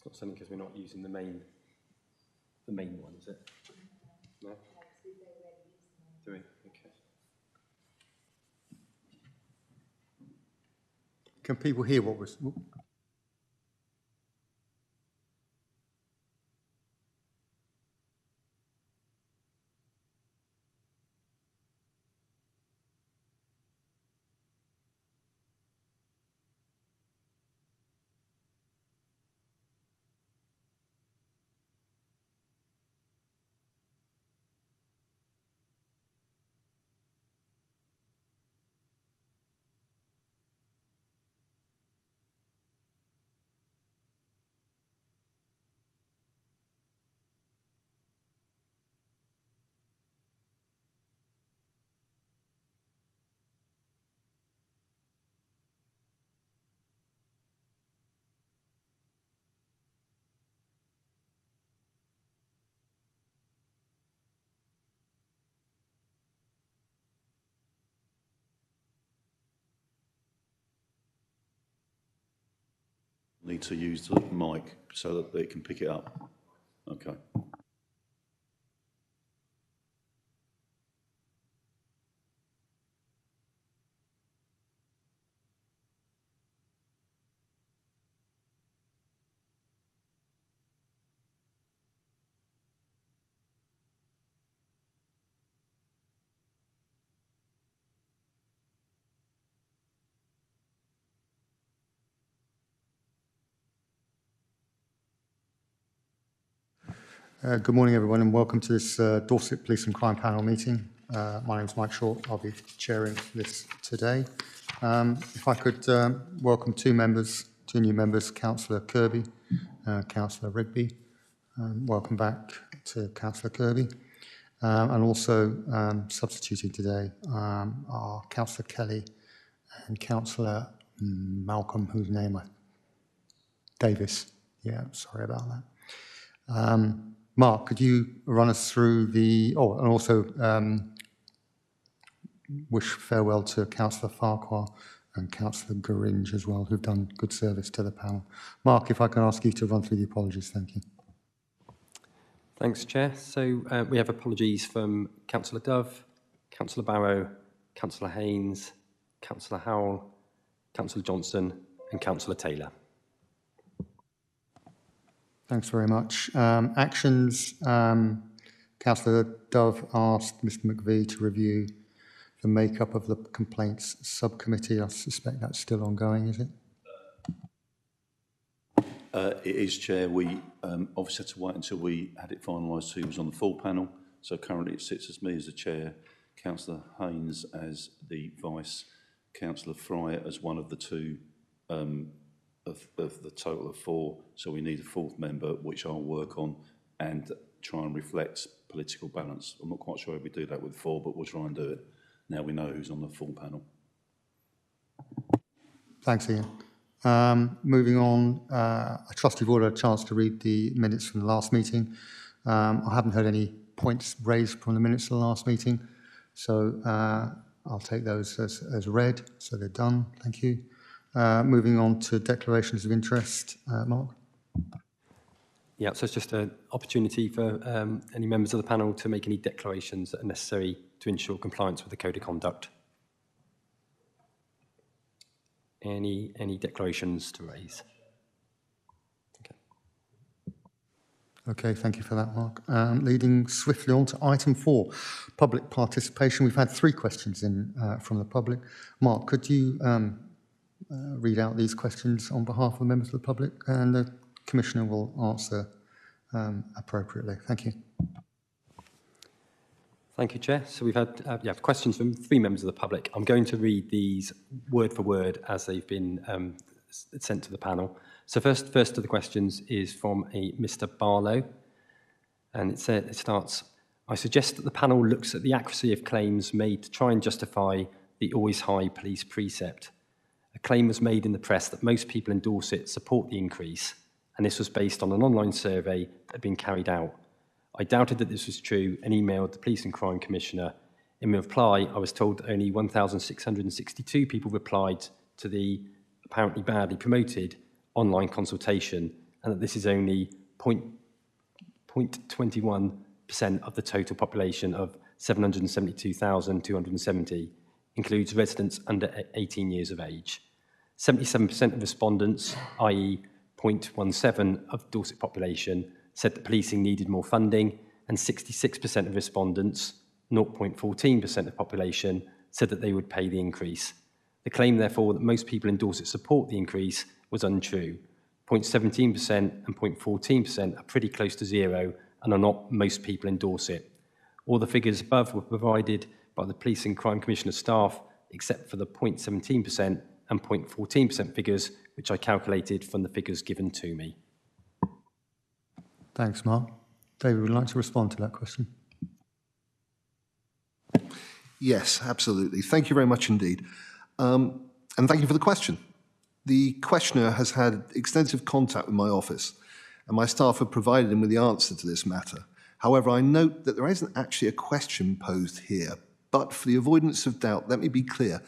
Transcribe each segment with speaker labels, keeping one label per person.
Speaker 1: not something because we're not using the main one, is it? No? Do we? Okay.
Speaker 2: Can people hear what was...
Speaker 3: Need to use the mic so that they can pick it up. Okay.
Speaker 2: Good morning, everyone, and welcome to this Dorset Police and Crime Panel meeting. My name is Mike Short. I'll be chairing this today. If I could welcome two new members, Councillor Kirby, Councillor Rigby. Welcome back to Councillor Kirby. And also substituting today are Councillor Kelly and Councillor Malcolm, whose name Davis. Yeah, sorry about that. Mark, could you run us through the... Oh, and also wish farewell to Councillor Farquhar and Councillor Geringe as well, who've done good service to the panel. Mark, if I can ask you to run through the apologies, thank you.
Speaker 1: Thanks, Chair. So we have apologies from Councillor Dove, Councillor Barrow, Councillor Haynes, Councillor Howell, Councillor Johnson and Councillor Taylor.
Speaker 2: Thanks very much. Actions. Councillor Dove asked Mr McVie to review the makeup of the complaints subcommittee. I suspect that's still ongoing, is it?
Speaker 3: It is, Chair. We obviously had to wait until we had it finalised who was on the full panel. So currently it sits as me as the Chair, Councillor Haynes as the Vice, Councillor Fryer as one of the two of the total of four, so we need a fourth member, which I'll work on and try and reflect political balance. I'm not quite sure if we do that with four, but we'll try and do it. Now we know who's on the full panel.
Speaker 2: Thanks, Ian. Moving on, I trust you've all had a chance to read the minutes from the last meeting. I haven't heard any points raised from the minutes of the last meeting, so I'll take those as read, so they're done. Thank you. Moving on to declarations of interest, Mark.
Speaker 1: Yeah, so it's just an opportunity for any members of the panel to make any declarations that are necessary to ensure compliance with the Code of Conduct. Any declarations to raise?
Speaker 2: Okay, thank you for that, Mark. Leading swiftly on to item 4, public participation. We've had 3 questions in from the public. Mark, could you read out these questions on behalf of the members of the public, and the Commissioner will answer appropriately. Thank you.
Speaker 1: Thank you, Chair. So we've had questions from 3 members of the public. I'm going to read these word for word as they've been sent to the panel. So first of the questions is from a Mr. Barlow, and it starts, I suggest that the panel looks at the accuracy of claims made to try and justify the always high police precept. A claim was made in the press that most people in Dorset support the increase, and this was based on an online survey that had been carried out. I doubted that this was true and emailed the Police and Crime Commissioner. In reply, I was told that only 1,662 people replied to the apparently badly promoted online consultation, and that this is only 0.21% of the total population of 772,270, includes residents under 18 years of age. 77% of respondents, i.e. 0.17% of Dorset population, said that policing needed more funding, and 66% of respondents, 0.14% of population, said that they would pay the increase. The claim, therefore, that most people in Dorset support the increase was untrue. 0.17% and 0.14% are pretty close to zero and are not most people in Dorset. All the figures above were provided by the Police and Crime Commissioner staff, except for the 0.17% and 0.14% figures, which I calculated from the figures given to me.
Speaker 2: Thanks, Mark. David, would you like to respond to that question?
Speaker 4: Yes, absolutely. Thank you very much indeed. And thank you for the question. The questioner has had extensive contact with my office, and my staff have provided him with the answer to this matter. However, I note that there isn't actually a question posed here, but for the avoidance of doubt, let me be clear.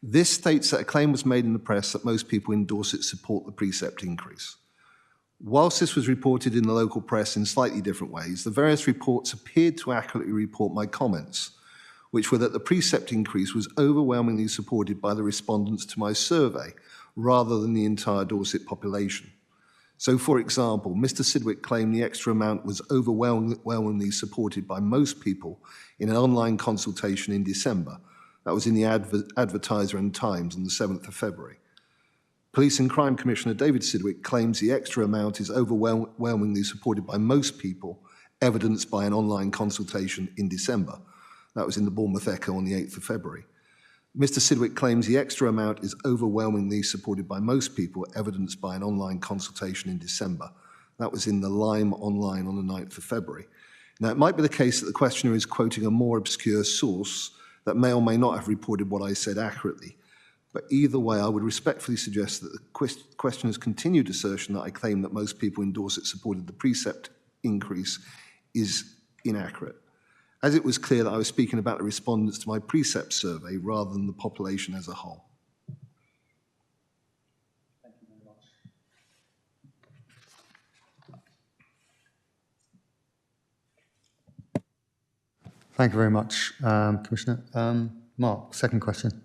Speaker 4: This states that a claim was made in the press that most people in Dorset support the precept increase. Whilst this was reported in the local press in slightly different ways, the various reports appeared to accurately report my comments, which were that the precept increase was overwhelmingly supported by the respondents to my survey, rather than the entire Dorset population. So, for example, Mr. Sidwick claimed the extra amount was overwhelmingly supported by most people in an online consultation in December. That was in the Advertiser and Times on the 7th of February. Police and Crime Commissioner David Sidwick claims the extra amount is overwhelmingly supported by most people, evidenced by an online consultation in December. That was in the Bournemouth Echo on the 8th of February. Mr. Sidwick claims the extra amount is overwhelmingly supported by most people, evidenced by an online consultation in December. That was in the Lime Online on the 9th of February. Now, it might be the case that the questioner is quoting a more obscure source that may or may not have reported what I said accurately. But either way, I would respectfully suggest that the questioner's continued assertion that I claim that most people in Dorset supported the precept increase is inaccurate, as it was clear that I was speaking about the respondents to my precept survey rather than the population as a whole.
Speaker 2: Thank you very much. Thank you very much, Commissioner. Mark, second question.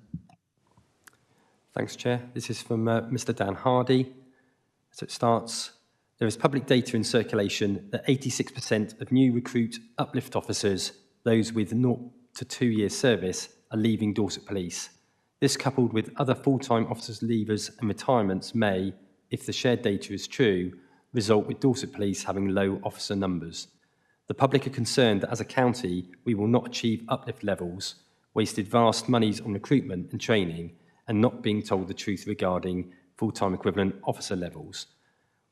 Speaker 1: Thanks, Chair. This is from Mr. Dan Hardy. So it starts, there is public data in circulation that 86% of new recruit uplift officers, those with 0 to 2 years service, are leaving Dorset Police. This, coupled with other full-time officers' leavers and retirements, may, if the shared data is true, result with Dorset Police having low officer numbers. The public are concerned that as a county, we will not achieve uplift levels, wasted vast monies on recruitment and training, and not being told the truth regarding full-time equivalent officer levels.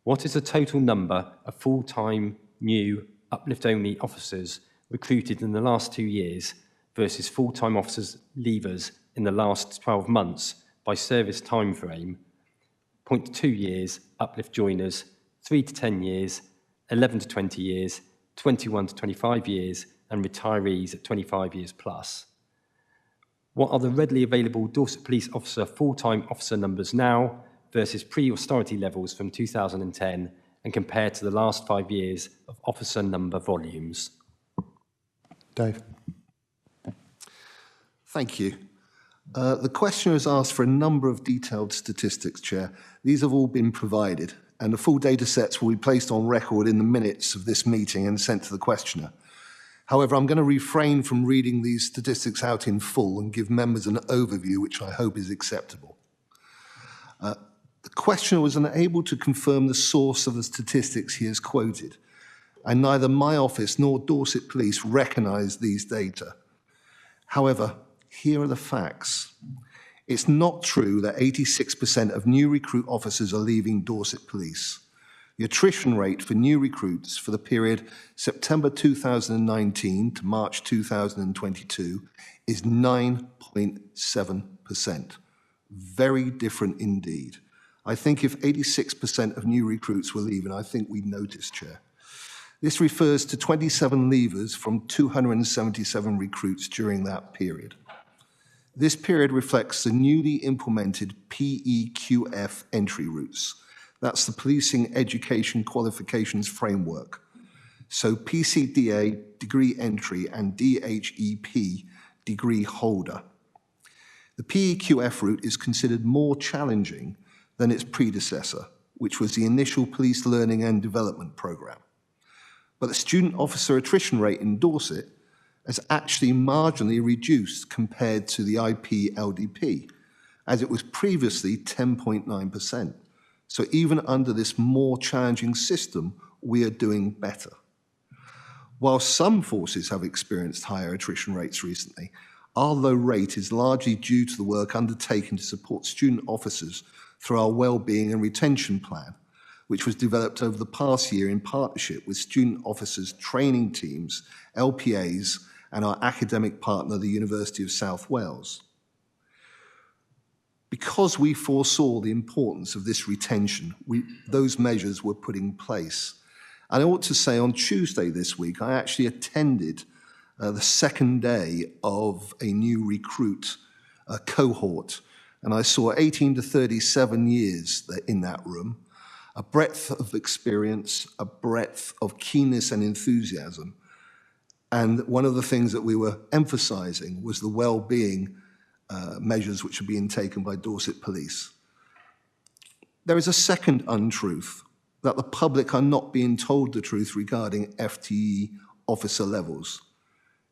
Speaker 1: What is the total number of full-time new uplift-only officers recruited in the last 2 years versus full-time officers leavers in the last 12 months by service time frame? 0.2 years uplift joiners, 3 to 10 years, 11 to 20 years, 21 to 25 years, and retirees at 25 years plus. What are the readily available Dorset Police officer full-time officer numbers now versus pre-austerity levels from 2010 and compared to the last 5 years of officer number volumes?
Speaker 2: Dave.
Speaker 4: Thank you. The questioner has asked for a number of detailed statistics, Chair. These have all been provided, and the full data sets will be placed on record in the minutes of this meeting and sent to the questioner. However, I'm going to refrain from reading these statistics out in full and give members an overview, which I hope is acceptable. The questioner was unable to confirm the source of the statistics he has quoted, and neither my office nor Dorset Police recognise these data. However, here are the facts. It's not true that 86% of new recruit officers are leaving Dorset Police. The attrition rate for new recruits for the period September 2019 to March 2022 is 9.7%. Very different indeed. I think if 86% of new recruits were leaving, I think we'd notice, Chair. This refers to 27 leavers from 277 recruits during that period. This period reflects the newly implemented PEQF entry routes. That's the Policing Education Qualifications Framework. So PCDA, degree entry, and DHEP, degree holder. The PEQF route is considered more challenging than its predecessor, which was the initial Police Learning and Development Programme. But the student officer attrition rate in Dorset has actually marginally reduced compared to the IP LDP, as it was previously 10.9%. So even under this more challenging system, we are doing better. While some forces have experienced higher attrition rates recently, our low rate is largely due to the work undertaken to support student officers through our Wellbeing and Retention Plan, which was developed over the past year in partnership with student officers' training teams, LPAs, and our academic partner, the University of South Wales. Because we foresaw the importance of this retention, those measures were put in place. And I ought to say on Tuesday this week, I actually attended the second day of a new recruit cohort, and I saw 18 to 37 years in that room, a breadth of experience, a breadth of keenness and enthusiasm. And one of the things that we were emphasizing was the well-being measures which are being taken by Dorset Police. There is a second untruth, that the public are not being told the truth regarding FTE officer levels.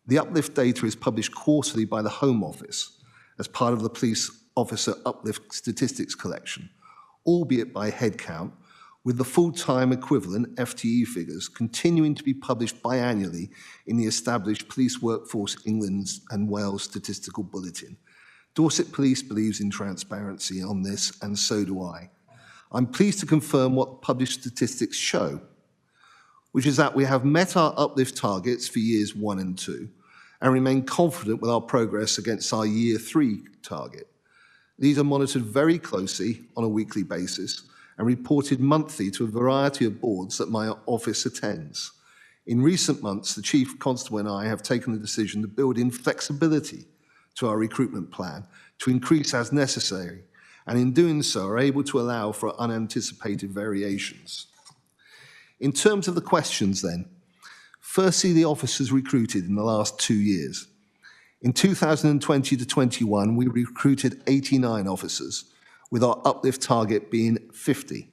Speaker 4: The uplift data is published quarterly by the Home Office as part of the Police Officer Uplift Statistics Collection, albeit by headcount, with the full-time equivalent FTE figures continuing to be published biannually in the established Police Workforce England and Wales Statistical Bulletin. Dorset Police believes in transparency on this, and so do I. I'm pleased to confirm what published statistics show, which is that we have met our uplift targets for years 1 and 2 and remain confident with our progress against our year 3 target. These are monitored very closely on a weekly basis and reported monthly to a variety of boards that my office attends. In recent months, the Chief Constable and I have taken the decision to build in flexibility to our recruitment plan to increase as necessary, and in doing so are able to allow for unanticipated variations. In terms of the questions then, firstly, the officers recruited in the last 2 years. In 2020 to 21, we recruited 89 officers, with our uplift target being 50.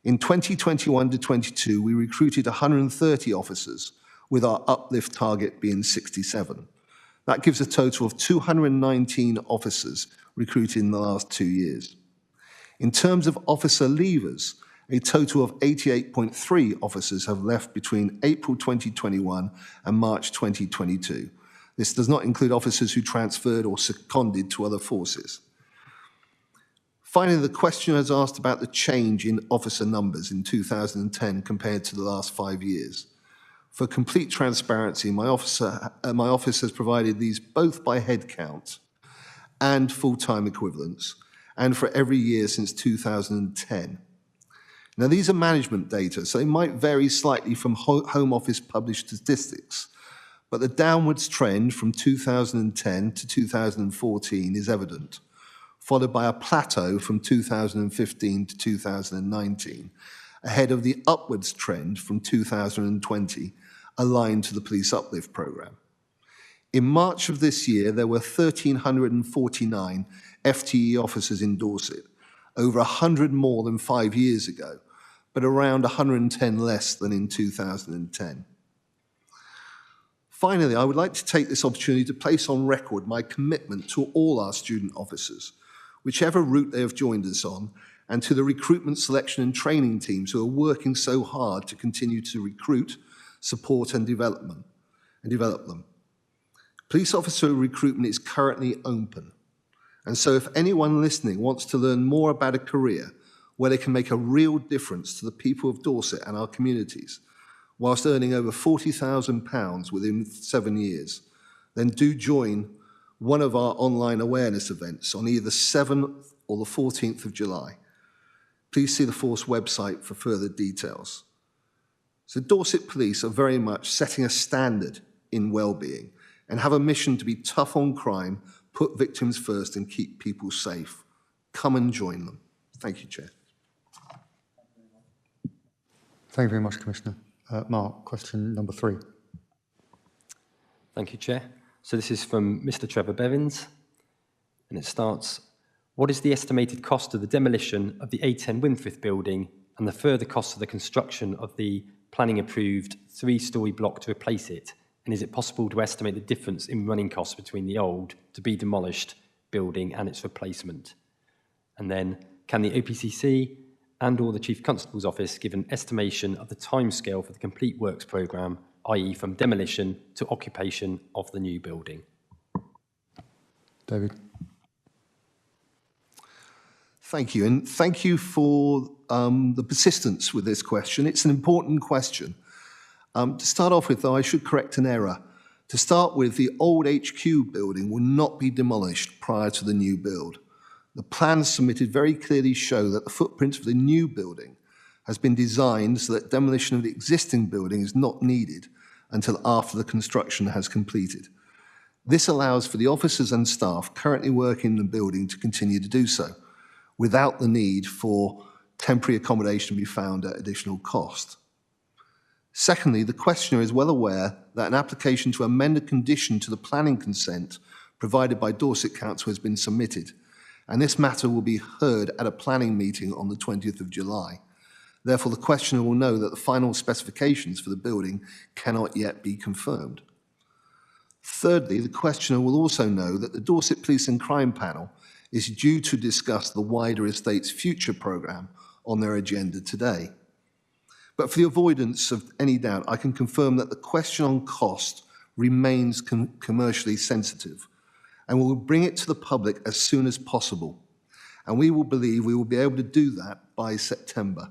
Speaker 4: In 2021 to 22, we recruited 130 officers, with our uplift target being 67. That gives a total of 219 officers recruited in the last 2 years. In terms of officer leavers, a total of 88.3 officers have left between April 2021 and March 2022. This does not include officers who transferred or seconded to other forces. Finally, the questioner has asked about the change in officer numbers in 2010 compared to the last 5 years. For complete transparency, my office has provided these both by head count and full-time equivalents, and for every year since 2010. Now, these are management data, so they might vary slightly from Home Office published statistics, but the downwards trend from 2010 to 2014 is evident, followed by a plateau from 2015 to 2019, ahead of the upwards trend from 2020, aligned to the Police Uplift Programme. In March of this year, there were 1,349 FTE officers in Dorset, over 100 more than 5 years ago, but around 110 less than in 2010. Finally, I would like to take this opportunity to place on record my commitment to all our student officers, whichever route they have joined us on, and to the recruitment, selection and training teams who are working so hard to continue to recruit, support and develop them. Police officer recruitment is currently open. And so if anyone listening wants to learn more about a career where they can make a real difference to the people of Dorset and our communities, whilst earning over £40,000 within 7 years, then do join one of our online awareness events on either 7th or the 14th of July. Please see the Force website for further details. So Dorset Police are very much setting a standard in well-being and have a mission to be tough on crime, put victims first and keep people safe. Come and join them. Thank you, Chair.
Speaker 2: Thank you very much, Commissioner. Mark, question number 3.
Speaker 1: Thank you, Chair. So this is from Mr. Trevor Bevins, and it starts, what is the estimated cost of the demolition of the A10 Winfrith building and the further cost of the construction of the planning-approved 3-storey block to replace it? And is it possible to estimate the difference in running costs between the old, to be demolished building and its replacement? And then, can the OPCC and or the Chief Constable's Office give an estimation of the timescale for the complete works programme, i.e. from demolition to occupation of the new building?
Speaker 2: David.
Speaker 4: Thank you, and thank you for the persistence with this question. It's an important question. To start off with, though, I should correct an error. To start with, the old HQ building will not be demolished prior to the new build. The plans submitted very clearly show that the footprint of the new building has been designed so that demolition of the existing building is not needed until after the construction has completed. This allows for the officers and staff currently working in the building to continue to do so, without the need for temporary accommodation to be found at additional cost. Secondly, the questioner is well aware that an application to amend a condition to the planning consent provided by Dorset Council has been submitted, and this matter will be heard at a planning meeting on the 20th of July. Therefore, the questioner will know that the final specifications for the building cannot yet be confirmed. Thirdly, the questioner will also know that the Dorset Police and Crime Panel is due to discuss the wider estate's future programme on their agenda today. But for the avoidance of any doubt, I can confirm that the question on cost remains commercially sensitive, and we will bring it to the public as soon as possible. And we will believe we will be able to do that by September.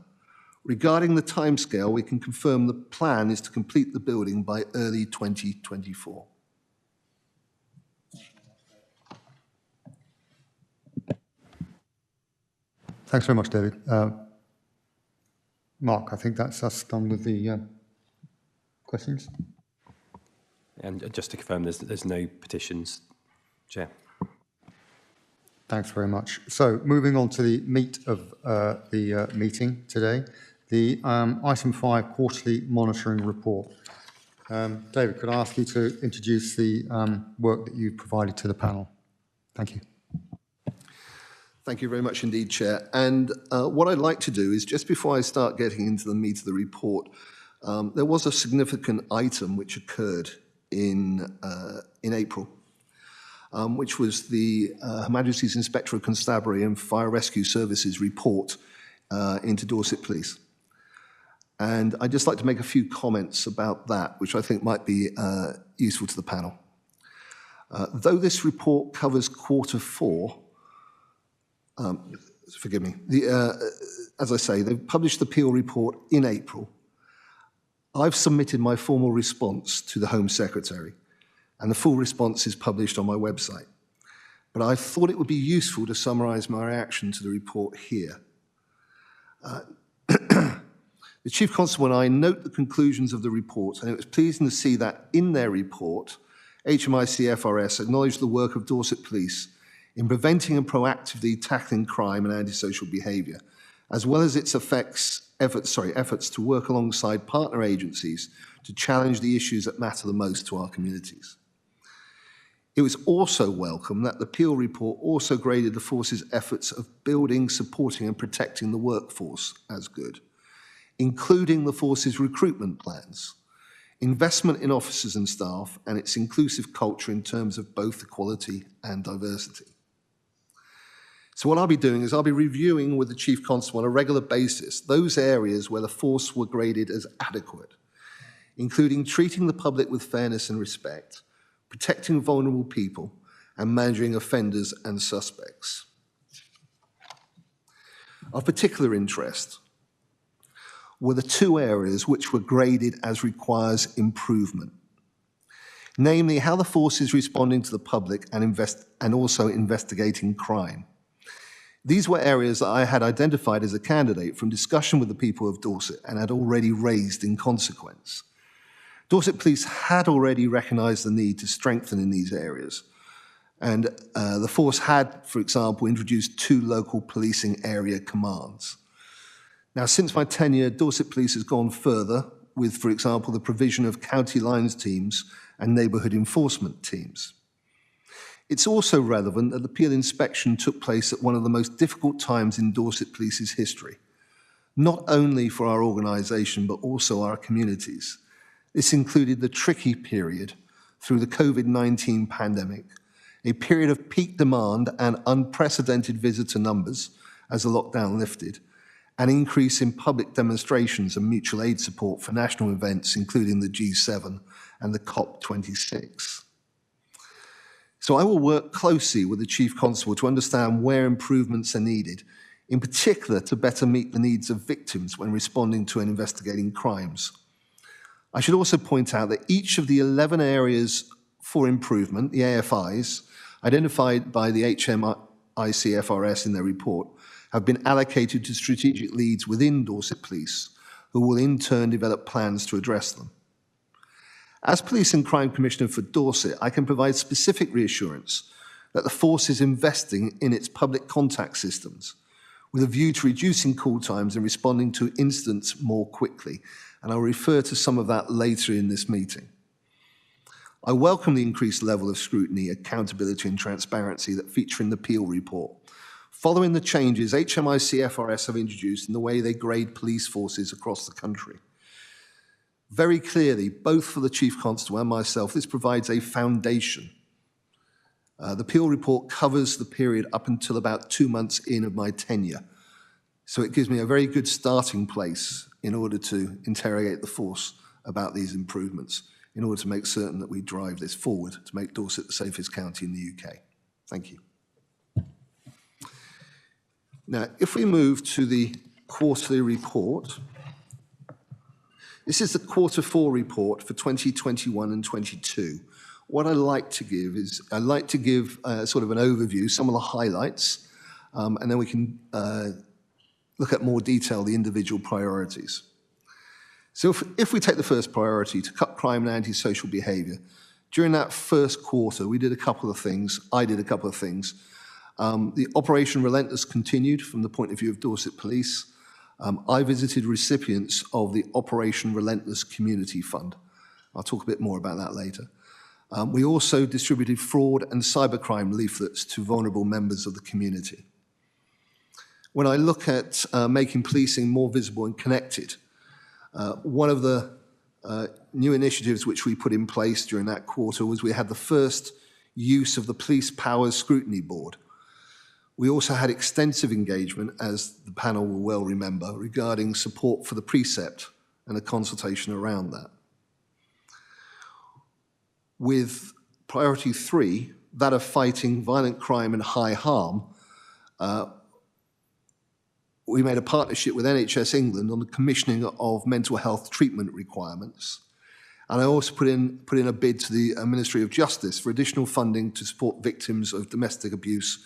Speaker 4: Regarding the timescale, we can confirm the plan is to complete the building by early 2024.
Speaker 2: Thanks very much, David. Mark, I think that's us done with the questions.
Speaker 1: And just to confirm, there's no petitions, Chair.
Speaker 2: Thanks very much. So moving on to the meat of the meeting today, the item 5 quarterly monitoring report. David, could I ask you to introduce the work that you've provided to the panel? Thank you.
Speaker 4: Thank you very much indeed, Chair. And what I'd like to do is, just before I start getting into the meat of the report, there was a significant item which occurred in April, which was the Her Majesty's Inspector of Constabulary and Fire Rescue Services report into Dorset Police. And I'd just like to make a few comments about that, which I think might be useful to the panel. Though this report covers quarter 4, forgive me, as I say, they've published the Peel report in April. I've submitted my formal response to the Home Secretary, and the full response is published on my website. But I thought it would be useful to summarise my reaction to the report here. The Chief Constable and I note the conclusions of the report, and it was pleasing to see that in their report, HMIC FRS acknowledged the work of Dorset Police in preventing and proactively tackling crime and antisocial behaviour, as well as its efforts to work alongside partner agencies to challenge the issues that matter the most to our communities. It was also welcome that the Peel report also graded the force's efforts of building, supporting and protecting the workforce as good, including the force's recruitment plans, investment in officers and staff, and its inclusive culture in terms of both equality and diversity. So what I'll be doing is I'll be reviewing with the Chief Constable on a regular basis those areas where the force were graded as adequate, including treating the public with fairness and respect, protecting vulnerable people, and managing offenders and suspects. Of particular interest were the 2 areas which were graded as requires improvement, namely how the force is responding to the public and also investigating crime. These were areas that I had identified as a candidate from discussion with the people of Dorset and had already raised in consequence. Dorset Police had already recognised the need to strengthen in these areas, and the force had, for example, introduced 2 local policing area commands. Now, since my tenure, Dorset Police has gone further with, for example, the provision of county lines teams and neighbourhood enforcement teams. It's also relevant that the Peel inspection took place at one of the most difficult times in Dorset Police's history, not only for our organisation, but also our communities. This included the tricky period through the COVID-19 pandemic, a period of peak demand and unprecedented visitor numbers as the lockdown lifted, an increase in public demonstrations and mutual aid support for national events, including the G7 and the COP26. So I will work closely with the Chief Constable to understand where improvements are needed, in particular to better meet the needs of victims when responding to and investigating crimes. I should also point out that each of the 11 areas for improvement, the AFIs, identified by the HMICFRS in their report, have been allocated to strategic leads within Dorset Police, who will in turn develop plans to address them. As Police and Crime Commissioner for Dorset, I can provide specific reassurance that the force is investing in its public contact systems with a view to reducing call times and responding to incidents more quickly, and I'll refer to some of that later in this meeting. I welcome the increased level of scrutiny, accountability and transparency that feature in the Peel report, following the changes HMICFRS have introduced in the way they grade police forces across the country. Very clearly, both for the Chief Constable and myself, this provides a foundation. The Peel report covers the period up until about 2 months in of my tenure, so it gives me a very good starting place in order to interrogate the force about these improvements, in order to make certain that we drive this forward to make Dorset the safest county in the UK. Thank you. Now, if we move to the quarterly report, this is the Q4 report for 2021 and 22. What I'd like to give is, I'd like to give sort of an overview, some of the highlights, and then we can look at more detail, the individual priorities. So if we take the first priority, to cut crime and antisocial behaviour, during that first quarter, we did a couple of things. I did a couple of things. The Operation Relentless continued from the point of view of Dorset Police. I visited recipients of the Operation Relentless Community Fund. I'll talk a bit more about that later. We also distributed fraud and cybercrime leaflets to vulnerable members of the community. When I look at making policing more visible and connected, one of the new initiatives which we put in place during that quarter was we had the first use of the Police Powers Scrutiny Board. We also had extensive engagement, as the panel will well remember, regarding support for the precept and a consultation around that. With priority 3, that of fighting violent crime and high harm, we made a partnership with NHS England on the commissioning of mental health treatment requirements. And I also put in a bid to the Ministry of Justice for additional funding to support victims of domestic abuse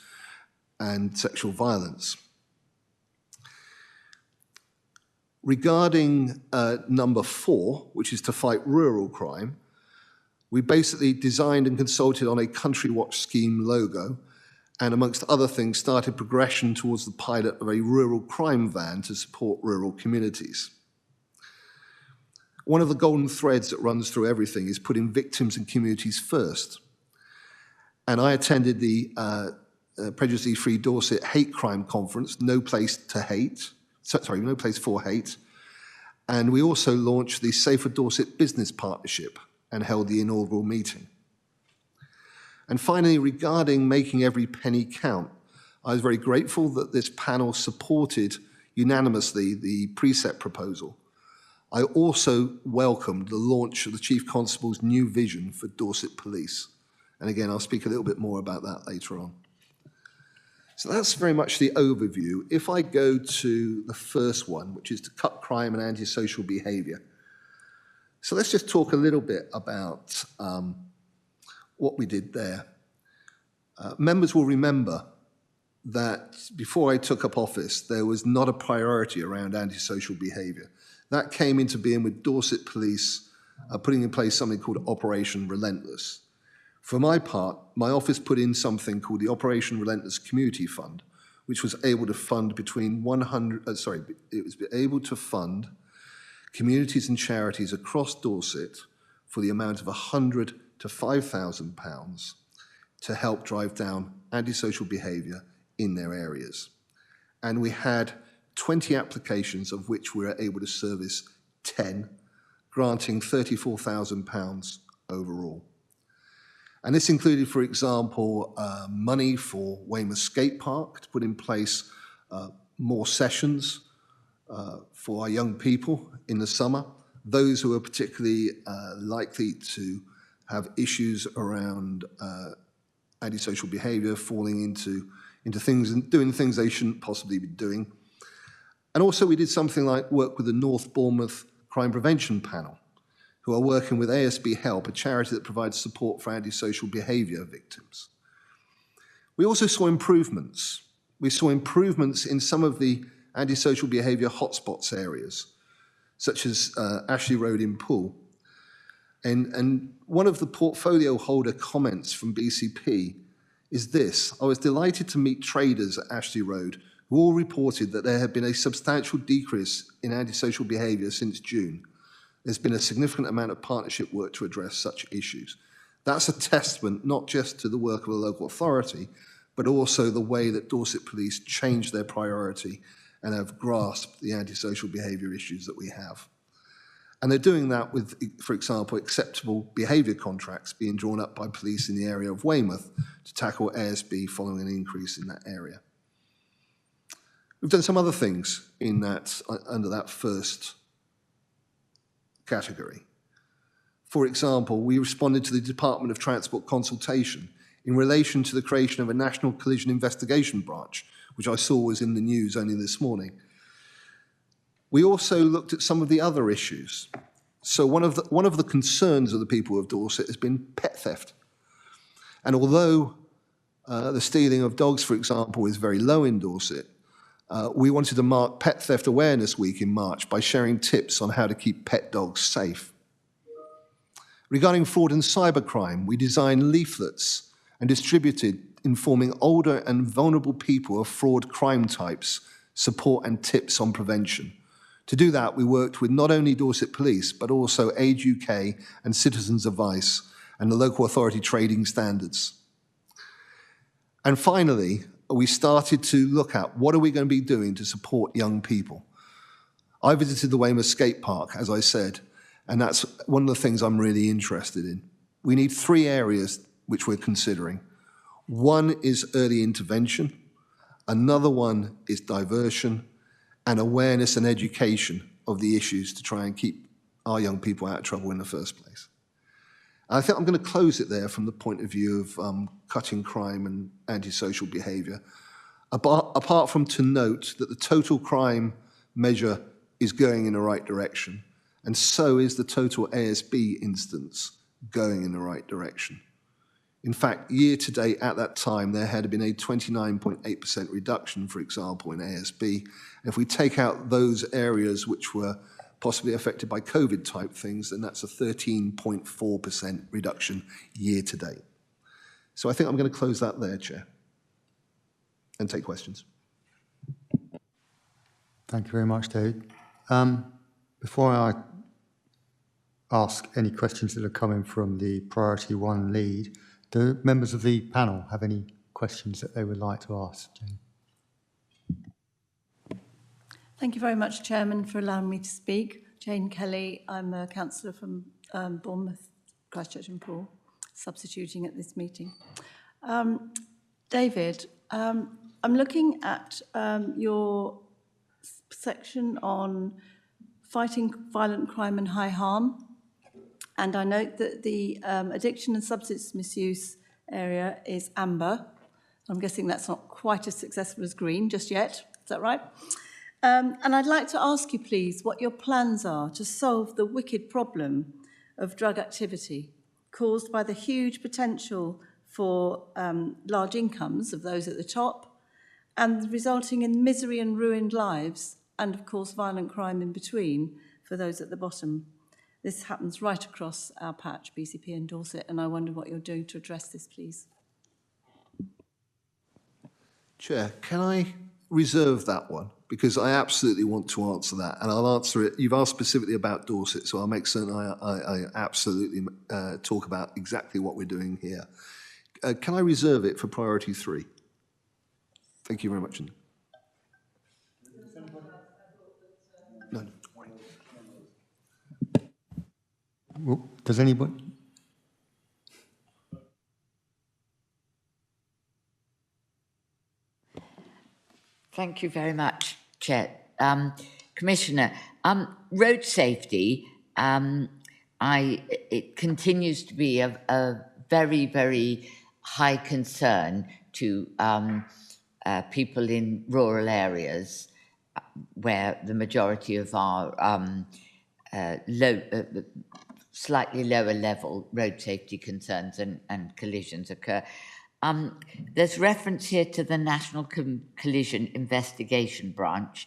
Speaker 4: and sexual violence. Regarding number 4, which is to fight rural crime, we basically designed and consulted on a Country Watch scheme logo, and amongst other things, started progression towards the pilot of a rural crime van to support rural communities. One of the golden threads that runs through everything is putting victims and communities first. And I attended the Prejudice-Free Dorset Hate Crime Conference, No Place for Hate. And we also launched the Safer Dorset Business Partnership and held the inaugural meeting. And finally, regarding making every penny count, I was very grateful that this panel supported unanimously the precept proposal. I also welcomed the launch of the Chief Constable's new vision for Dorset Police. And again, I'll speak a little bit more about that later on. So that's very much the overview. If I go to the first one, which is to cut crime and antisocial behaviour. So let's just talk a little bit about what we did there. Members will remember that before I took up office, there was not a priority around antisocial behaviour. That came into being with Dorset Police putting in place something called Operation Relentless. For my part, my office put in something called the Operation Relentless Community Fund, which was able to fund it was able to fund communities and charities across Dorset for the amount of £100 to £5,000 to help drive down antisocial behaviour in their areas. And we had 20 applications, of which we were able to service 10, granting £34,000 overall. And this included, for example, money for Weymouth Skate Park to put in place more sessions for our young people in the summer, those who are particularly likely to have issues around antisocial behaviour, falling into things and doing things they shouldn't possibly be doing. And also we did something like work with the North Bournemouth Crime Prevention Panel, who are working with ASB Help, a charity that provides support for antisocial behaviour victims. We also saw improvements. We saw improvements in some of the antisocial behaviour hotspots areas, such as Ashley Road in Poole. And one of the portfolio holder comments from BCP is this: I was delighted to meet traders at Ashley Road who all reported that there had been a substantial decrease in antisocial behaviour since June. There's been a significant amount of partnership work to address such issues. That's a testament not just to the work of the local authority, but also the way that Dorset Police changed their priority and have grasped the antisocial behaviour issues that we have. And they're doing that with, for example, acceptable behaviour contracts being drawn up by police in the area of Weymouth to tackle ASB following an increase in that area. We've done some other things in that, under that first category. For example, we responded to the Department of Transport consultation in relation to the creation of a National Collision Investigation Branch, which I saw was in the news only this morning. We also looked at some of the other issues. So one of the concerns of the people of Dorset has been pet theft. And although the stealing of dogs, for example, is very low in Dorset, we wanted to mark Pet Theft Awareness Week in March by sharing tips on how to keep pet dogs safe. Regarding fraud and cybercrime, we designed leaflets and distributed informing older and vulnerable people of fraud crime types, support and tips on prevention. To do that, we worked with not only Dorset Police, but also Age UK and Citizens Advice and the local authority trading standards. And finally, we started to look at what are we going to be doing to support young people. I visited the Weymouth Skate Park, as I said, and that's one of the things I'm really interested in. We need 3 areas which we're considering. One is early intervention, another one is diversion, and awareness and education of the issues to try and keep our young people out of trouble in the first place. And I think I'm going to close it there from the point of view of cutting crime and antisocial behaviour, apart from to note that the total crime measure is going in the right direction, and so is the total ASB instance going in the right direction. In fact, year to date at that time, there had been a 29.8% reduction, for example, in ASB. If we take out those areas which were possibly affected by COVID type things, then that's a 13.4% reduction year to date. So I think I'm going to close that there, Chair, and take questions.
Speaker 2: Thank you very much, David. Before I ask any questions that are coming from the Priority 1 lead, do members of the panel have any questions that they would like to ask, Jane?
Speaker 5: Thank you very much, Chairman, for allowing me to speak. Jane Kelly, I'm a councillor from Bournemouth, Christchurch and Poole, substituting at this meeting. David, I'm looking at your section on fighting violent crime and high harm, and I note that the addiction and substance misuse area is amber. I'm guessing that's not quite as successful as green just yet. Is that right? And I'd like to ask you, please, what your plans are to solve the wicked problem of drug activity caused by the huge potential for large incomes of those at the top and resulting in misery and ruined lives and, of course, violent crime in between for those at the bottom. This happens right across our patch, BCP and Dorset, and I wonder what you're doing to address this, please.
Speaker 4: Chair, can I reserve that one? Because I absolutely want to answer that, and I'll answer it. You've asked specifically about Dorset, so I'll make certain I absolutely talk about exactly what we're doing here. Can I reserve it for priority 3? Thank you very much. No.
Speaker 2: Well, does anybody?
Speaker 6: Thank you very much, Chair. Commissioner, road safety, it continues to be a very, very high concern to people in rural areas where the majority of our slightly lower level road safety concerns and collisions occur. There's reference here to the National Collision Investigation Branch.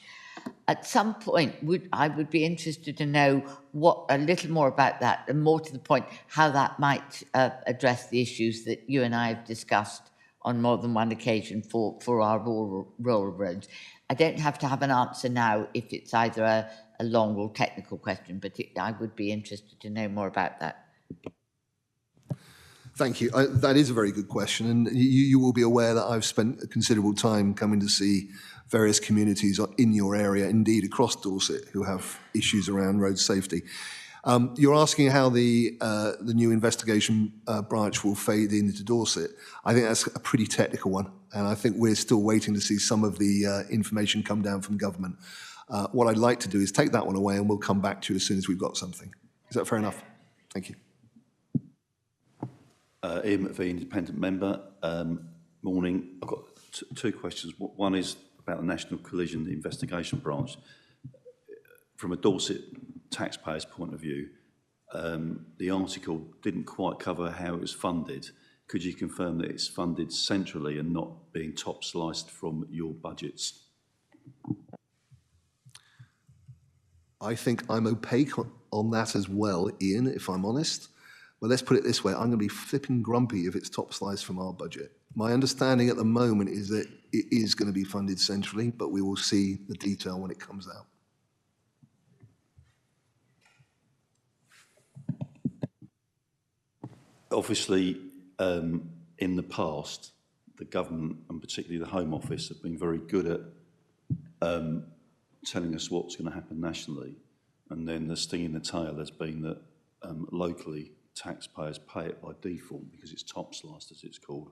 Speaker 6: At some point, I would be interested to know a little more about that, and more to the point, how that might address the issues that you and I have discussed on more than one occasion for our rural roads. I don't have to have an answer now if it's either a long or technical question, but I would be interested to know more about that.
Speaker 4: Thank you. That is a very good question, and you will be aware that I've spent a considerable time coming to see various communities in your area, indeed across Dorset, who have issues around road safety. You're asking how the new investigation branch will fade into Dorset. I think that's a pretty technical one, and I think we're still waiting to see some of the information come down from government. What I'd like to do is take that one away, and we'll come back to you as soon as we've got something. Is that fair enough? Thank you.
Speaker 3: Ian McVie, independent member. Morning. I've got two questions. One is about the National Collision Investigation Branch. From a Dorset taxpayer's point of view, the article didn't quite cover how it was funded. Could you confirm that it's funded centrally and not being top sliced from your budgets?
Speaker 4: I think I'm opaque on that as well, Ian, if I'm honest. But let's put it this way, I'm going to be flipping grumpy if it's top sliced from our budget. My understanding at the moment is that it is going to be funded centrally, but we will see the detail when it comes out.
Speaker 3: Obviously, in the past, the government and particularly the Home Office have been very good at telling us what's going to happen nationally. And then the sting in the tail has been that locally, taxpayers pay it by default because it's top sliced, as it's called.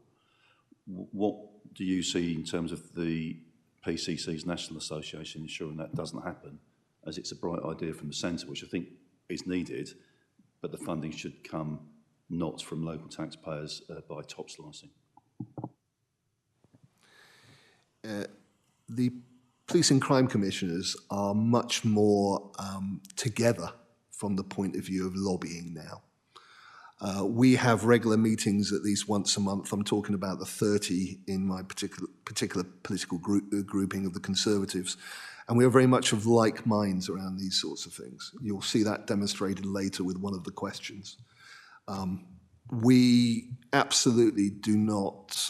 Speaker 3: What do you see in terms of the PCC's National Association ensuring that doesn't happen, as it's a bright idea from the centre, which I think is needed, but the funding should come not from local taxpayers by top slicing?
Speaker 4: The police and crime commissioners are much more together from the point of view of lobbying now. We have regular meetings at least once a month. I'm talking about the 30 in my particular political grouping of the Conservatives. And we are very much of like minds around these sorts of things. You'll see that demonstrated later with one of the questions. We absolutely do not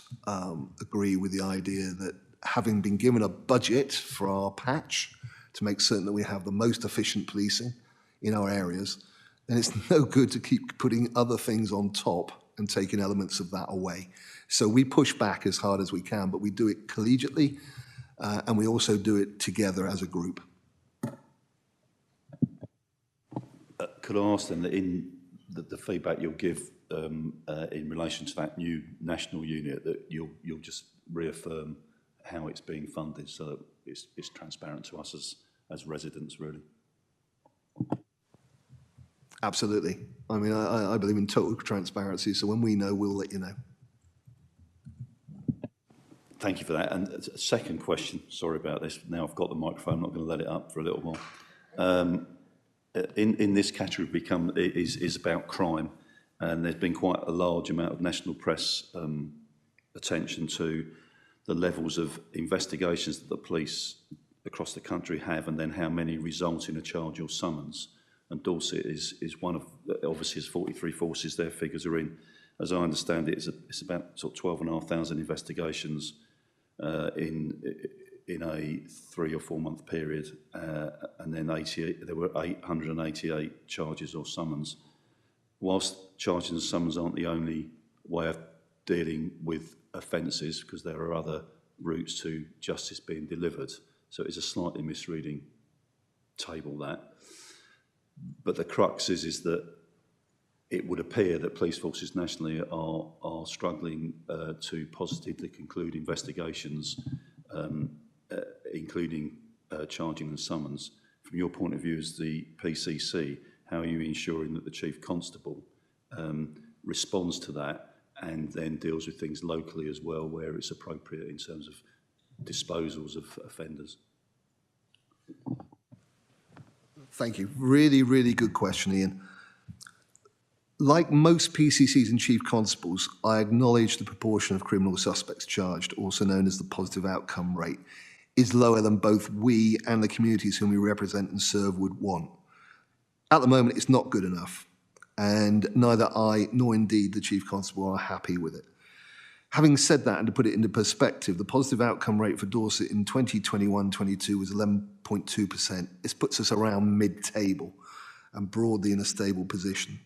Speaker 4: agree with the idea that having been given a budget for our patch to make certain that we have the most efficient policing in our areas, then it's no good to keep putting other things on top and taking elements of that away. So we push back as hard as we can, but we do it collegiately, and we also do it together as a group.
Speaker 3: Could I ask then that in the feedback you'll give in relation to that new national unit, that you'll just reaffirm how it's being funded so that it's transparent to us as residents, really?
Speaker 4: Absolutely. I mean, I believe in total transparency, so when we know, we'll let you know.
Speaker 3: Thank you for that. And a second question, sorry about this, now I've got the microphone, I'm not going to let it up for a little while. In this category is about crime, and there's been quite a large amount of national press attention to the levels of investigations that the police across the country have, and then how many result in a charge or summons. And Dorset is one of, obviously, as 43 forces, their figures are in. As I understand it, it's about sort of 12,500 investigations, in a 3 or 4 month period, and then there were 888 charges or summons. Whilst charges and summons aren't the only way of dealing with offences, because there are other routes to justice being delivered, so it's a slightly misreading table, that. But the crux is that it would appear that police forces nationally are struggling to positively conclude investigations, including charging and summons. From your point of view as the PCC, how are you ensuring that the Chief Constable responds to that and then deals with things locally as well where it's appropriate in terms of disposals of offenders?
Speaker 4: Thank you. Really, really good question, Ian. Like most PCCs and chief constables, I acknowledge the proportion of criminal suspects charged, also known as the positive outcome rate, is lower than both we and the communities whom we represent and serve would want. At the moment, it's not good enough, and neither I nor indeed the chief constable are happy with it. Having said that, and to put it into perspective, the positive outcome rate for Dorset in 2021-22 was 11.2%. This puts us around mid-table and broadly in a stable position.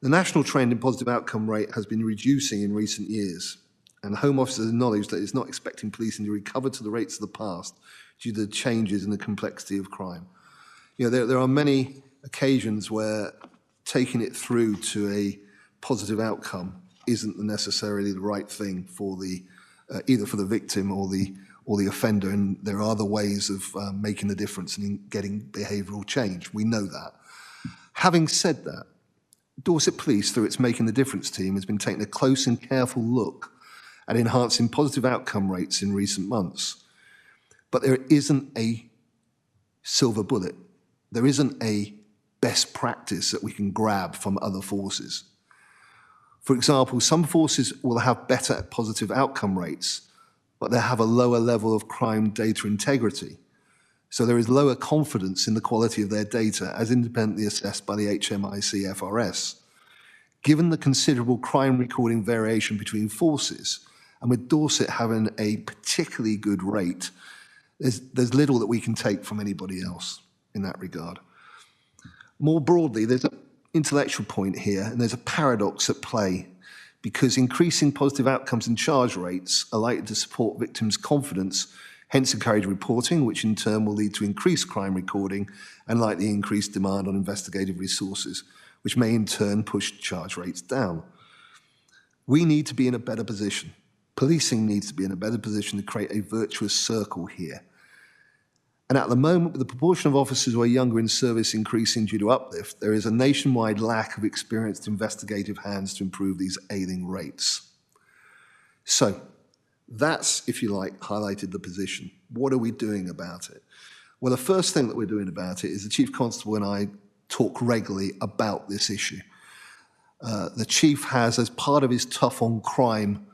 Speaker 4: The national trend in positive outcome rate has been reducing in recent years, and the Home Office has acknowledged that it's not expecting policing to recover to the rates of the past due to the changes in the complexity of crime. You know, there are many occasions where taking it through to a positive outcome isn't necessarily the right thing for the either for the victim or the offender, and there are other ways of making a difference and in getting behavioural change. We know that. Having said that, Dorset Police, through its Making the Difference team, has been taking a close and careful look at enhancing positive outcome rates in recent months. But there isn't a silver bullet. There isn't a best practice that we can grab from other forces. For example, some forces will have better positive outcome rates, but they have a lower level of crime data integrity. So there is lower confidence in the quality of their data as independently assessed by the HMIC FRS. Given the considerable crime recording variation between forces, and with Dorset having a particularly good rate, there's little that we can take from anybody else in that regard. More broadly, there's an intellectual point here, and there's a paradox at play, because increasing positive outcomes and charge rates are likely to support victims' confidence, hence encourage reporting, which in turn will lead to increased crime recording and likely increased demand on investigative resources, which may in turn push charge rates down. We need to be in a better position. Policing needs to be in a better position to create a virtuous circle here. And at the moment, with the proportion of officers who are younger in service increasing due to uplift, there is a nationwide lack of experienced investigative hands to improve these ailing rates. So, that's, if you like, highlighted the position. What are we doing about it? Well, the first thing that we're doing about it is the Chief Constable and I talk regularly about this issue. The Chief has, as part of his tough on crime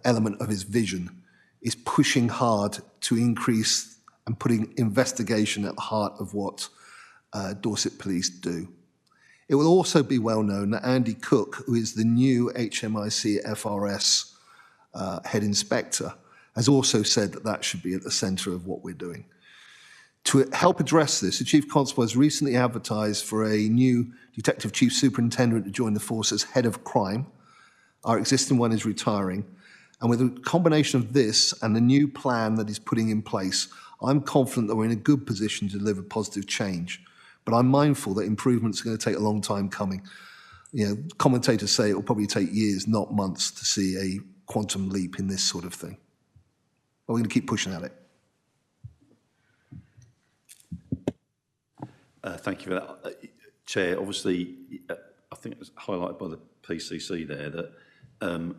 Speaker 4: element of his vision, is pushing hard to increase and putting investigation at the heart of what Dorset Police do. It will also be well known that Andy Cook, who is the new HMIC FRS head inspector, has also said that that should be at the centre of what we're doing. To help address this, the Chief Constable has recently advertised for a new Detective Chief Superintendent to join the force as head of crime. Our existing one is retiring. And with a combination of this and the new plan that he's putting in place, I'm confident that we're in a good position to deliver positive change. But I'm mindful that improvements are going to take a long time coming. You know, commentators say it will probably take years, not months, to see a quantum leap in this sort of thing. But we're going to keep pushing at it.
Speaker 3: Thank you for that. Chair, obviously, I think it was highlighted by the PCC there that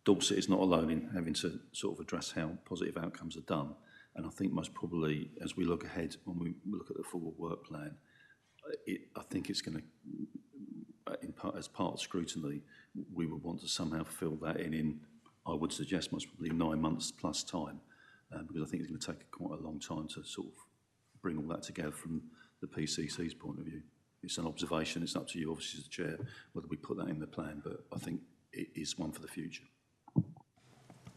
Speaker 3: Dorset is not alone in having to sort of address how positive outcomes are done. And I think most probably, as we look ahead, when we look at the forward work plan, I think it's going to, as part of scrutiny, we would want to somehow fill that in, I would suggest, most probably 9 months plus time, because I think it's going to take quite a long time to sort of bring all that together from the PCC's point of view. It's an observation. It's up to you, obviously, as the chair, whether we put that in the plan, but I think it is one for the future.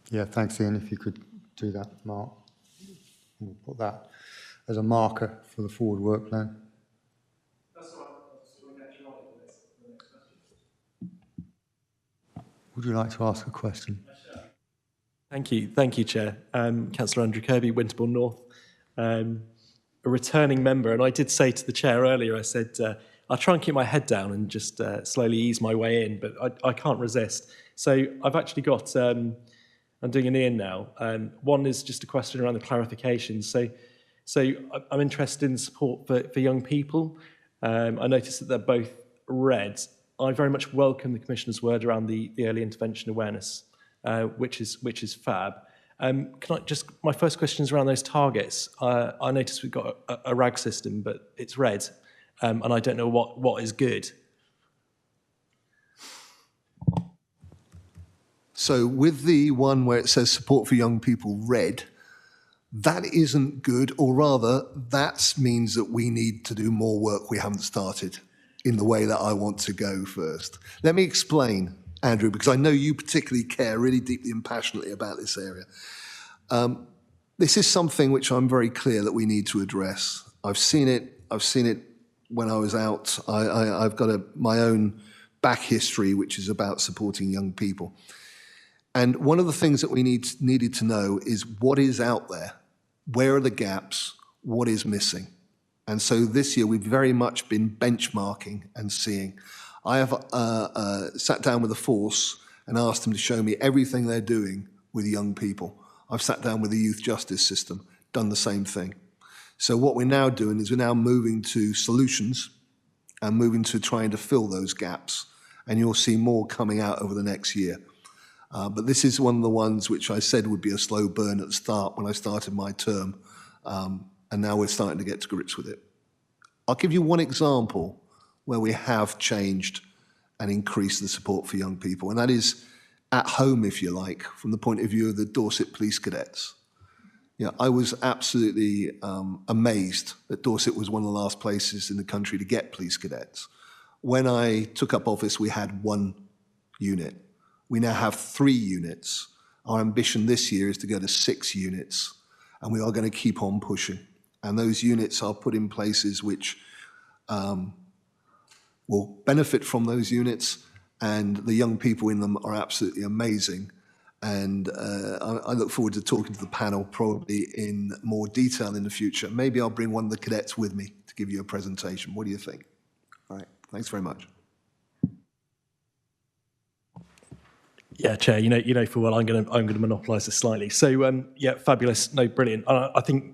Speaker 2: Yeah, thanks, Ian. If you could do that, Mark. We'll put that as a marker for the forward work plan. Would you like to ask a question?
Speaker 7: Thank you, Chair. Councillor Andrew Kirby, Winterbourne North, a returning member, and I did say to the Chair earlier, I said, I'll try and keep my head down and just slowly ease my way in, but I can't resist. So I've actually got, I'm doing an Ian now. One is just a question around the clarification. So I'm interested in support for young people. I noticed that they're both red. I very much welcome the Commissioner's word around the early intervention awareness, which is fab. Can I just, my first question is around those targets. I noticed we've got a RAG system, but it's red, and I don't know what is good.
Speaker 4: So with the one where it says support for young people red, that isn't good, or rather, that means that we need to do more work we haven't started in the way that I want to go first. Let me explain, Andrew, because I know you particularly care really deeply and passionately about this area. This is something which I'm very clear that we need to address. I've seen it when I was out. I've got my own back history, which is about supporting young people. And one of the things that we needed to know is what is out there, where are the gaps, what is missing. And so this year we've very much been benchmarking and seeing. I have sat down with the force and asked them to show me everything they're doing with young people. I've sat down with the youth justice system, done the same thing. So what we're now doing is we're now moving to solutions and moving to trying to fill those gaps. And you'll see more coming out over the next year. But this is one of the ones which I said would be a slow burn at the start when I started my term. And now we're starting to get to grips with it. I'll give you one example where we have changed and increased the support for young people, and that is at home, if you like, from the point of view of the Dorset Police Cadets. Yeah, I was absolutely amazed that Dorset was one of the last places in the country to get police cadets. When I took up office, we had 1 unit. We now have 3 units. Our ambition this year is to go to 6 units, and we are going to keep on pushing. And those units are put in places which will benefit from those units, and the young people in them are absolutely amazing. And I look forward to talking to the panel probably in more detail in the future. Maybe I'll bring one of the cadets with me to give you a presentation. What do you think? All right, thanks very much.
Speaker 7: Yeah, Chair, you know full well I'm going to monopolise this slightly. So yeah, fabulous, no, brilliant. I think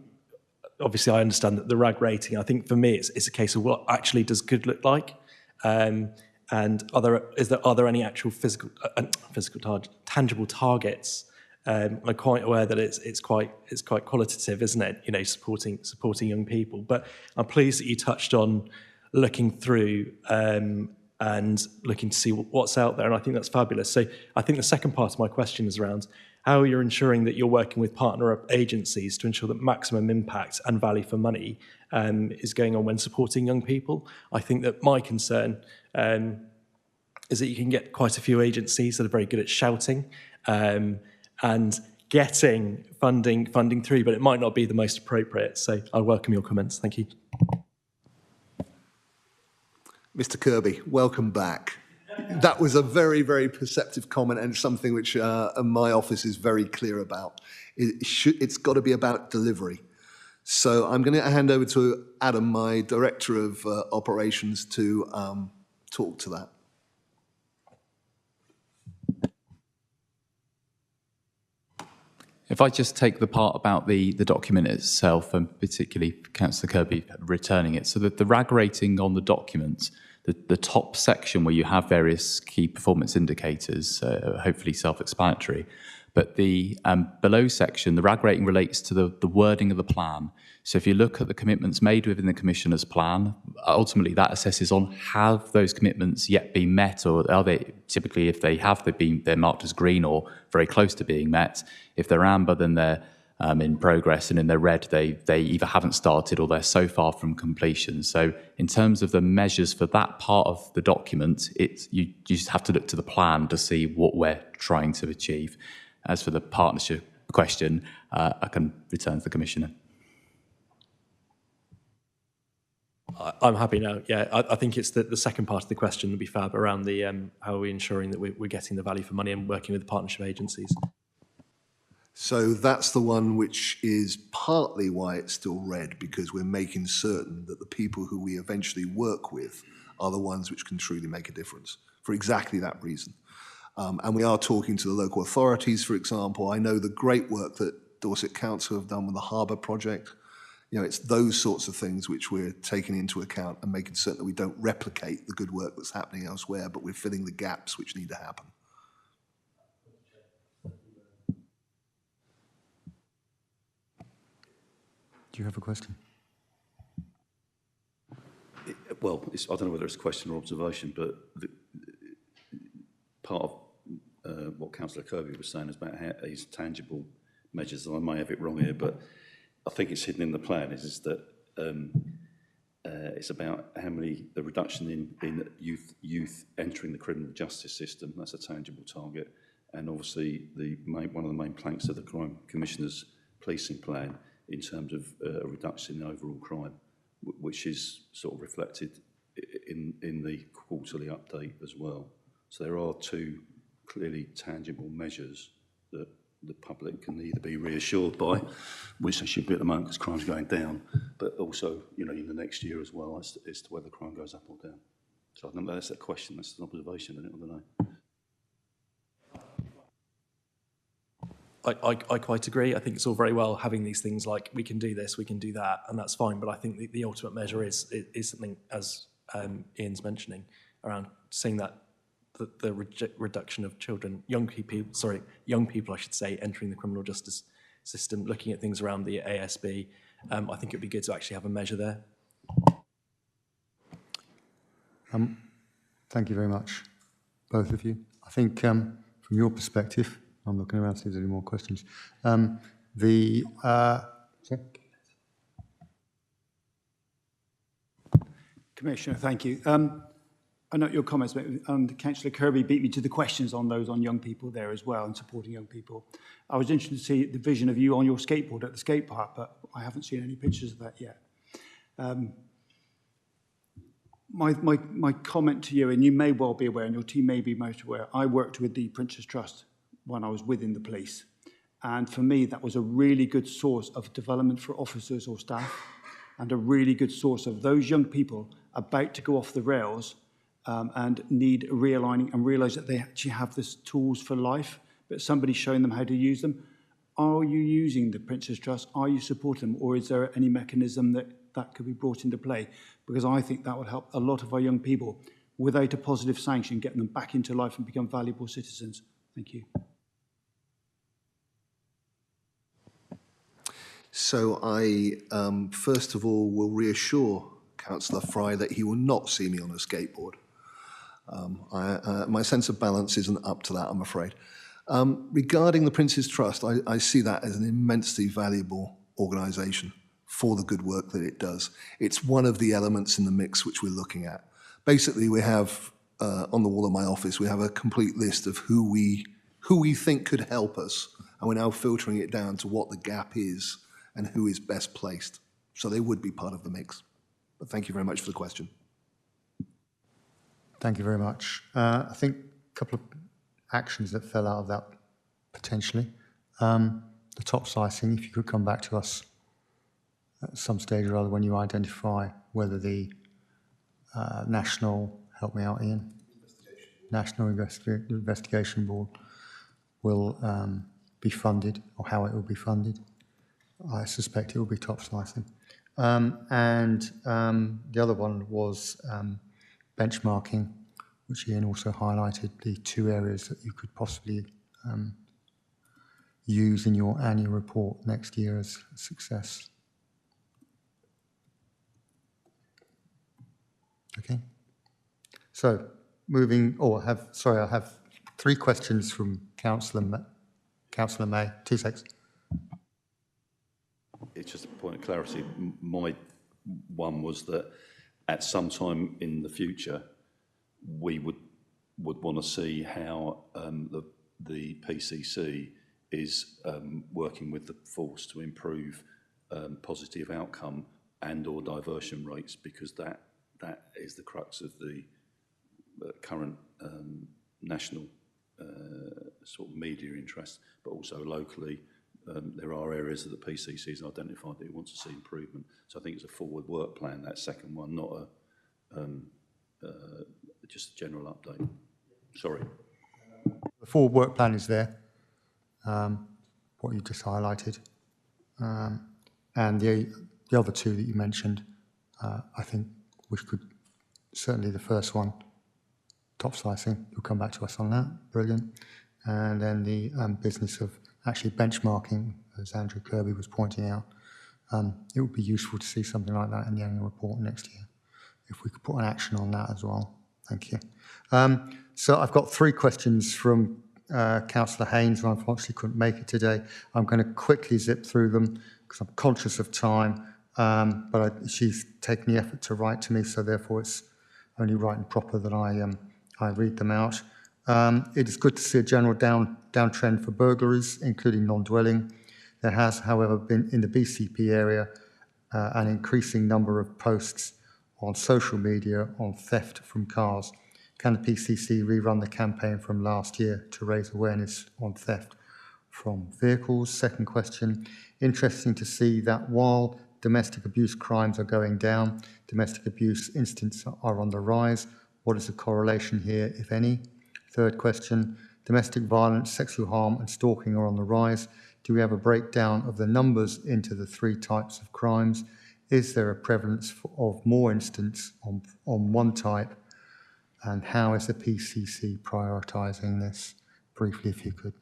Speaker 7: obviously I understand that the RAG rating. I think for me it's a case of what actually does good look like, and are there any actual tangible targets? I'm quite aware that it's quite qualitative, isn't it? You know, supporting young people. But I'm pleased that you touched on looking through and looking to see what's out there, and I think that's fabulous. So I think the second part of my question is around how you're ensuring that you're working with partner agencies to ensure that maximum impact and value for money is going on when supporting young people. I think that my concern is that you can get quite a few agencies that are very good at shouting and getting funding through, but it might not be the most appropriate. So I welcome your comments. Thank you.
Speaker 4: Mr. Kirby, welcome back. That was a very, very perceptive comment and something which my office is very clear about. It's got to be about delivery. So I'm going to hand over to Adam, my Director of Operations, to talk to that.
Speaker 8: If I just take the part about the document itself, and particularly Councillor Kirby returning it, so that the RAG rating on the document, the top section where you have various key performance indicators, hopefully self-explanatory, but the below section, the RAG rating relates to the wording of the plan. So if you look at the commitments made within the Commissioner's plan, ultimately that assesses on have those commitments yet been met, or are they typically, if they have, they're marked as green or very close to being met. If they're amber, then they're in progress, and in the red, they either haven't started or they're so far from completion. So in terms of the measures for that part of the document, you just have to look to the plan to see what we're trying to achieve. As for the partnership question, I can return to the Commissioner.
Speaker 7: I'm happy now. Yeah, I think it's the second part of the question would be fab around the how are we ensuring that we're getting the value for money and working with the partnership agencies.
Speaker 4: So that's the one which is partly why it's still red, because we're making certain that the people who we eventually work with are the ones which can truly make a difference, for exactly that reason. And we are talking to the local authorities, for example. I know the great work that Dorset Council have done with the Harbour project. You know, it's those sorts of things which we're taking into account and making certain that we don't replicate the good work that's happening elsewhere, but we're filling the gaps which need to happen.
Speaker 2: Do you have a question?
Speaker 3: Well, I don't know whether it's a question or observation, but part of what Councillor Kirby was saying is about his tangible measures, and I may have it wrong here, but I think it's hidden in the plan, is that it's about how many, the reduction in youth entering the criminal justice system. That's a tangible target. And obviously, one of the main planks of the Crime Commissioner's policing plan in terms of a reduction in overall crime, which is sort of reflected in the quarterly update as well. So there are two clearly tangible measures that the public can either be reassured by, which they should be at the moment because crime's going down, but also, you know, in the next year as well as to whether crime goes up or down. So I don't know, that's a question, that's an observation, I don't know.
Speaker 7: I quite agree. I think it's all very well having these things like we can do this, we can do that, and that's fine. But I think the ultimate measure is something, as Ian's mentioning, around seeing that the reduction of young people, I should say, entering the criminal justice system, looking at things around the ASB. I think it'd be good to actually have a measure there.
Speaker 2: Thank you very much, both of you. I think from your perspective, I'm looking around to see if there's any more questions. Sorry?
Speaker 9: Commissioner, thank you. I note your comments, and Councillor Kirby beat me to the questions on those on young people there as well and supporting young people. I was interested to see the vision of you on your skateboard at the skate park, but I haven't seen any pictures of that yet. My comment to you, and you may well be aware, and your team may be most aware, I worked with the Prince's Trust when I was within the police. And for me, that was a really good source of development for officers or staff, and a really good source of those young people about to go off the rails and need realigning and realise that they actually have this tools for life, but somebody's showing them how to use them. Are you using the Prince's Trust? Are you supporting them? Or is there any mechanism that could be brought into play? Because I think that would help a lot of our young people without a positive sanction, getting them back into life and become valuable citizens. Thank you.
Speaker 4: So I, first of all, will reassure Councillor Fry that he will not see me on a skateboard. My sense of balance isn't up to that, I'm afraid. Regarding the Prince's Trust, I see that as an immensely valuable organisation for the good work that it does. It's one of the elements in the mix which we're looking at. Basically, we have, on the wall of my office, we have a complete list of who we think could help us, and we're now filtering it down to what the gap is and who is best placed. So they would be part of the mix. But thank you very much for the question.
Speaker 2: Thank you very much. I think a couple of actions that fell out of that, potentially. The top slicing, if you could come back to us at some stage or other when you identify whether the national, help me out, Ian? National Investigation Board will be funded, or how it will be funded. I suspect it will be top slicing. And the other one was benchmarking, which Ian also highlighted the two areas that you could possibly use in your annual report next year as a success. Okay. So moving, I have three questions from Councillor May. 2 seconds.
Speaker 3: It's just a point of clarity. My one was that at some time in the future, we would want to see how the PCC is working with the force to improve positive outcome and or diversion rates, because that is the crux of the current national sort of media interest, but also locally. There are areas that the PCC has identified that it wants to see improvement. So I think it's a forward work plan, that second one, not just a general update. Sorry.
Speaker 2: The forward work plan is there, what you just highlighted. And the other two that you mentioned, I think we could, certainly the first one, top slicing, you'll come back to us on that, brilliant. And then the business of actually benchmarking, as Andrew Kirby was pointing out, it would be useful to see something like that in the annual report next year, if we could put an action on that as well. Thank you. So I've got 3 questions from Councillor Haynes, who unfortunately couldn't make it today. I'm going to quickly zip through them because I'm conscious of time, but she's taken the effort to write to me, so therefore it's only right and proper that I read them out. It is good to see a general downtrend for burglaries, including non-dwelling. There has, however, been in the BCP area an increasing number of posts on social media on theft from cars. Can the PCC rerun the campaign from last year to raise awareness on theft from vehicles? Second question, interesting to see that while domestic abuse crimes are going down, domestic abuse incidents are on the rise. What is the correlation here, if any? Third question, domestic violence, sexual harm and stalking are on the rise. Do we have a breakdown of the numbers into the 3 types of crimes? Is there a prevalence of more incidents on one type? And how is the PCC prioritising this? Briefly, if you could.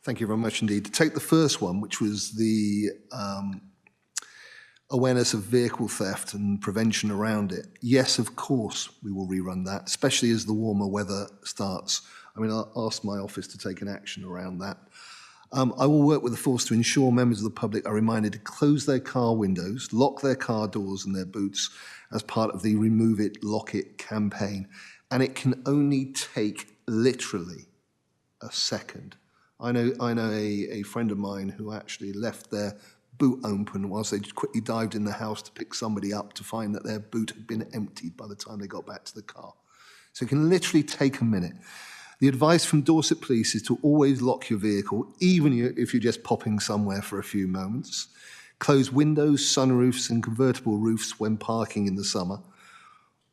Speaker 4: Thank you very much indeed. To take the first one, which was the awareness of vehicle theft and prevention around it. Yes, of course, we will rerun that, especially as the warmer weather starts. I mean, I'll ask my office to take an action around that. I will work with the force to ensure members of the public are reminded to close their car windows, lock their car doors and their boots as part of the Remove It, Lock It campaign. And it can only take literally a second. I know a friend of mine who actually left their boot open whilst they quickly dived in the house to pick somebody up to find that their boot had been emptied by the time they got back to the car. So it can literally take a minute. The advice from Dorset Police is to always lock your vehicle, even if you're just popping somewhere for a few moments. Close windows, sunroofs and convertible roofs when parking in the summer.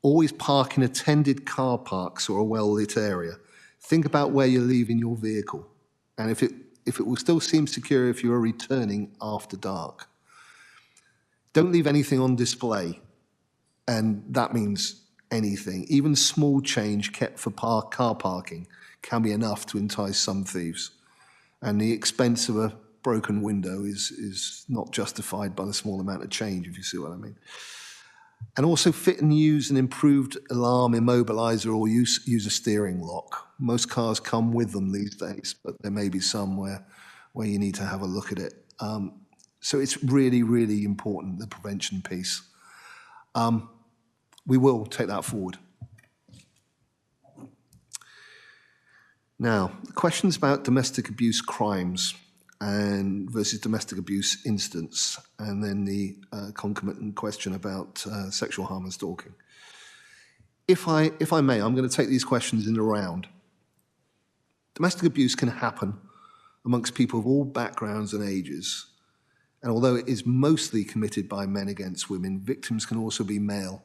Speaker 4: Always park in attended car parks or a well-lit area. Think about where you're leaving your vehicle and if it will still seem secure if you are returning after dark. Don't leave anything on display, and that means anything. Even small change kept for car parking can be enough to entice some thieves. And the expense of a broken window is not justified by the small amount of change, if you see what I mean. And also fit and use an improved alarm immobilizer or use a steering lock. Most cars come with them these days, but there may be some where you need to have a look at it. So it's really, really important, the prevention piece. We will take that forward. Now, questions about domestic abuse crimes and versus domestic abuse incidents, and then the concomitant question about sexual harm and stalking. If I may, I'm going to take these questions in a round. Domestic abuse can happen amongst people of all backgrounds and ages, and although it is mostly committed by men against women, victims can also be male,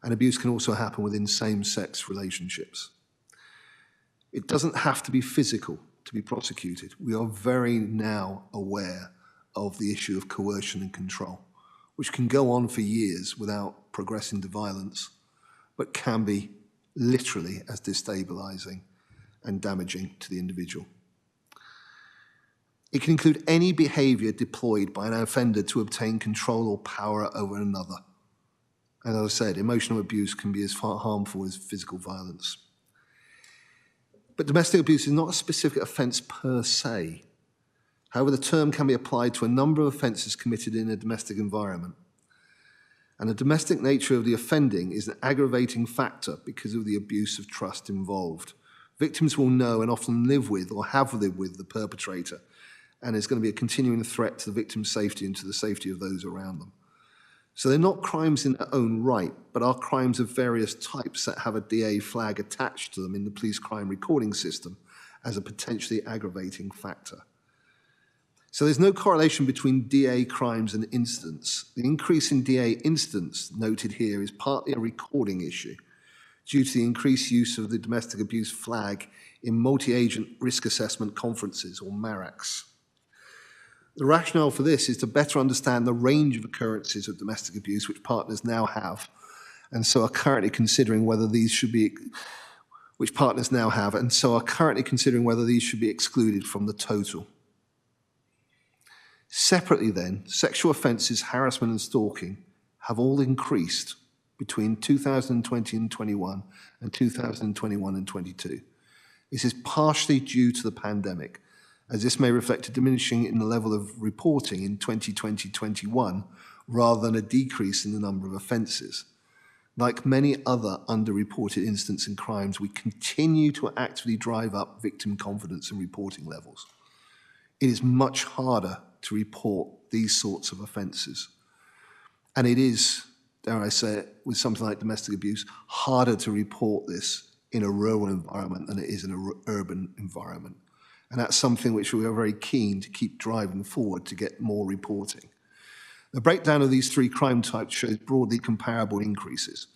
Speaker 4: and abuse can also happen within same-sex relationships. It doesn't have to be physical to be prosecuted. We are very now aware of the issue of coercion and control, which can go on for years without progressing to violence, but can be literally as destabilizing and damaging to the individual. It can include any behavior deployed by an offender to obtain control or power over another. And as I said, emotional abuse can be as far harmful as physical violence. But domestic abuse is not a specific offence per se. However, the term can be applied to a number of offences committed in a domestic environment. And the domestic nature of the offending is an aggravating factor because of the abuse of trust involved. Victims will know and often live with or have lived with the perpetrator, and it's going to be a continuing threat to the victim's safety and to the safety of those around them. So they're not crimes in their own right, but are crimes of various types that have a DA flag attached to them in the police crime recording system as a potentially aggravating factor. So there's no correlation between DA crimes and incidents. The increase in DA incidents noted here is partly a recording issue due to the increased use of the domestic abuse flag in multi-agent risk assessment conferences, or MARACs. The rationale for this is to better understand the range of occurrences of domestic abuse which partners now have, and so are currently considering whether these should be, excluded from the total. Separately then, sexual offences, harassment and stalking have all increased between 2020 and 21 and 2021 and 22. This is partially due to the pandemic, as this may reflect a diminishing in the level of reporting in 2020-21 rather than a decrease in the number of offences. Like many other underreported incidents and crimes, we continue to actively drive up victim confidence and reporting levels. It is much harder to report these sorts of offences. And it is, dare I say it, with something like domestic abuse, harder to report this in a rural environment than it is in an urban environment. And that's something which we are very keen to keep driving forward to get more reporting. The breakdown of these three crime types shows broadly comparable increases.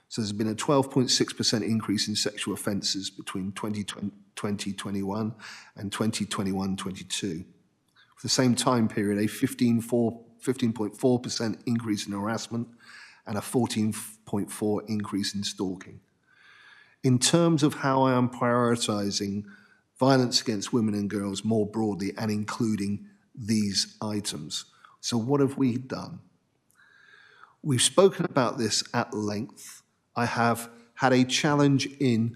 Speaker 4: So there's been a 12.6% increase in sexual offences between 2021 and 2021-22. For the same time period, a 15.4% increase in harassment and a 14.4% increase in stalking. In terms of how I am prioritising violence against women and girls more broadly and including these items. So what have we done? We've spoken about this at length. I have had a challenge in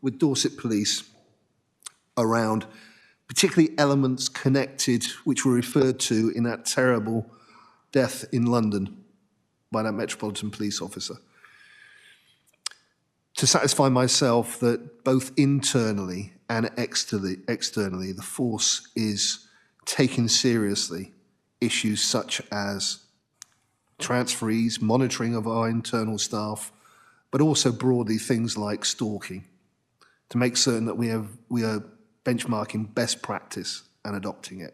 Speaker 4: with Dorset Police around particularly elements connected, which were referred to in that terrible death in London by that Metropolitan Police officer, to satisfy myself that both internally and externally, the force is taking seriously issues such as transferees, monitoring of our internal staff, but also broadly things like stalking, to make certain that we are benchmarking best practice and adopting it.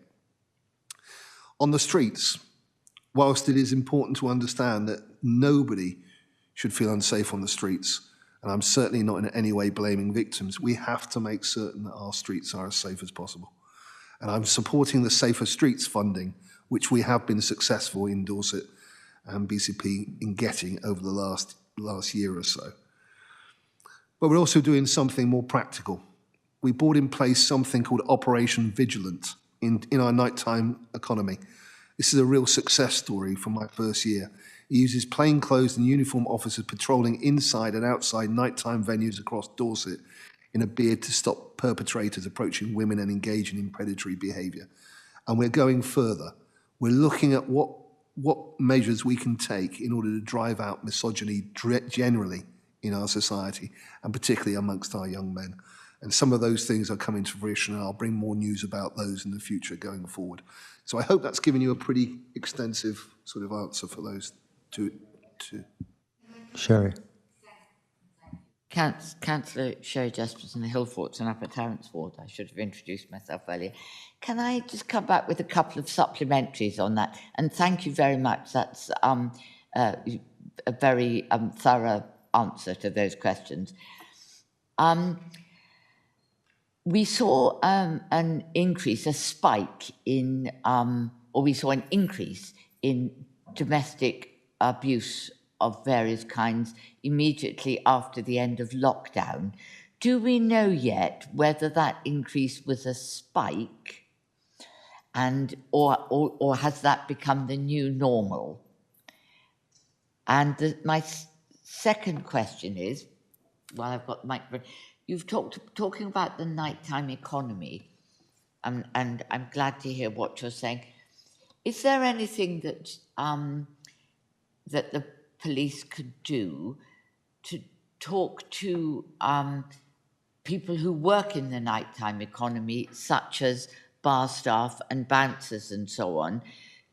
Speaker 4: On the streets, whilst it is important to understand that nobody should feel unsafe on the streets, and I'm certainly not in any way blaming victims, we have to make certain that our streets are as safe as possible. And I'm supporting the Safer Streets funding, which we have been successful in Dorset and BCP in getting over the last year or so. But we're also doing something more practical. We brought in place something called Operation Vigilant in our nighttime economy. This is a real success story from my first year. It uses plainclothes and uniformed officers patrolling inside and outside nighttime venues across Dorset in a bid to stop perpetrators approaching women and engaging in predatory behaviour. And we're going further. We're looking at what measures we can take in order to drive out misogyny generally in our society, and particularly amongst our young men. And some of those things are coming to fruition, and I'll bring more news about those in the future going forward. So I hope that's given you a pretty extensive sort of answer for those two.
Speaker 2: Sherry.
Speaker 6: Councillor Sherry Justice and the Hillforts and Upper Terence Ward. I should have introduced myself earlier. Can I just come back with a couple of supplementaries on that? And thank you very much. That's a very thorough answer to those questions. We saw an increase, a spike in, or we saw an increase in domestic abuse of various kinds immediately after the end of lockdown. Do we know yet whether that increase was a spike, and or has that become the new normal? And my second question is, while I've got the microphone, you've talking about the nighttime economy, and I'm glad to hear what you're saying. Is there anything that that the police could do to talk to people who work in the nighttime economy, such as bar staff and bouncers and so on,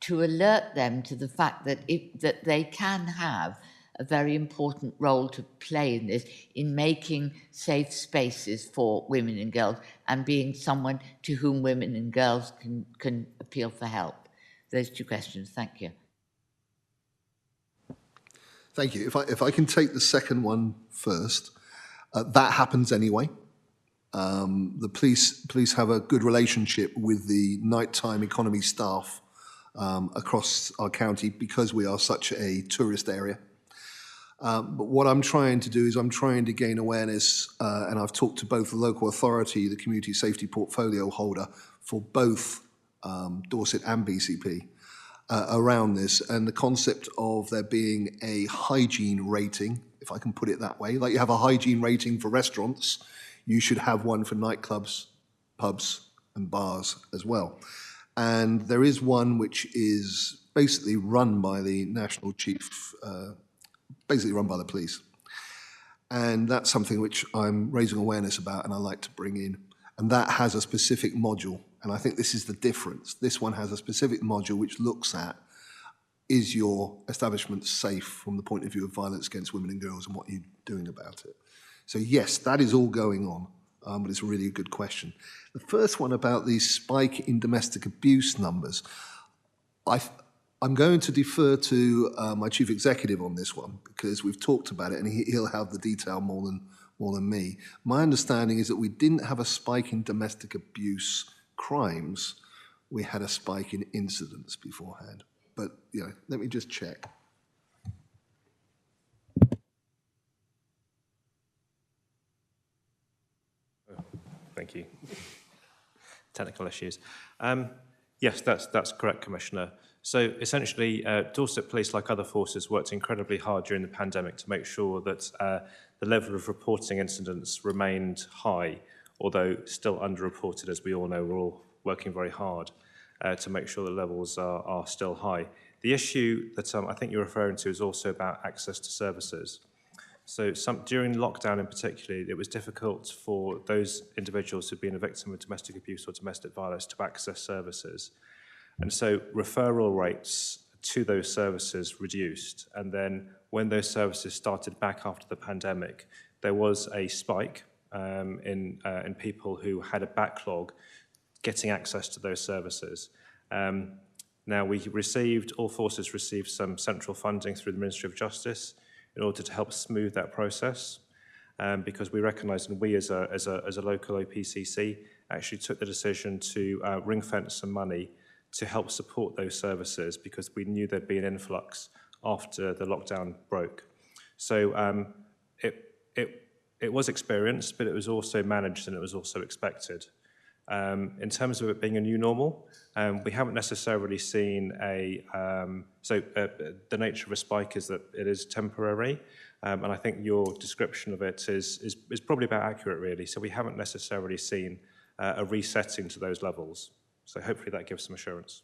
Speaker 6: to alert them to the fact that that they can have a very important role to play in this, in making safe spaces for women and girls, and being someone to whom women and girls can appeal for help. Those two questions. Thank you.
Speaker 4: Thank you. If I can take the second one first, that happens anyway. The police have a good relationship with the nighttime economy staff across our county because we are such a tourist area. But what I'm trying to do is I'm trying to gain awareness, and I've talked to both the local authority, the community safety portfolio holder for both Dorset and BCP around this, and the concept of there being a hygiene rating, if I can put it that way. Like you have a hygiene rating for restaurants, you should have one for nightclubs, pubs, and bars as well. And there is one which is basically run by the National Chief, basically run by the police. And that's something which I'm raising awareness about and I like to bring in. And that has a specific module. And I think this is the difference. This one has a specific module which looks at, is your establishment safe from the point of view of violence against women and girls and what you're doing about it? So yes, that is all going on, but it's really a good question. The first one about the spike in domestic abuse numbers, I'm going to defer to my chief executive on this one because we've talked about it and he'll have the detail more than me. My understanding is that we didn't have a spike in domestic abuse crimes. We had a spike in incidents beforehand. But, you know, let me just check.
Speaker 10: Thank you. Technical issues. Yes, that's correct, Commissioner. So essentially, Dorset Police, like other forces, worked incredibly hard during the pandemic to make sure that the level of reporting incidents remained high, although still underreported, as we all know. We're all working very hard to make sure the levels are still high. The issue that I think you're referring to is also about access to services. So during lockdown in particular, it was difficult for those individuals who've been a victim of domestic abuse or domestic violence to access services. And so referral rates to those services reduced. And then when those services started back after the pandemic, there was a spike in people who had a backlog getting access to those services. Now, all forces received some central funding through the Ministry of Justice in order to help smooth that process, because we recognised, and we as a local OPCC actually took the decision to ring-fence some money to help support those services because we knew there'd be an influx after the lockdown broke. So it was experienced, but it was also managed and it was also expected. In terms of it being a new normal, we haven't necessarily seen the nature of a spike is that it is temporary, and I think your description of it is probably about accurate, really. So we haven't necessarily seen a resetting to those levels. So hopefully that gives some assurance.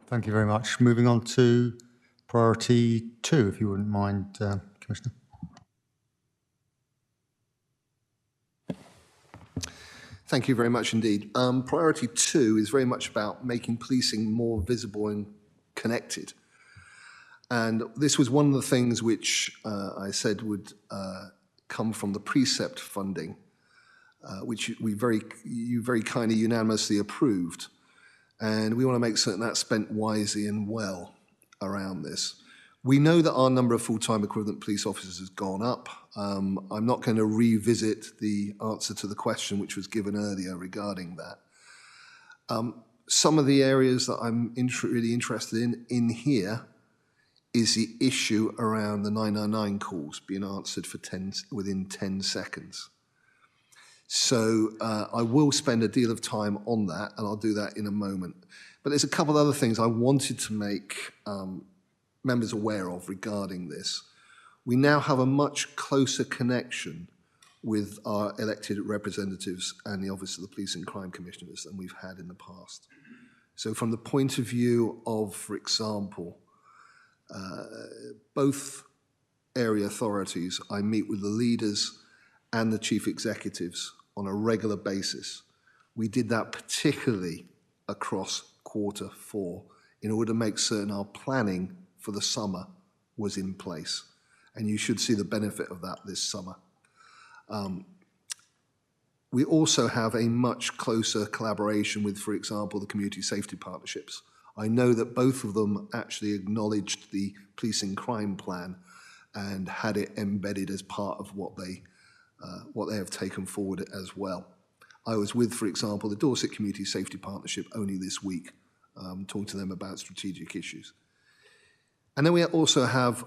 Speaker 2: Thank you very much. Moving on to priority 2, if you wouldn't mind, Commissioner.
Speaker 4: Thank you very much indeed. Priority 2 is very much about making policing more visible and connected. And this was one of the things which I said would come from the precept funding, which you very kindly unanimously approved. And we want to make certain that's spent wisely and well around this. We know that our number of full-time equivalent police officers has gone up. I'm not going to revisit the answer to the question which was given earlier regarding that. Some of the areas that I'm really interested in here is the issue around the 999 calls being answered within 10 seconds. So I will spend a deal of time on that, and I'll do that in a moment. But there's a couple of other things I wanted to make members aware of regarding this. We now have a much closer connection with our elected representatives and the Office of the Police and Crime Commissioners than we've had in the past. So from the point of view of, for example, both area authorities, I meet with the leaders and the chief executives on a regular basis. We did that particularly across Q4 in order to make certain our planning for the summer was in place. And you should see the benefit of that this summer. We also have a much closer collaboration with, for example, the community safety partnerships. I know that both of them actually acknowledged the policing crime plan and had it embedded as part of what they have taken forward as well. I was with, for example, the Dorset Community Safety Partnership only this week, talking to them about strategic issues. And then we also have,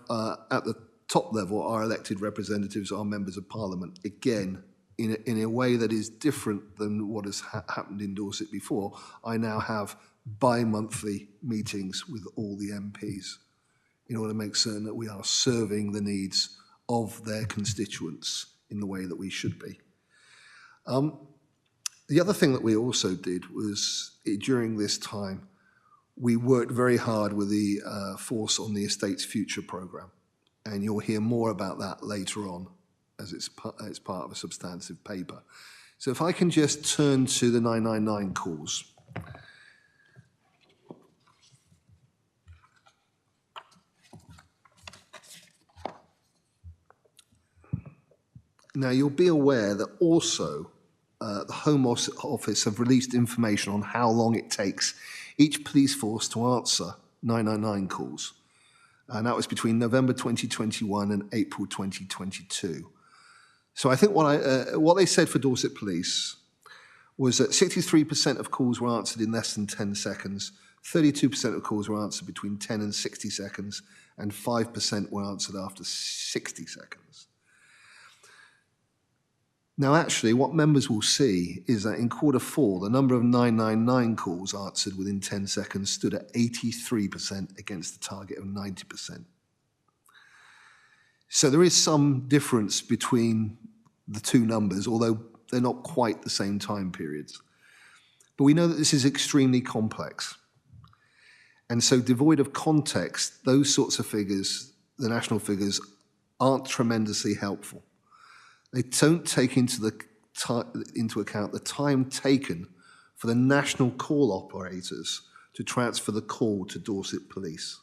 Speaker 4: at the top level, our elected representatives, our members of Parliament, again, in a way that is different than what has happened in Dorset before. I now have bi-monthly meetings with all the MPs in order to make certain that we are serving the needs of their constituents in the way that we should be. The other thing that we also did was, during this time, we worked very hard with the Force on the Estates Future programme, and you'll hear more about that later on as it's part of a substantive paper. So if I can just turn to the 999 calls. Now, you'll be aware that also the Home Office have released information on how long it takes each police force to answer 999 calls. And that was between November 2021 and April 2022. So I think what they said for Dorset Police was that 63% of calls were answered in less than 10 seconds, 32% of calls were answered between 10 and 60 seconds, and 5% were answered after 60 seconds. Now, actually, what members will see is that in Q4, the number of 999 calls answered within 10 seconds stood at 83% against the target of 90%. So there is some difference between the two numbers, although they're not quite the same time periods. But we know that this is extremely complex. And so devoid of context, those sorts of figures, the national figures, aren't tremendously helpful. They don't take into account the time taken for the national call operators to transfer the call to Dorset Police.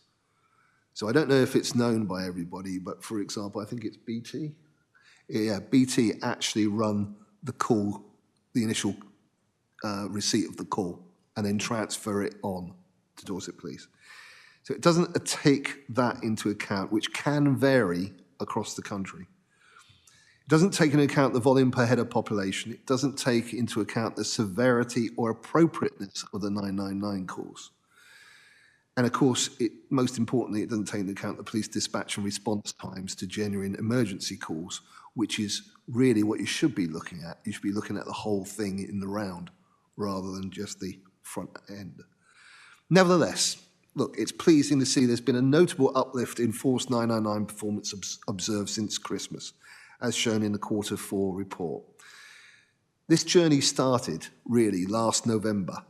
Speaker 4: So I don't know if it's known by everybody, but for example, I think it's BT. Yeah, BT actually run the call, the initial receipt of the call, and then transfer it on to Dorset Police. So it doesn't take that into account, which can vary across the country. It doesn't take into account the volume per head of population. It doesn't take into account the severity or appropriateness of the 999 calls. And of course, most importantly, it doesn't take into account the police dispatch and response times to genuine emergency calls, which is really what you should be looking at. You should be looking at the whole thing in the round rather than just the front end. Nevertheless, look, it's pleasing to see there's been a notable uplift in Force 999 performance observed since Christmas, as shown in the Q4 report. This journey started, really, last November,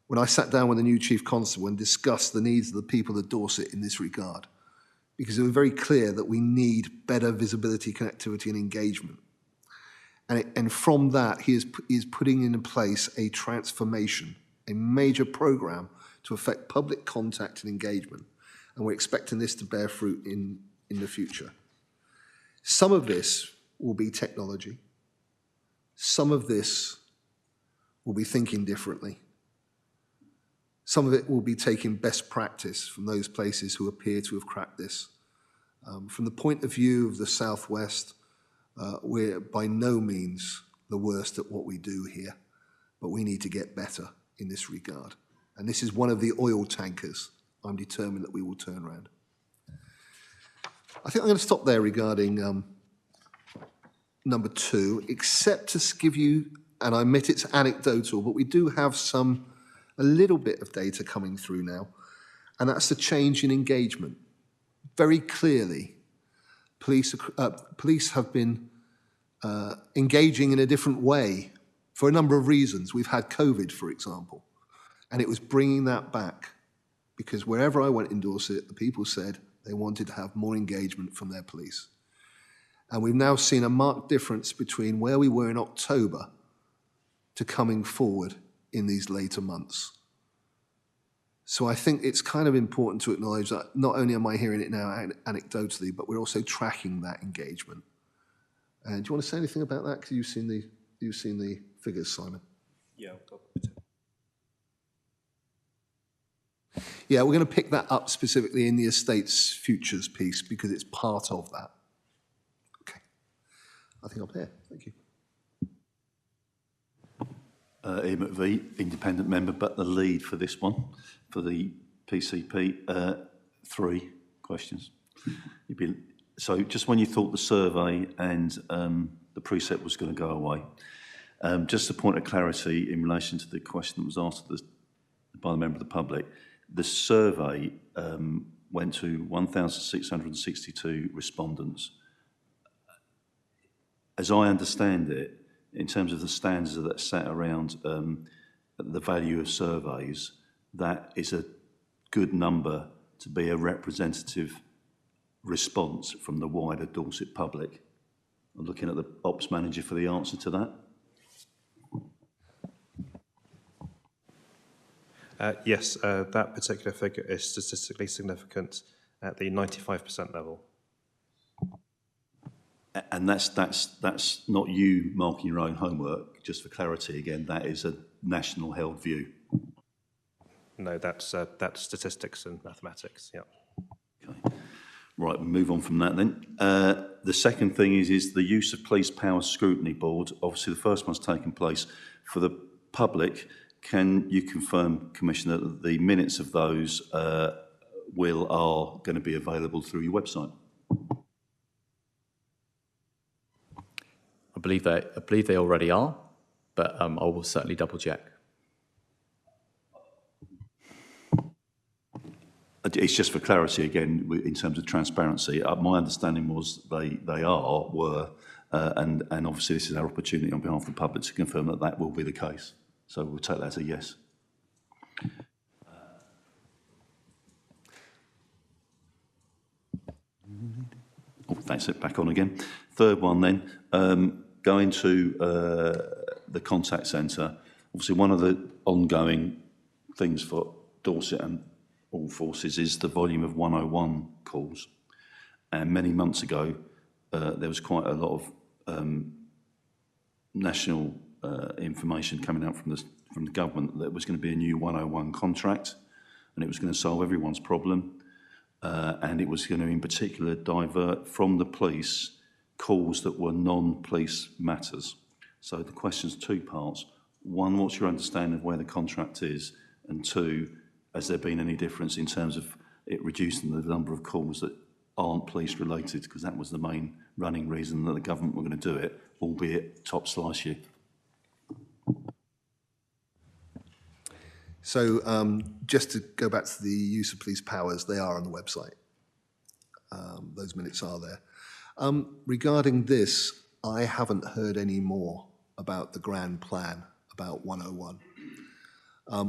Speaker 4: when I sat down with the new Chief Constable and discussed the needs of the people of Dorset in this regard, because it was very clear that we need better visibility, connectivity, and engagement. And from that, he is putting into place a transformation, a major program to affect public contact and engagement, and we're expecting this to bear fruit in the future. Some of this will be technology. Some of this will be thinking differently. Some of it will be taking best practice from those places who appear to have cracked this. From the point of view of the Southwest, we're by no means the worst at what we do here, but we need to get better in this regard. And this is one of the oil tankers I'm determined that we will turn around. I think I'm going to stop there regarding number 2, except to give you, and I admit it's anecdotal, but we do have a little bit of data coming through now, and that's the change in engagement. Very clearly, police have been engaging in a different way for a number of reasons. We've had COVID, for example, and it was bringing that back, because wherever I went in Dorset, the people said They wanted to have more engagement from their police. And we've now seen a marked difference between where we were in October to coming forward in these later months. So I think it's kind of important to acknowledge that not only am I hearing it now anecdotally, but we're also tracking that engagement. And do you want to say anything about that? Because you've seen the figures, Simon.
Speaker 10: Yeah,
Speaker 4: Yeah, we're going to pick that up specifically in the estates futures piece because it's part of that. Okay. I think I'm here. Thank you.
Speaker 3: Ian McVie, independent member, but the lead for this one, for the PCP. 3 questions. So just when you thought the survey and the precept was going to go away, just a point of clarity in relation to the question that was asked by the member of the public, the survey went to 1,662 respondents. As I understand it, in terms of the standards that sat around the value of surveys, that is a good number to be a representative response from the wider Dorset public. I'm looking at the ops manager for the answer to that.
Speaker 10: Yes, that particular figure is statistically significant at the 95% level.
Speaker 3: And that's not you marking your own homework, just for clarity again, that is a national held view.
Speaker 10: No, that's statistics and mathematics, yeah.
Speaker 3: Okay. Right, we'll move on from that then. The second thing is the use of Police Powers Scrutiny Board. Obviously, the first one's taken place. For the public, can you confirm, Commissioner, that the minutes of those are going to be available through your website?
Speaker 8: I believe they already are, but I will certainly double check.
Speaker 3: It's just for clarity again, in terms of transparency. My understanding was were, and obviously this is our opportunity on behalf of the public to confirm that that will be the case. So we'll take that as a yes. That's it, back on again. Third one then, going to the contact centre. Obviously one of the ongoing things for Dorset and all forces is the volume of 101 calls. And many months ago, there was quite a lot of national information coming out from the government that there was going to be a new 101 contract, and it was going to solve everyone's problem, and it was going to, in particular, divert from the police calls that were non-police matters. So the question's 2 parts. 1, what's your understanding of where the contract is? And 2, has there been any difference in terms of it reducing the number of calls that aren't police related? Because that was the main running reason that the government were going to do it, albeit top slice you.
Speaker 4: So just to go back to the use of police powers, they are on the website. Those minutes are there. Regarding this, I haven't heard any more about the grand plan, about 101.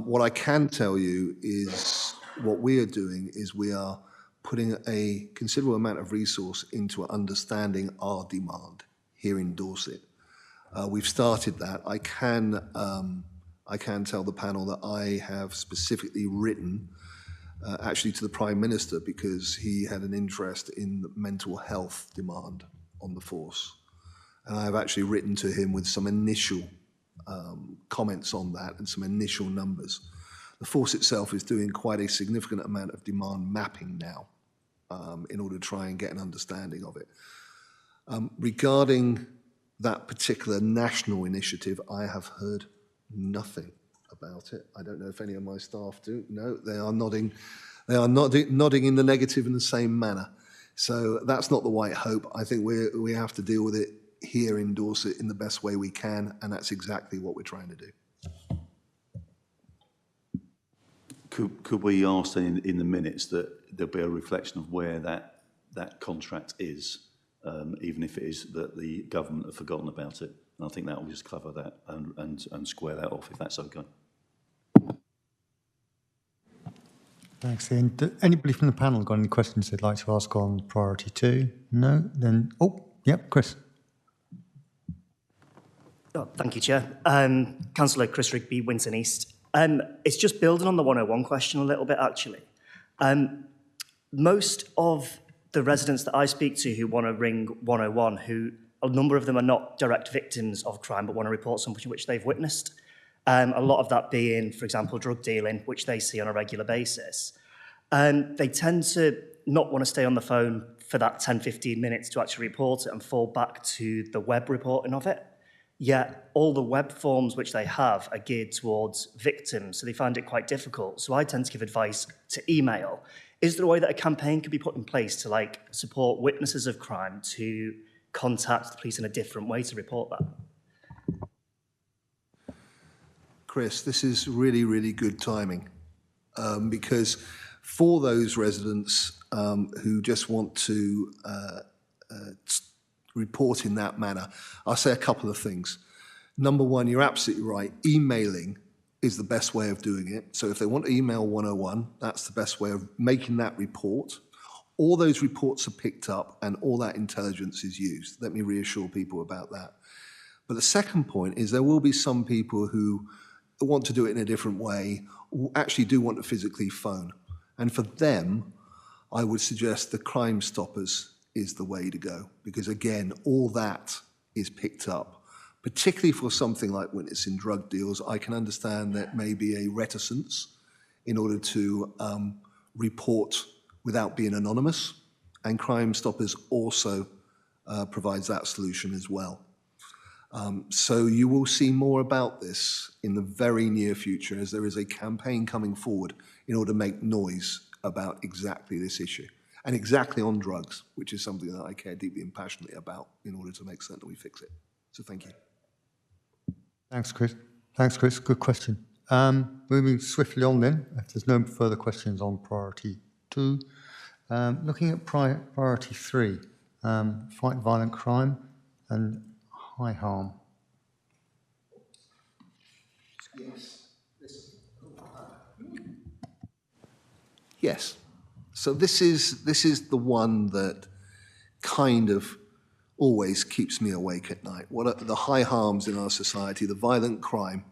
Speaker 4: What I can tell you is what we are doing is we are putting a considerable amount of resource into understanding our demand here in Dorset. We've started that. I can tell the panel that I have specifically written actually to the Prime Minister because he had an interest in the mental health demand on the force. And I have actually written to him with some initial comments on that and some initial numbers. The force itself is doing quite a significant amount of demand mapping now in order to try and get an understanding of it. Regarding that particular national initiative, I have heard nothing about it. I don't know if any of my staff do. No, they are nodding. They are nodding in the negative in the same manner. So that's not the white hope. I think we have to deal with it here in Dorset in the best way we can, and that's exactly what we're trying to do.
Speaker 3: Could we ask in the minutes that there'll be a reflection of where that contract is, even if it is that the government have forgotten about it? And I think that will just cover that and square that off, if that's okay.
Speaker 2: Thanks, Ian. Anybody from the panel got any questions they'd like to ask on priority 2? No? Then, yep, Chris.
Speaker 11: Oh, thank you, Chair. Councillor Chris Rigby, Winton East. It's just building on the 101 question a little bit, actually. Most of the residents that I speak to who want to ring 101, a number of them are not direct victims of crime, but want to report something which they've witnessed. A lot of that being, for example, drug dealing, which they see on a regular basis. They tend to not want to stay on the phone for that 10, 15 minutes to actually report it and fall back to the web reporting of it. Yet all the web forms which they have are geared towards victims, so they find it quite difficult. So I tend to give advice to email. Is there a way that a campaign could be put in place to support witnesses of crime to contact the police in a different way to report that?
Speaker 4: Chris, this is really, really good timing because for those residents who just want to report in that manner, I'll say a couple of things. Number one, you're absolutely right. Emailing is the best way of doing it. So if they want to email 101, that's the best way of making that report. All those reports are picked up and all that intelligence is used. Let me reassure people about that. But the second point is there will be some people who want to do it in a different way, actually do want to physically phone. And for them, I would suggest the Crime Stoppers is the way to go, because again, all that is picked up, particularly for something like witnessing drug deals. I can understand that may be a reticence in order to report without being anonymous, and Crime Stoppers also provides that solution as well. So you will see more about this in the very near future, as there is a campaign coming forward in order to make noise about exactly this issue. And exactly on drugs, which is something that I care deeply and passionately about in order to make certain that we fix it. So thank you.
Speaker 2: Thanks, Chris. Thanks, Chris. Good question. Moving swiftly on then, if there's no further questions on priority 2. Looking at priority 3, fight violent crime and high harm.
Speaker 4: Yes. So this is the one that kind of always keeps me awake at night. What are the high harms in our society, the violent crime?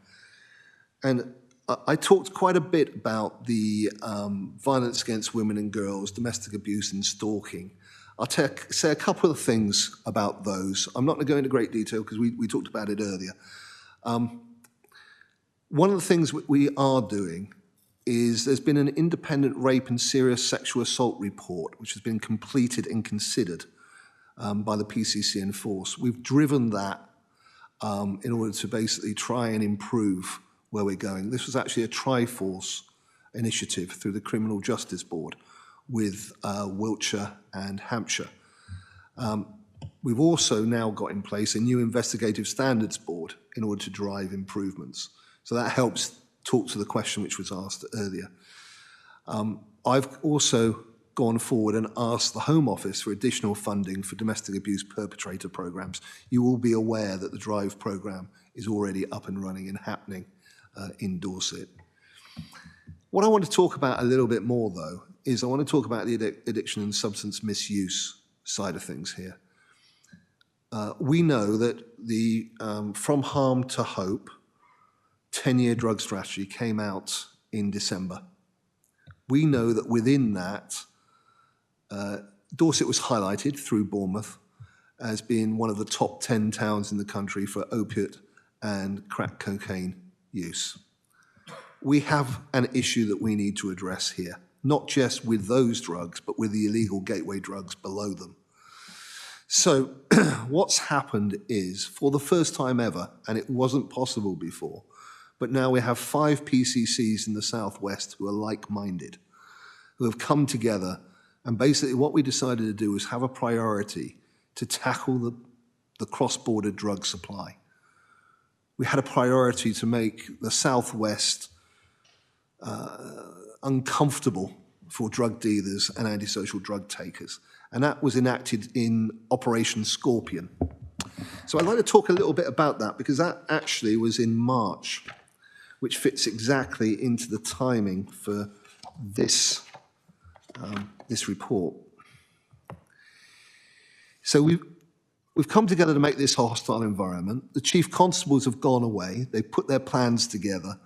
Speaker 4: And I talked quite a bit about the violence against women and girls, domestic abuse and stalking. I'll say a couple of things about those. I'm not going to go into great detail because we talked about it earlier. One of the things we are doing is there's been an independent rape and serious sexual assault report, which has been completed and considered by the PCC and Force. We've driven that in order to basically try and improve where we're going. This was actually a Triforce initiative through the Criminal Justice Board with Wiltshire and Hampshire. We've also now got in place a new investigative standards board in order to drive improvements. So that helps talk to the question which was asked earlier. I've also gone forward and asked the Home Office for additional funding for domestic abuse perpetrator programs. You will be aware that the DRIVE program is already up and running and happening in Dorset. What I want to talk about a little bit more, though, is I want to talk about the addiction and substance misuse side of things here. We know that the From Harm to Hope 10-year drug strategy came out in December. We know that within that, Dorset was highlighted through Bournemouth as being one of the top 10 towns in the country for opiate and crack cocaine use. We have an issue that we need to address here, not just with those drugs, but with the illegal gateway drugs below them. So what's happened is, for the first time ever, and it wasn't possible before, but now we have 5 PCCs in the Southwest who are like-minded, who have come together, and basically what we decided to do was have a priority to tackle the cross-border drug supply. We had a priority to make the Southwest uncomfortable for drug dealers and antisocial drug takers, and that was enacted in Operation Scorpion. So I'd like to talk a little bit about that, because that actually was in March, which fits exactly into the timing for this, this report. So we've come together to make this a hostile environment. The chief constables have gone away. They put their plans together.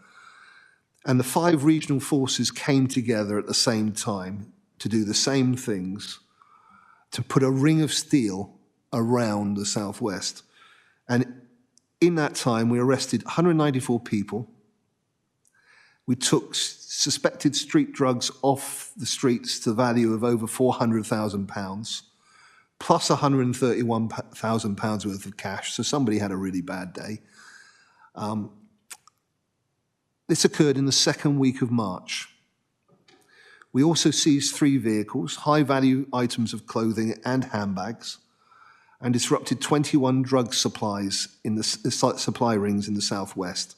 Speaker 4: And the 5 regional forces came together at the same time to do the same things, to put a ring of steel around the southwest. And in that time, we arrested 194 people. We took suspected street drugs off the streets to the value of over £400,000, plus £131,000 worth of cash. So somebody had a really bad day. This occurred in the second week of March. We also seized 3 vehicles, high-value items of clothing and handbags, and disrupted 21 drug supplies in the supply rings in the southwest.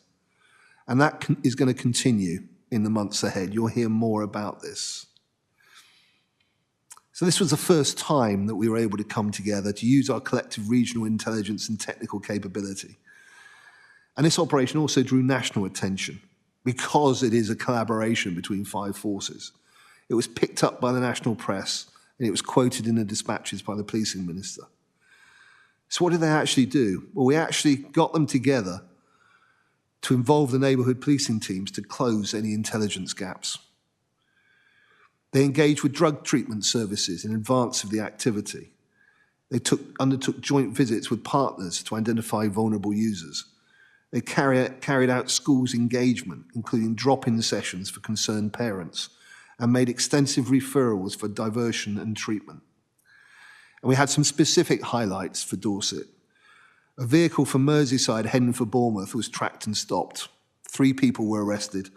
Speaker 4: And that is going to continue in the months ahead. You'll hear more about this. So this was the first time that we were able to come together to use our collective regional intelligence and technical capability. And this operation also drew national attention because it is a collaboration between 5 forces. It was picked up by the national press and it was quoted in the dispatches by the policing minister. So what did they actually do? Well, we actually got them together to involve the neighbourhood policing teams to close any intelligence gaps. They engaged with drug treatment services in advance of the activity. They undertook joint visits with partners to identify vulnerable users. They carried out schools engagement, including drop-in sessions for concerned parents, and made extensive referrals for diversion and treatment. And we had some specific highlights for Dorset. A vehicle from Merseyside heading for Bournemouth was tracked and stopped. 3 people were arrested,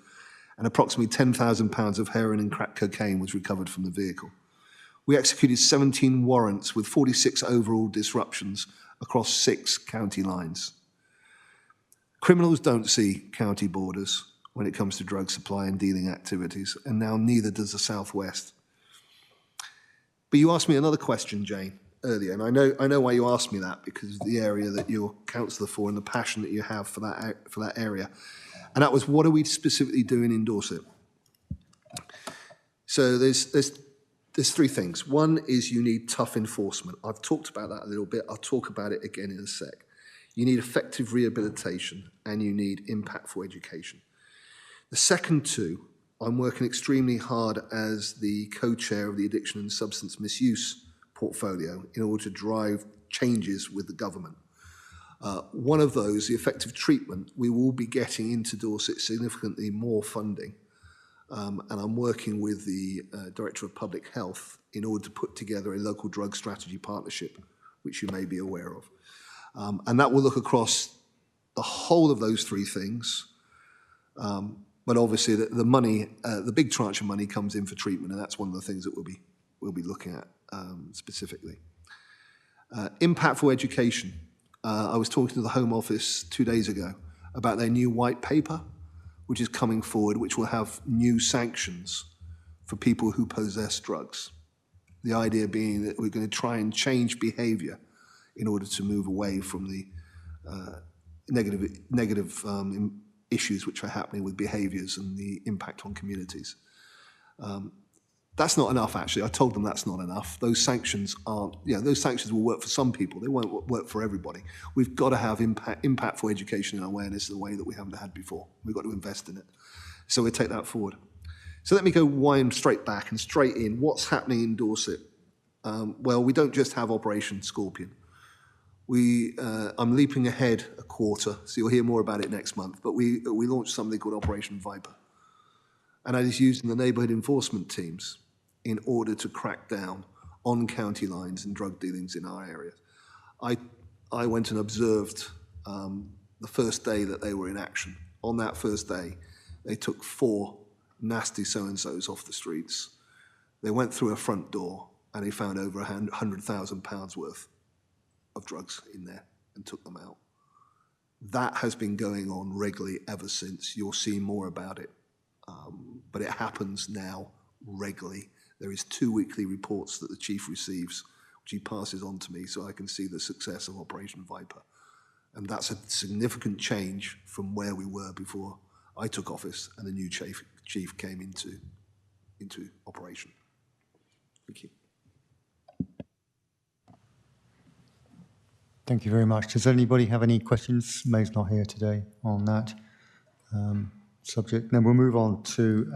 Speaker 4: and approximately £10,000 of heroin and crack cocaine was recovered from the vehicle. We executed 17 warrants with 46 overall disruptions across 6 county lines. Criminals don't see county borders when it comes to drug supply and dealing activities, and now neither does the Southwest. But you asked me another question, Jane, earlier, and I know why you asked me that, because of the area that you're councillor for and the passion that you have for that area. And that was, what are we specifically doing in Dorset? So there's 3 things. One is you need tough enforcement. I've talked about that a little bit. I'll talk about it again in a sec. You need effective rehabilitation and you need impactful education. The second 2, I'm working extremely hard as the co-chair of the Addiction and Substance Misuse portfolio in order to drive changes with the government. One of those, the effective treatment, we will be getting into Dorset significantly more funding. And I'm working with the Director of Public Health in order to put together a local drug strategy partnership, which you may be aware of. And that will look across the whole of those 3 things. But obviously the money, the big tranche of money comes in for treatment, and that's one of the things that we'll be looking at specifically. Impactful education. I was talking to the Home Office 2 days ago about their new white paper, which is coming forward, which will have new sanctions for people who possess drugs. The idea being that we're going to try and change behaviour in order to move away from the negative issues which are happening with behaviours and the impact on communities. That's not enough, actually. I told them that's not enough. Those sanctions aren't, those sanctions will work for some people. They won't work for everybody. We've got to have impactful education and awareness in a way that we haven't had before. We've got to invest in it. So we'll take that forward. So let me go wind straight back and straight in. What's happening in Dorset? Well, we don't just have Operation Scorpion. I'm leaping ahead a quarter, so you'll hear more about it next month, but we launched something called Operation Viper. And that is using the neighbourhood enforcement teams in order to crack down on county lines and drug dealings in our area. I went and observed the first day that they were in action. On that first day, they took 4 nasty so-and-sos off the streets. They went through a front door and they found over £100,000 worth of drugs in there and took them out. That has been going on regularly ever since. You'll see more about it. But it happens now regularly. There is 2 weekly reports that the chief receives, which he passes on to me so I can see the success of Operation Viper. And that's a significant change from where we were before I took office and the new chief came into into operation. Thank you.
Speaker 2: Thank you very much. Does anybody have any questions? May's not here today on that subject. Then we'll move on to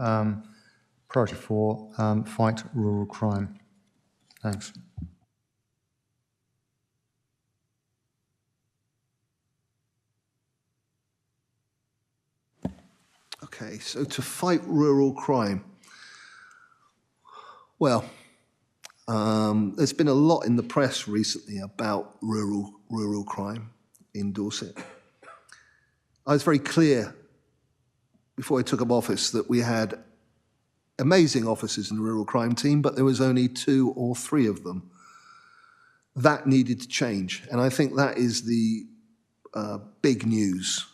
Speaker 2: priority 4, fight rural crime. Thanks.
Speaker 4: Okay, so to fight rural crime. Well, there's been a lot in the press recently about rural crime in Dorset. I was very clear before I took up office that we had amazing officers in the rural crime team, but there was only 2 or 3 of them. That needed to change, and I think that is the big news,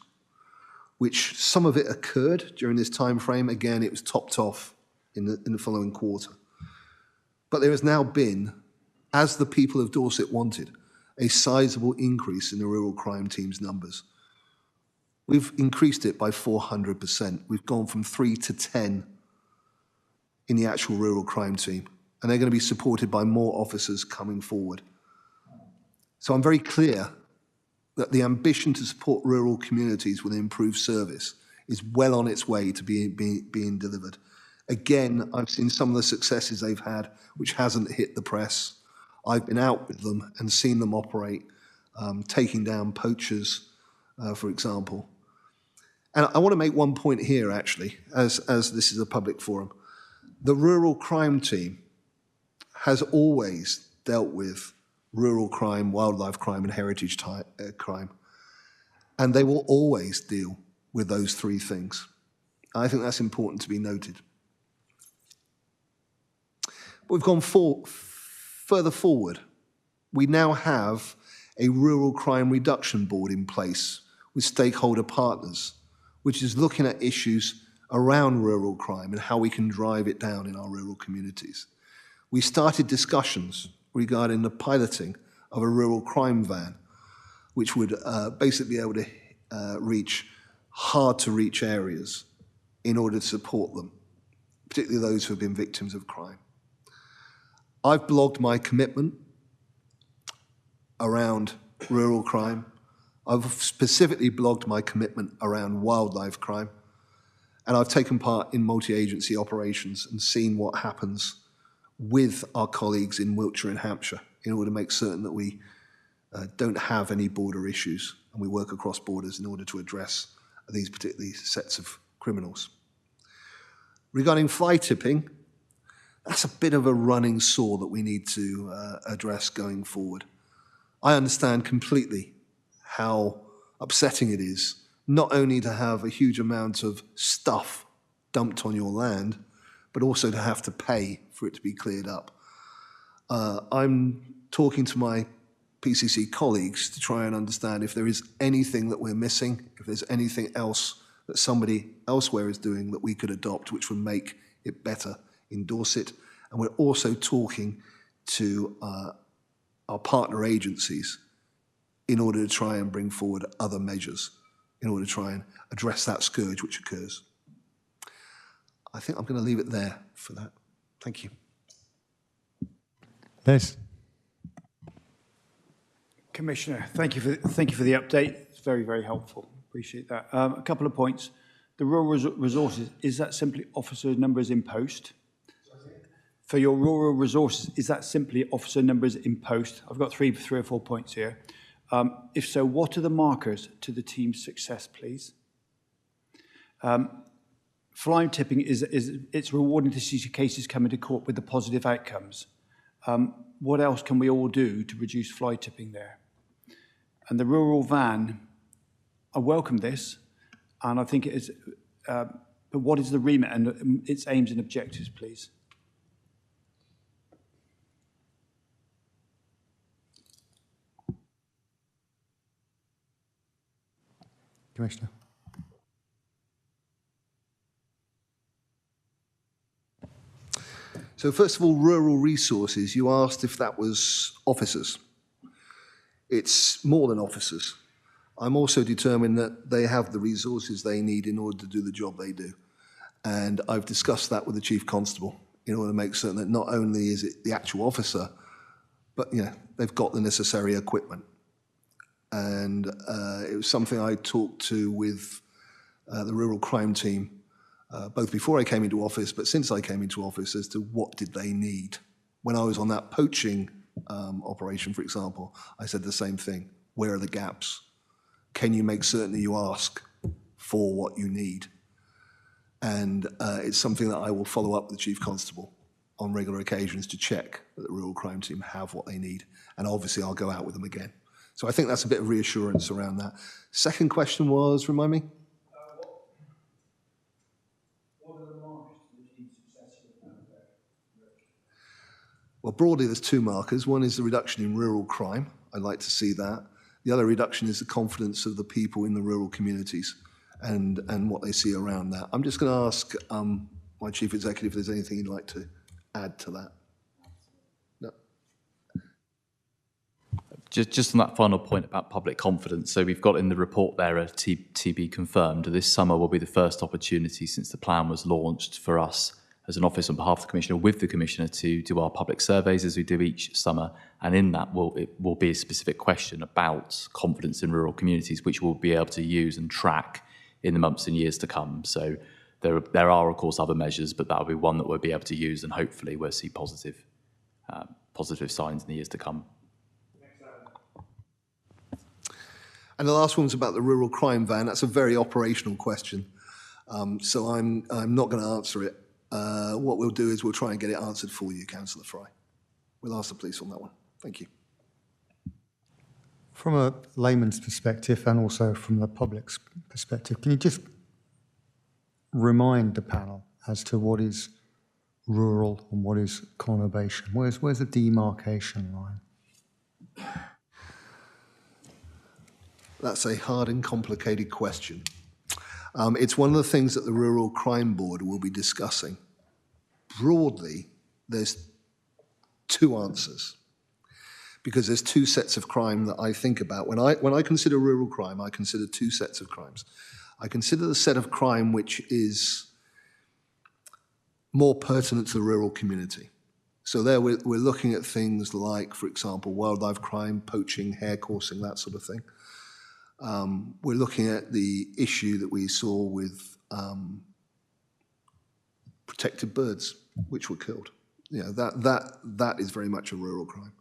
Speaker 4: which some of it occurred during this time frame. Again, it was topped off in the following quarter. But there has now been, as the people of Dorset wanted, a sizable increase in the rural crime team's numbers. We've increased it by 400%. We've gone from 3 to 10 in the actual rural crime team, and they're going to be supported by more officers coming forward. So I'm very clear that the ambition to support rural communities with improved service is well on its way to being delivered. Again, I've seen some of the successes they've had, which hasn't hit the press. I've been out with them and seen them operate, taking down poachers, for example. And I want to make one point here, actually, as this is a public forum. The rural crime team has always dealt with rural crime, wildlife crime, and heritage crime. And they will always deal with those 3 things. I think that's important to be noted. But we've gone further forward. We now have a rural crime reduction board in place with stakeholder partners, which is looking at issues around rural crime and how we can drive it down in our rural communities. We started discussions regarding the piloting of a rural crime van, which would basically be able to reach hard-to-reach areas in order to support them, particularly those who have been victims of crime. I've blogged my commitment around rural crime. I've specifically blogged my commitment around wildlife crime, and I've taken part in multi-agency operations and seen what happens with our colleagues in Wiltshire and Hampshire in order to make certain that we don't have any border issues and we work across borders in order to address these particular sets of criminals. Regarding fly tipping, that's a bit of a running sore that we need to address going forward. I understand completely how upsetting it is not only to have a huge amount of stuff dumped on your land, but also to have to pay for it to be cleared up. I'm talking to my PCC colleagues to try and understand if there is anything that we're missing, if there's anything else that somebody elsewhere is doing that we could adopt, which would make it better in Dorset. And we're also talking to our partner agencies in order to try and bring forward other measures in order to try and address that scourge which occurs. I think I'm going to leave it there for that. Thank you.
Speaker 2: Les.
Speaker 9: Commissioner, thank you for the update. It's very, very helpful. Appreciate that. A couple of points. The rural resources, is that simply officer numbers in post? For your rural resources, is that simply officer numbers in post? I've got three or four points here. If so, what are the markers to the team's success, please? Fly tipping it's rewarding to see cases come into court with the positive outcomes. What else can we all do to reduce fly tipping there? And the rural van, I welcome this, and I think it is, but what is the remit and its aims and objectives, please?
Speaker 2: Commissioner.
Speaker 4: So first of all, rural resources, you asked if that was officers. It's more than officers. I'm also determined that they have the resources they need in order to do the job they do. And I've discussed that with the Chief Constable in order to make certain that not only is it the actual officer, but they've got the necessary equipment. And it was something I talked to with the rural crime team, both before I came into office, but since I came into office, as to what did they need. When I was on that poaching operation, for example, I said the same thing. Where are the gaps? Can you make certain that you ask for what you need? And it's something that I will follow up with the Chief Constable on regular occasions to check that the rural crime team have what they need. And obviously I'll go out with them again. So I think that's a bit of reassurance around that. Second question was, remind me?
Speaker 9: What are the markers to achieve success with that?
Speaker 4: Well, broadly, there's two markers. One is the reduction in rural crime. I'd like to see that. The other reduction is the confidence of the people in the rural communities and what they see around that. I'm just going to ask my Chief Executive if there's anything he'd like to add to that. No.
Speaker 8: Just on that final point about public confidence, so we've got in the report there a TB confirmed. This summer will be the first opportunity since the plan was launched for us as an office on behalf of the Commissioner, with the Commissioner, to do our public surveys as we do each summer. And in that it will be a specific question about confidence in rural communities, which we'll be able to use and track in the months and years to come. So there are, of course, other measures, but that will be one that we'll be able to use, and hopefully we'll see positive signs in the years to come.
Speaker 4: And the last one was about the rural crime van. That's a very operational question. So I'm not going to answer it. What we'll do is we'll try and get it answered for you, Councillor Fry. We'll ask the police on that one. Thank you.
Speaker 2: From a layman's perspective and also from the public's perspective, can you just remind the panel as to what is rural and what is conurbation? Where's the demarcation line?
Speaker 4: That's a hard and complicated question. It's one of the things that the Rural Crime Board will be discussing. Broadly, there's two answers, because there's two sets of crime that I think about. When I consider rural crime, I consider two sets of crimes. I consider the set of crime which is more pertinent to the rural community. So there we're looking at things like, for example, wildlife crime, poaching, hare coursing, that sort of thing. We're looking at the issue that we saw with protected birds, which were killed. That is very much a rural crime.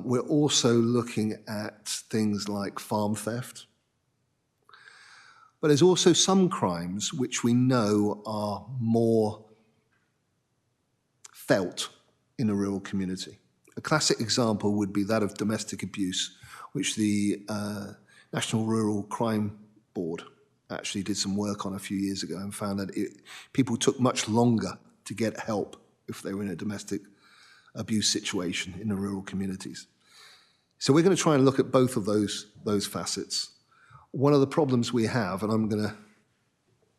Speaker 4: We're also looking at things like farm theft. But there's also some crimes which we know are more felt in the rural community. A classic example would be that of domestic abuse, which the National Rural Crime Board actually did some work on a few years ago and found that people took much longer to get help if they were in a domestic abuse situation in the rural communities. So we're going to try and look at both of those facets. One of the problems we have, and I'm going to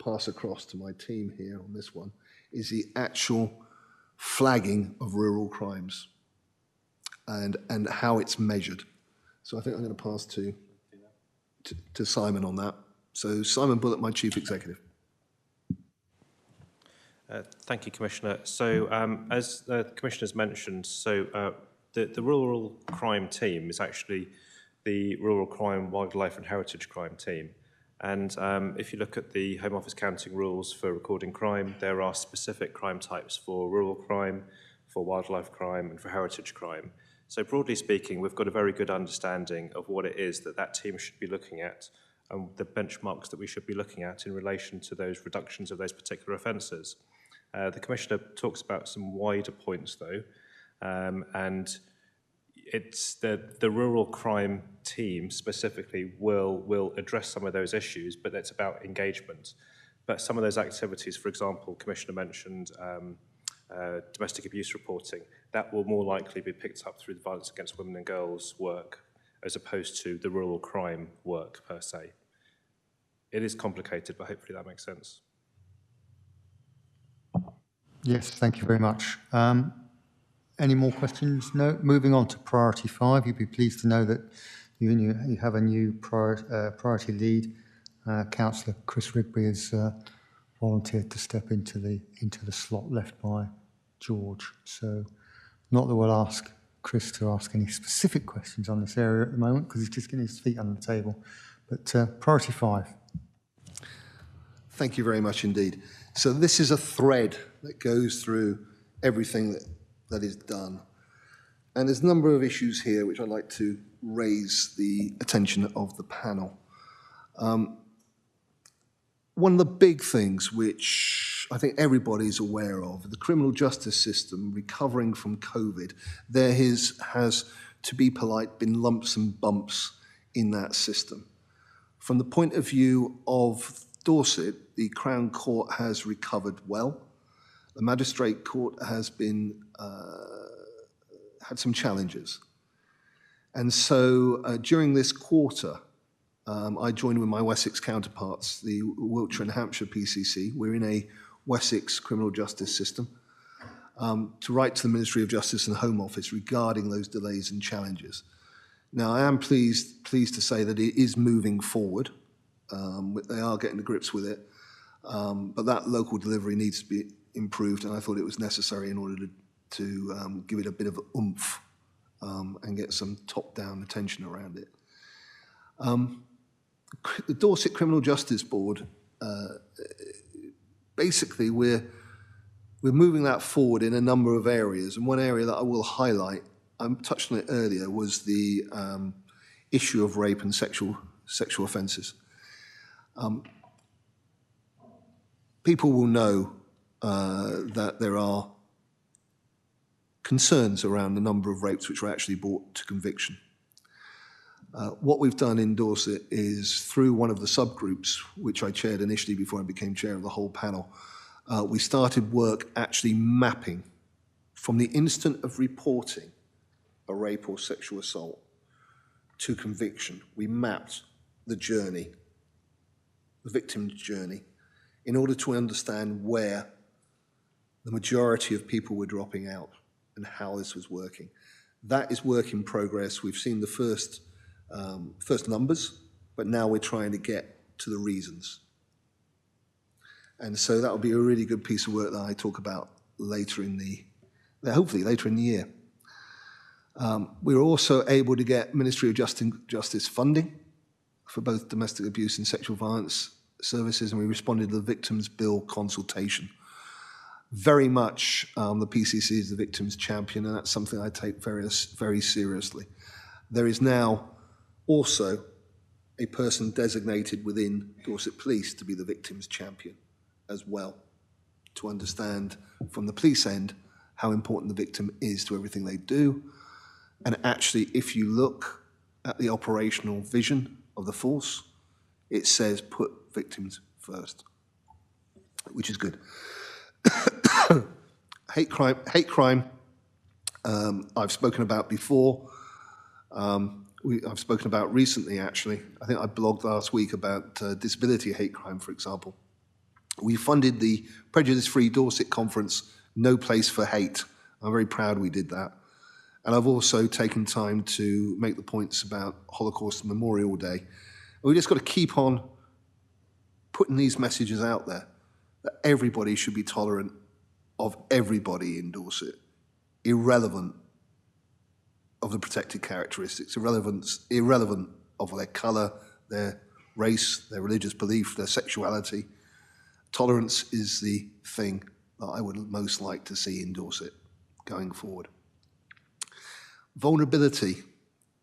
Speaker 4: pass across to my team here on this one, is the actual flagging of rural crimes and how it's measured. So I think I'm going to pass to Simon on that. So Simon Bullock, my Chief Executive.
Speaker 10: Thank you, Commissioner. So as the Commissioner's mentioned, the rural crime team is actually the Rural Crime, Wildlife and Heritage Crime team. And if you look at the Home Office counting rules for recording crime, there are specific crime types for rural crime, for wildlife crime and for heritage crime. So broadly speaking, we've got a very good understanding of what it is that team should be looking at and the benchmarks that we should be looking at in relation to those reductions of those particular offences. The Commissioner talks about some wider points though, and it's the rural crime team specifically will address some of those issues, but it's about engagement. But some of those activities, for example, Commissioner mentioned domestic abuse reporting, that will more likely be picked up through the violence against women and girls work as opposed to the rural crime work per se. It is complicated, but hopefully that makes sense.
Speaker 2: Yes, thank you very much. Any more questions? No? Moving on to priority 5, you'd be pleased to know that you have a new priority lead. Councillor Chris Rigby has volunteered to step into the slot left by George. So not that we'll ask Chris to ask any specific questions on this area at the moment, because he's just getting his feet under the table. But priority 5.
Speaker 4: Thank you very much indeed. So this is a thread that goes through everything that is done. And there's a number of issues here which I'd like to raise the attention of the panel. One of the big things which I think everybody's aware of, the criminal justice system recovering from COVID, there has, to be polite, been lumps and bumps in that system. From the point of view of Dorset, the Crown Court has recovered well. The Magistrate Court has been had some challenges. And so during this quarter, I joined with my Wessex counterparts, the Wiltshire and Hampshire PCC. We're in a Wessex criminal justice system to write to the Ministry of Justice and Home Office regarding those delays and challenges. Now, I am pleased to say that it is moving forward. They are getting to grips with it, but that local delivery needs to be improved, and I thought it was necessary in order to give it a bit of oomph and get some top-down attention around it. The Dorset Criminal Justice Board, basically we're moving that forward in a number of areas, and one area that I will highlight, I touched on it earlier, was the issue of rape and sexual offences. People will know that there are concerns around the number of rapes which were actually brought to conviction. What we've done in Dorset is, through one of the subgroups, which I chaired initially before I became chair of the whole panel, we started work actually mapping from the instant of reporting a rape or sexual assault to conviction. We mapped the journey, the victim's journey, in order to understand where the majority of people were dropping out and how this was working. That is work in progress. We've seen the first numbers, but now we're trying to get to the reasons. And so that will be a really good piece of work that I talk about hopefully later in the year. We were also able to get Ministry of Justice funding for both domestic abuse and sexual violence services, and we responded to the Victims' Bill consultation. Very much the PCC is the victim's champion, and that's something I take very, very seriously. There is now also a person designated within Dorset Police to be the victim's champion as well, to understand from the police end how important the victim is to everything they do. And actually, if you look at the operational vision of the force, it says put victims first, which is good. Hate crime, I've spoken about before. I've spoken about recently, actually. I think I blogged last week about disability hate crime, for example. We funded the Prejudice-Free Dorset Conference, No Place for Hate. I'm very proud we did that. And I've also taken time to make the points about Holocaust Memorial Day. We just got to keep on putting these messages out there, that everybody should be tolerant of everybody in Dorset, irrelevant of the protected characteristics, irrelevant of their colour, their race, their religious belief, their sexuality. Tolerance is the thing that I would most like to see in Dorset going forward. Vulnerability.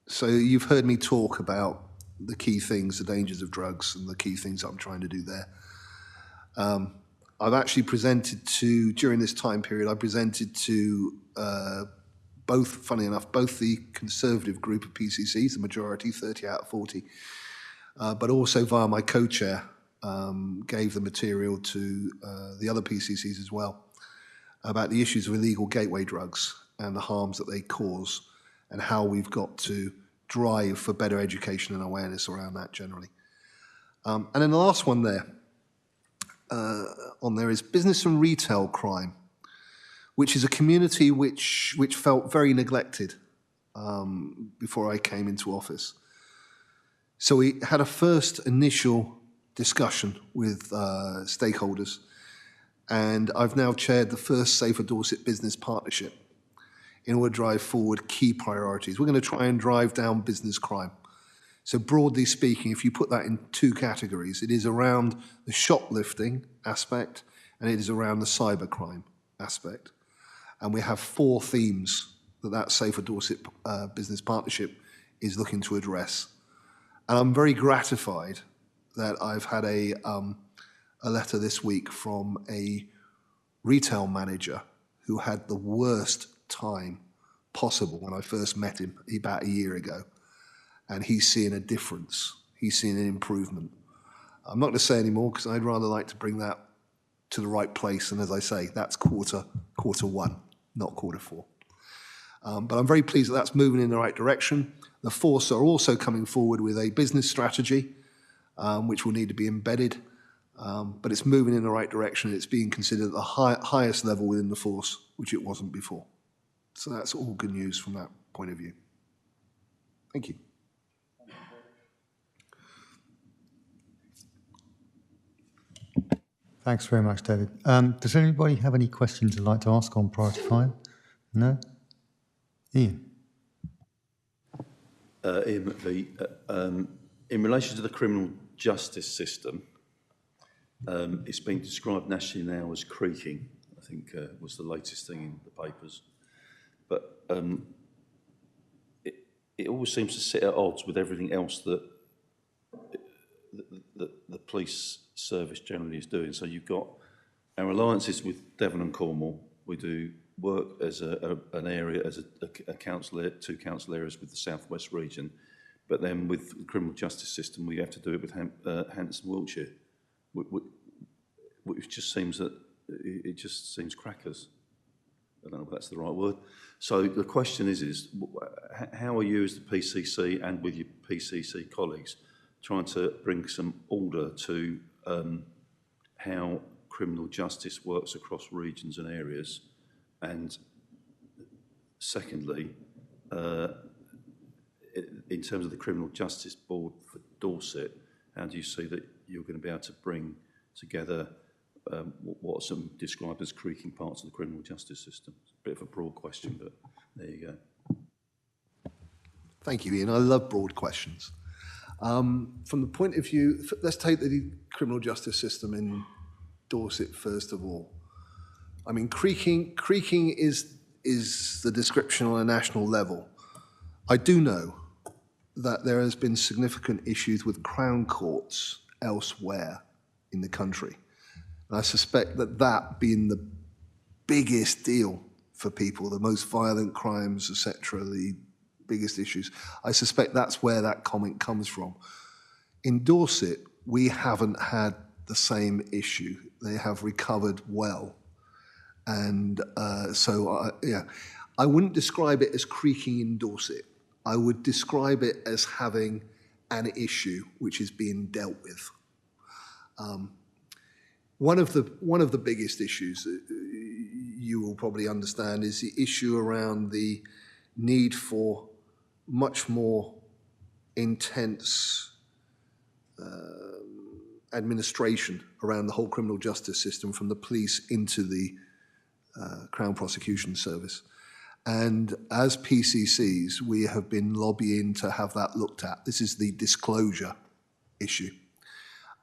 Speaker 4: So you've heard me talk about the key things, the dangers of drugs, and the key things I'm trying to do there. I've actually presented to, during this time period, I presented to both, funny enough, both the Conservative group of PCCs, the majority, 30 out of 40, but also via my co-chair, gave the material to the other PCCs as well about the issues of illegal gateway drugs and the harms that they cause, and how we've got to drive for better education and awareness around that generally. And then the last one there, on there is business and retail crime, which is a community which felt very neglected before I came into office. So we had a first initial discussion with stakeholders, and I've now chaired the first Safer Dorset Business Partnership in order to drive forward key priorities. We're going to try and drive down business crime. So broadly speaking, if you put that in two categories, it is around the shoplifting aspect and it is around the cybercrime aspect. And we have 4 themes that Safer Dorset Business Partnership is looking to address. And I'm very gratified that I've had a letter this week from a retail manager who had the worst time possible when I first met him about a year ago. And he's seeing a difference. He's seeing an improvement. I'm not going to say any more because I'd rather like to bring that to the right place. And as I say, that's quarter 1, not quarter 4. But I'm very pleased that that's moving in the right direction. The force are also coming forward with a business strategy, which will need to be embedded. But it's moving in the right direction. It's being considered at the highest level within the force, which it wasn't before. So that's all good news from that point of view. Thank you.
Speaker 2: Thanks very much, David. Does anybody have any questions they'd like to ask on priority 5? No? Ian?
Speaker 3: Ian McVie. In relation to the criminal justice system, it's been described nationally now as creaking, I think was the latest thing in the papers. But it always seems to sit at odds with everything else that the police service generally is doing. So you've got our alliances with Devon and Cornwall. We do work as an area, as a council, 2 council areas with the South West region. But then with the criminal justice system, we have to do it with Hants and Wiltshire, which just seems that it just seems crackers. I don't know if that's the right word. So the question is how are you as the PCC and with your PCC colleagues trying to bring some order to how criminal justice works across regions and areas? And secondly, in terms of the Criminal Justice Board for Dorset, how do you see that you're going to be able to bring together what are some described as creaking parts of the criminal justice system? It's a bit of a broad question, but there you go.
Speaker 4: Thank you, Ian. I love broad questions. From the point of view, let's take the criminal justice system in Dorset first of all. I mean, creaking is the description on a national level. I do know that there has been significant issues with Crown courts elsewhere in the country. And I suspect that being the biggest deal for people, the most violent crimes, etc., the biggest issues, I suspect that's where that comment comes from. In Dorset, we haven't had the same issue. They have recovered well. And I wouldn't describe it as creaking in Dorset. I would describe it as having an issue which is being dealt with. One of the biggest issues that you will probably understand is the issue around the need for much more intense administration around the whole criminal justice system, from the police into the Crown Prosecution Service. And as PCCs, we have been lobbying to have that looked at. This is the disclosure issue,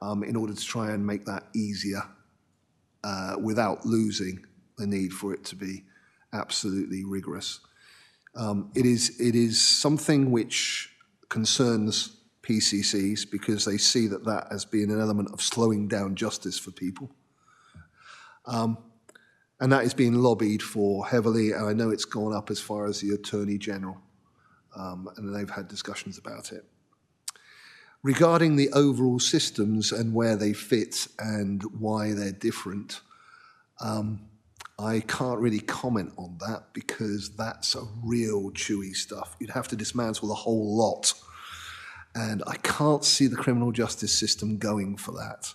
Speaker 4: in order to try and make that easier without losing the need for it to be absolutely rigorous. It is something which concerns PCCs because they see that as being an element of slowing down justice for people. And that is being lobbied for heavily, and I know it's gone up as far as the Attorney General, and they've had discussions about it. Regarding the overall systems and where they fit and why they're different, I can't really comment on that because that's a real chewy stuff. You'd have to dismantle the whole lot, and I can't see the criminal justice system going for that.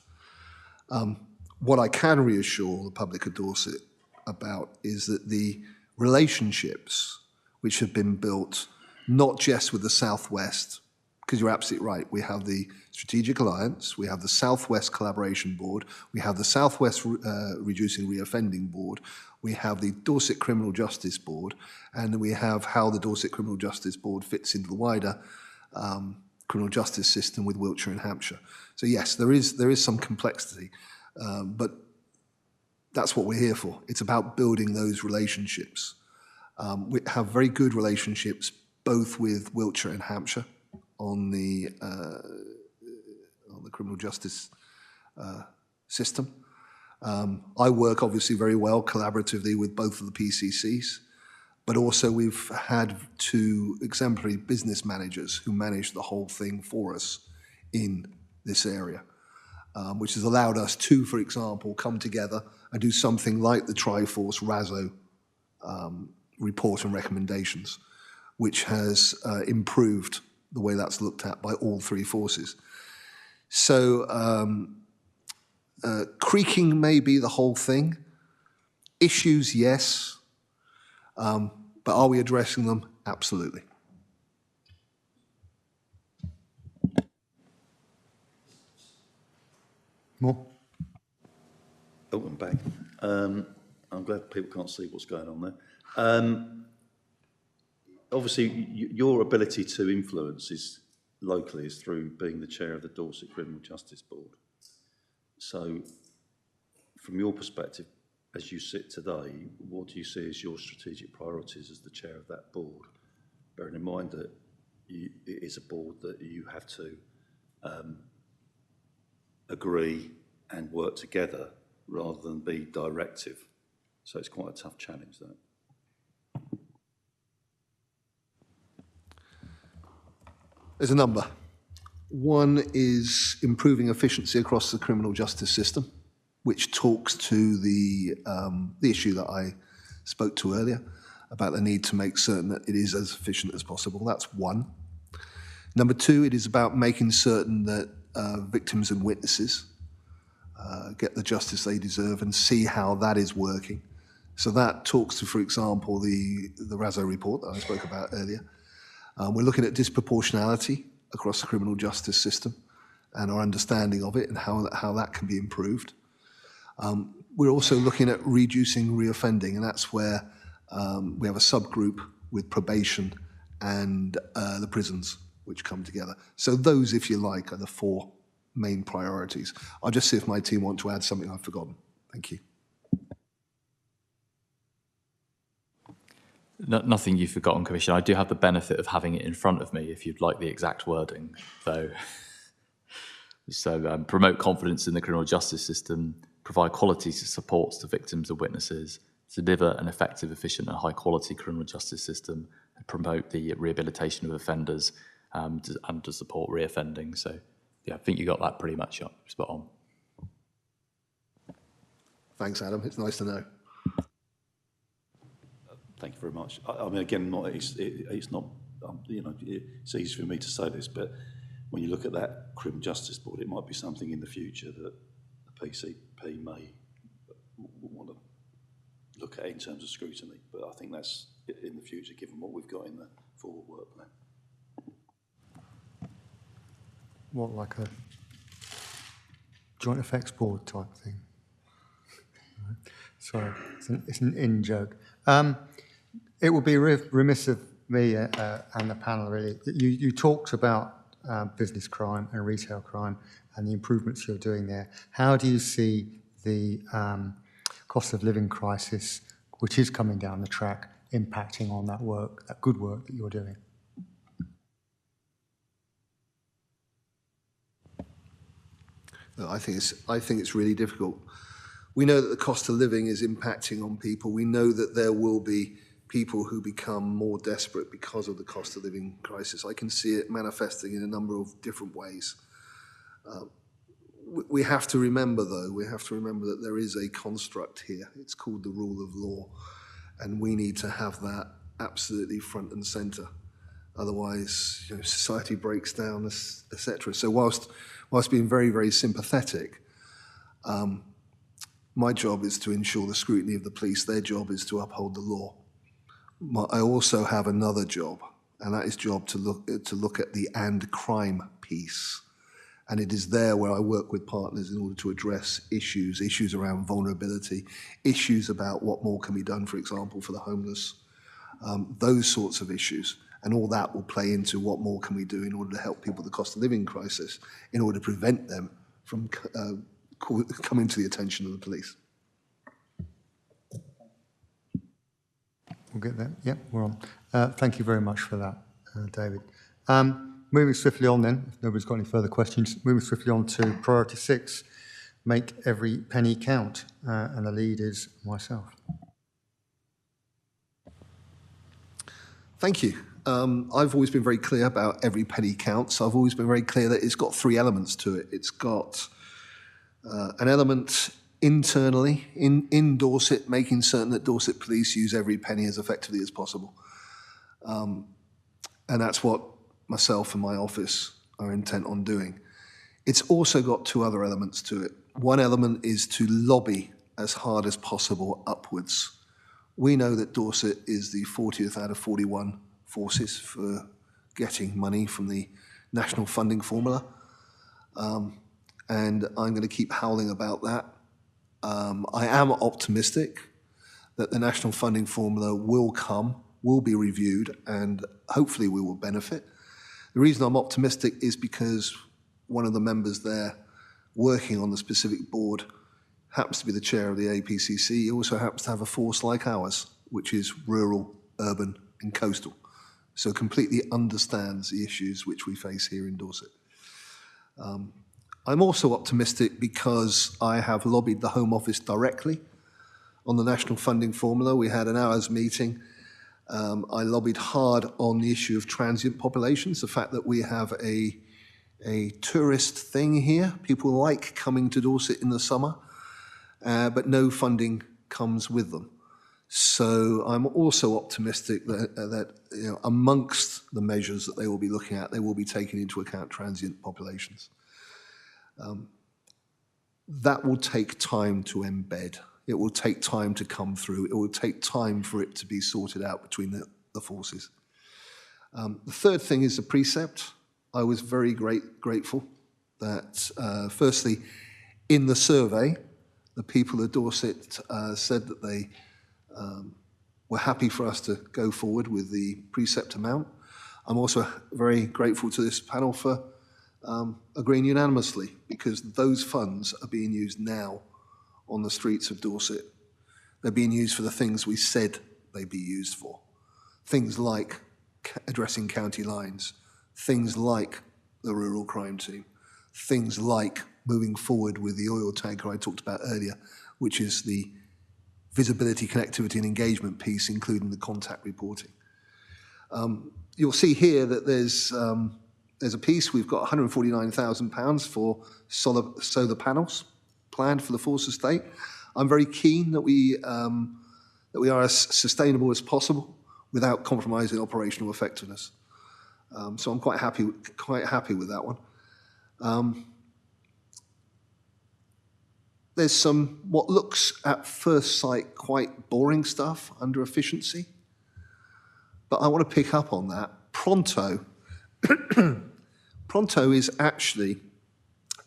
Speaker 4: What I can reassure the public of Dorset about is that the relationships which have been built, not just with the South West because you're absolutely right. We have the Strategic Alliance, we have the Southwest Collaboration Board, we have the Southwest Reducing Reoffending Board, we have the Dorset Criminal Justice Board, and we have how the Dorset Criminal Justice Board fits into the wider criminal justice system with Wiltshire and Hampshire. So yes, there is some complexity, but that's what we're here for. It's about building those relationships. We have very good relationships both with Wiltshire and Hampshire on the criminal justice system. I work obviously very well collaboratively with both of the PCCs, but also we've had 2 exemplary business managers who manage the whole thing for us in this area, which has allowed us to, for example, come together and do something like the Triforce RASO report and recommendations, which has improved the way that's looked at by all 3 forces. So creaking may be the whole thing. Issues, yes. But are we addressing them? Absolutely.
Speaker 2: More?
Speaker 3: Oh, I'm back. I'm glad people can't see what's going on there. Obviously, your ability to influence locally is through being the chair of the Dorset Criminal Justice Board. So, from your perspective, as you sit today, what do you see as your strategic priorities as the chair of that board? Bearing in mind that it is a board that you have to agree and work together rather than be directive. So it's quite a tough challenge, that.
Speaker 4: There's a number. One is improving efficiency across the criminal justice system, which talks to the issue that I spoke to earlier about the need to make certain that it is as efficient as possible. That's one. Number 2, it is about making certain that victims and witnesses get the justice they deserve and see how that is working. So that talks to, for example, the RASO report that I spoke about earlier. We're looking at disproportionality across the criminal justice system and our understanding of it and how that can be improved. We're also looking at reducing reoffending, and that's where we have a subgroup with probation and the prisons which come together. So those, if you like, are the 4 main priorities. I'll just see if my team want to add something I've forgotten. Thank you.
Speaker 8: Nothing you've forgotten, Commissioner. I do have the benefit of having it in front of me if you'd like the exact wording, though. So promote confidence in the criminal justice system, provide quality supports to victims and witnesses, deliver an effective, efficient and high quality criminal justice system, and promote the rehabilitation of offenders and to support reoffending. So yeah, I think you got that pretty much spot on.
Speaker 4: Thanks, Adam. It's nice to know.
Speaker 3: Thank you very much. I mean, again, it's not, you know, it's easy for me to say this, but when you look at that criminal justice board, it might be something in the future that the PCP may want to look at in terms of scrutiny. But I think that's in the future, given what we've got in the forward work plan.
Speaker 2: What, like a joint effects board type thing? Sorry, it's an in-joke. It would be remiss of me and the panel, really. You talked about business crime and retail crime and the improvements you're doing there. How do you see the cost of living crisis, which is coming down the track, impacting on that work, that good work that you're doing?
Speaker 4: No, I think it's really difficult. We know that the cost of living is impacting on people. We know that there will be people who become more desperate because of the cost of living crisis. I can see it manifesting in a number of different ways. We have to remember, though, that there is a construct here. It's called the rule of law, and we need to have that absolutely front and centre. Otherwise, you know, society breaks down, etc. So whilst being very, very sympathetic, my job is to ensure the scrutiny of the police. Their job is to uphold the law. I also have another job, and that is job to look at the and crime piece. And it is there where I work with partners in order to address issues around vulnerability, issues about what more can be done, for example, for the homeless, those sorts of issues. And all that will play into what more can we do in order to help people with the cost of living crisis, in order to prevent them from coming to the attention of the police.
Speaker 2: We'll get there. Yep, we're on. Thank you very much for that, David. Moving swiftly on then, if nobody's got any further questions, moving swiftly on to priority 6, make every penny count. And the lead is myself.
Speaker 4: Thank you. I've always been very clear about every penny counts. I've always been very clear that it's got 3 elements to it. It's got an element internally in Dorset, making certain that Dorset Police use every penny as effectively as possible. And that's what myself and my office are intent on doing. It's also got 2 other elements to it. One element is to lobby as hard as possible upwards. We know that Dorset is the 40th out of 41 forces for getting money from the National Funding Formula. And I'm going to keep howling about that. I am optimistic that the National Funding Formula will be reviewed, and hopefully we will benefit. The reason I'm optimistic is because one of the members there working on the specific board happens to be the chair of the APCC. He also happens to have a force like ours, which is rural, urban, and coastal. So completely understands the issues which we face here in Dorset. I'm also optimistic because I have lobbied the Home Office directly on the National Funding Formula. We had an hour's meeting. I lobbied hard on the issue of transient populations, the fact that we have a tourist thing here. People like coming to Dorset in the summer, but no funding comes with them. So I'm also optimistic that you know, amongst the measures that they will be looking at, they will be taking into account transient populations. That will take time to embed. It will take time to come through. It will take time for it to be sorted out between the forces. The third thing is the precept. I was very grateful that, firstly, in the survey, the people of Dorset said that they were happy for us to go forward with the precept amount. I'm also very grateful to this panel for agreeing unanimously, because those funds are being used now on the streets of Dorset. They're being used for the things we said they'd be used for. Things like addressing county lines, things like the rural crime team, things like moving forward with the oil tanker I talked about earlier, which is the visibility, connectivity and engagement piece, including the contact reporting. You'll see here that there's a piece, we've got £149,000 for solar panels planned for the Force Estate. I'm very keen that we are as sustainable as possible without compromising operational effectiveness. So I'm quite happy with that one. There's some, what looks at first sight quite boring stuff under efficiency, but I want to pick up on that. Pronto. Pronto is actually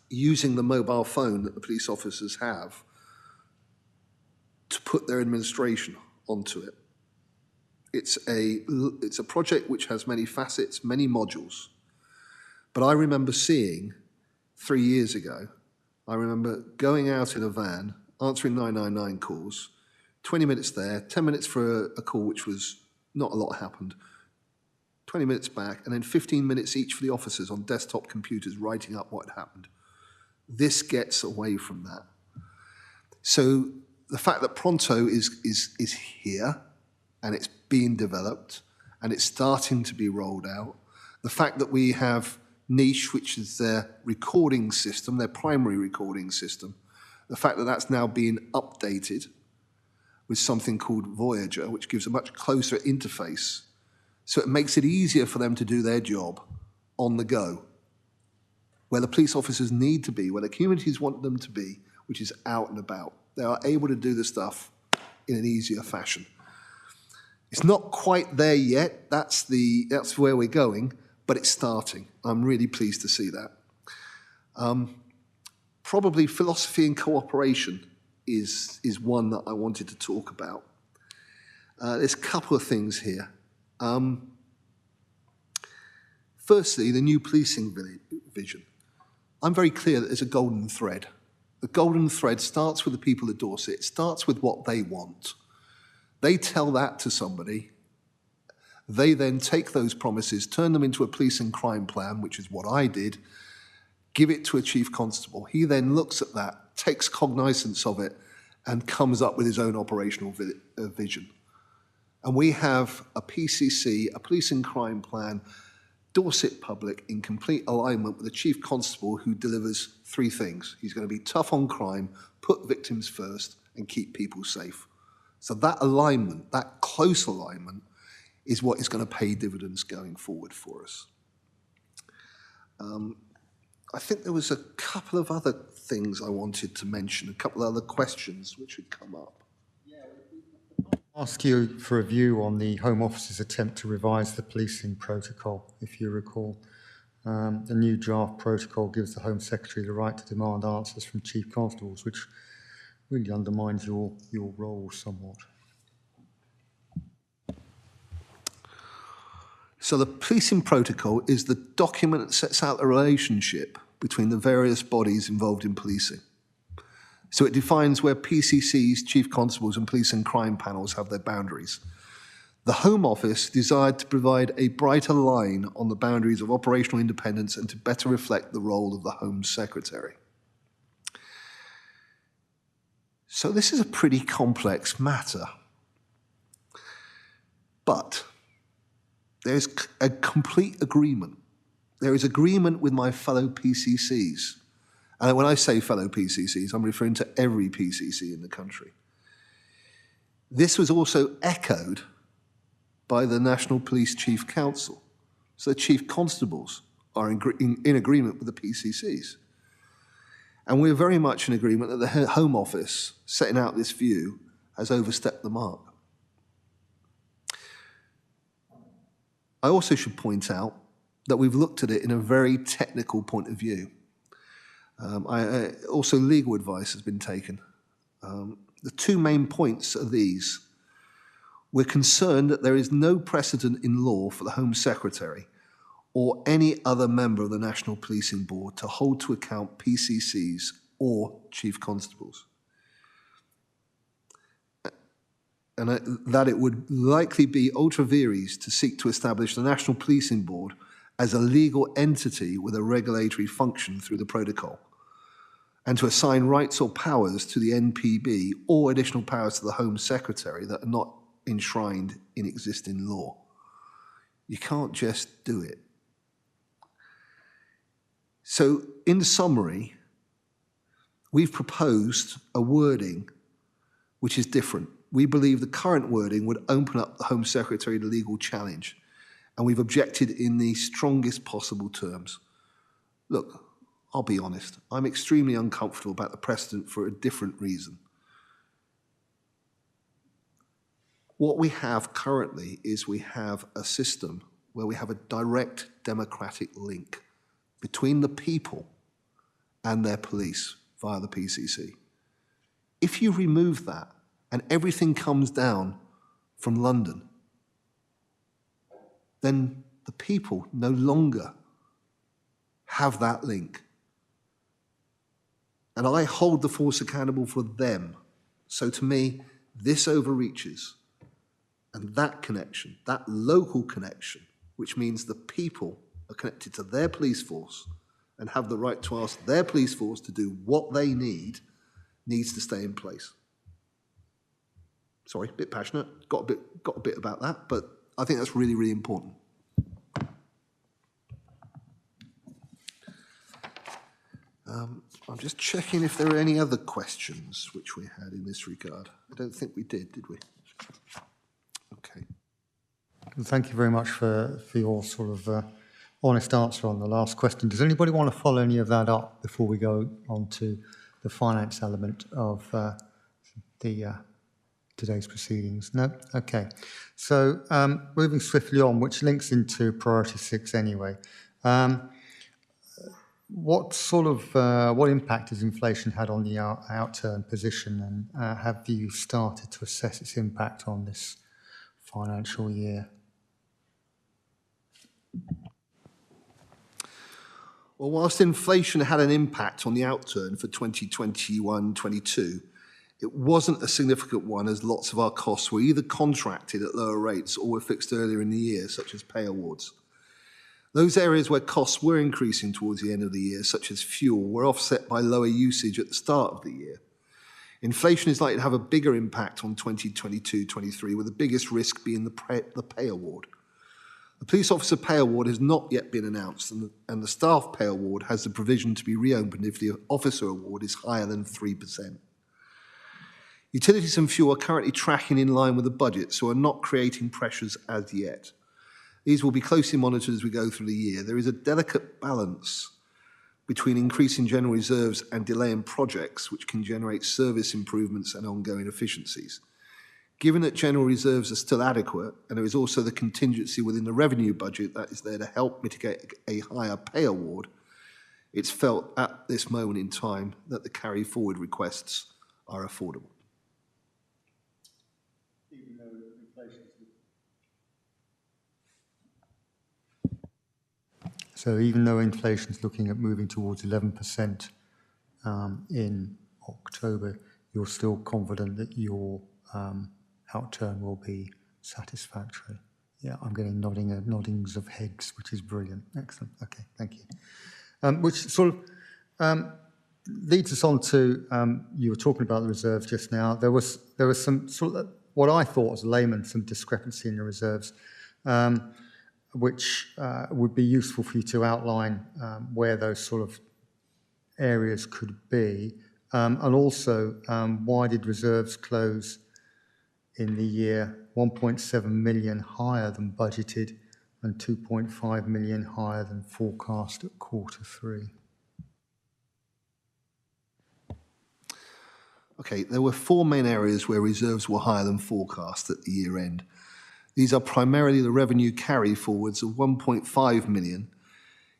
Speaker 4: using the mobile phone that the police officers have to put their administration onto it. It's a project which has many facets, many modules. But I remember seeing 3 years ago, I remember going out in a van, answering 999 calls, 20 minutes there, 10 minutes for a call which was not a lot happened, 20 minutes back, and then 15 minutes each for the officers on desktop computers writing up what had happened. This gets away from that. So the fact that Pronto is here, and it's being developed, and it's starting to be rolled out, the fact that we have Niche, which is their recording system, their primary recording system, the fact that that's now being updated with something called Voyager, which gives a much closer interface. So it makes it easier for them to do their job on the go, where the police officers need to be, where the communities want them to be, which is out and about. They are able to do the stuff in an easier fashion. It's not quite there yet. That's where we're going, but it's starting. I'm really pleased to see that. Probably philosophy and cooperation is one that I wanted to talk about. There's a couple of things here. Firstly, the new policing vision. I'm very clear that there's a golden thread. The golden thread starts with the people of Dorset. It starts with what they want. They tell that to somebody. They then take those promises, turn them into a police and crime plan, which is what I did, give it to a chief constable. He then looks at that, takes cognizance of it, and comes up with his own operational vision. And we have a PCC, a police and crime plan, Dorset Public, in complete alignment with a chief constable who delivers three things. He's going to be tough on crime, put victims first, and keep people safe. So that alignment, that close alignment, is what is going to pay dividends going forward for us. I think there was a couple of other things I wanted to mention, a couple of other questions which had come up.
Speaker 2: Ask you for a view on the Home Office's attempt to revise the policing protocol, if you recall. The new draft protocol gives the Home Secretary the right to demand answers from chief constables, which really undermines your role somewhat.
Speaker 4: So the policing protocol is the document that sets out the relationship between the various bodies involved in policing. So it defines where PCCs, chief constables, and police and crime panels have their boundaries. The Home Office desired to provide a brighter line on the boundaries of operational independence and to better reflect the role of the Home Secretary. So this is a pretty complex matter. But there's a complete agreement. There is agreement with my fellow PCCs. And when I say fellow PCCs, I'm referring to every PCC in the country. This was also echoed by the National Police Chief Council. So the chief constables are in agreement with the PCCs. And we're very much in agreement that the Home Office, setting out this view, has overstepped the mark. I also should point out that we've looked at it in a very technical point of view. Also, legal advice has been taken. The two main points are these. We're concerned that there is no precedent in law for the Home Secretary or any other member of the National Policing Board to hold to account PCCs or chief constables. And that it would likely be ultra vires to seek to establish the National Policing Board as a legal entity with a regulatory function through the protocol, and to assign rights or powers to the NPB or additional powers to the Home Secretary that are not enshrined in existing law. You can't just do it. So, in summary, we've proposed a wording which is different. We believe the current wording would open up the Home Secretary to legal challenge, and we've objected in the strongest possible terms. Look, I'll be honest, I'm extremely uncomfortable about the precedent for a different reason. What we have currently is we have a system where we have a direct democratic link between the people and their police via the PCC. If you remove that and everything comes down from London, then the people no longer have that link. And I hold the force accountable for them. So to me, this overreaches. And that connection, that local connection, which means the people are connected to their police force and have the right to ask their police force to do what they need, needs to stay in place. Sorry, a bit passionate, got a bit about that, but I think that's really, really important. I'm just checking if there are any other questions which we had in this regard. I don't think we did we? Okay.
Speaker 2: Thank you very much for your sort of honest answer on the last question. Does anybody want to follow any of that up before we go on to the finance element of the today's proceedings? No? Okay. So moving swiftly on, which links into priority 6 anyway. What sort of, what impact has inflation had on the outturn position, and have you started to assess its impact on this financial year?
Speaker 4: Well, whilst inflation had an impact on the outturn for 2021-22, it wasn't a significant one, as lots of our costs were either contracted at lower rates or were fixed earlier in the year, such as pay awards. Those areas where costs were increasing towards the end of the year, such as fuel, were offset by lower usage at the start of the year. Inflation is likely to have a bigger impact on 2022-23, with the biggest risk being the pay award. The police officer pay award has not yet been announced, and the staff pay award has the provision to be reopened if the officer award is higher than 3%. Utilities and fuel are currently tracking in line with the budget, so are not creating pressures as yet. These will be closely monitored as we go through the year. There is a delicate balance between increasing general reserves and delaying projects, which can generate service improvements and ongoing efficiencies. Given that general reserves are still adequate, and there is also the contingency within the revenue budget that is there to help mitigate a higher pay award, it's felt at this moment in time that the carry forward requests are affordable.
Speaker 2: So even though inflation is looking at moving towards 11% in October, you're still confident that your outturn will be satisfactory? Yeah, I'm getting noddings of heads, which is brilliant. Excellent. Okay, thank you. Which sort of leads us on to, you were talking about the reserves just now. There was some sort of, what I thought as a layman, some discrepancy in the reserves, which would be useful for you to outline where those sort of areas could be. And also, why did reserves close in the year 1.7 million higher than budgeted and 2.5 million higher than forecast at Q3?
Speaker 4: Okay, there were 4 main areas where reserves were higher than forecast at the year end. These are primarily the revenue carry forwards of 1.5 million,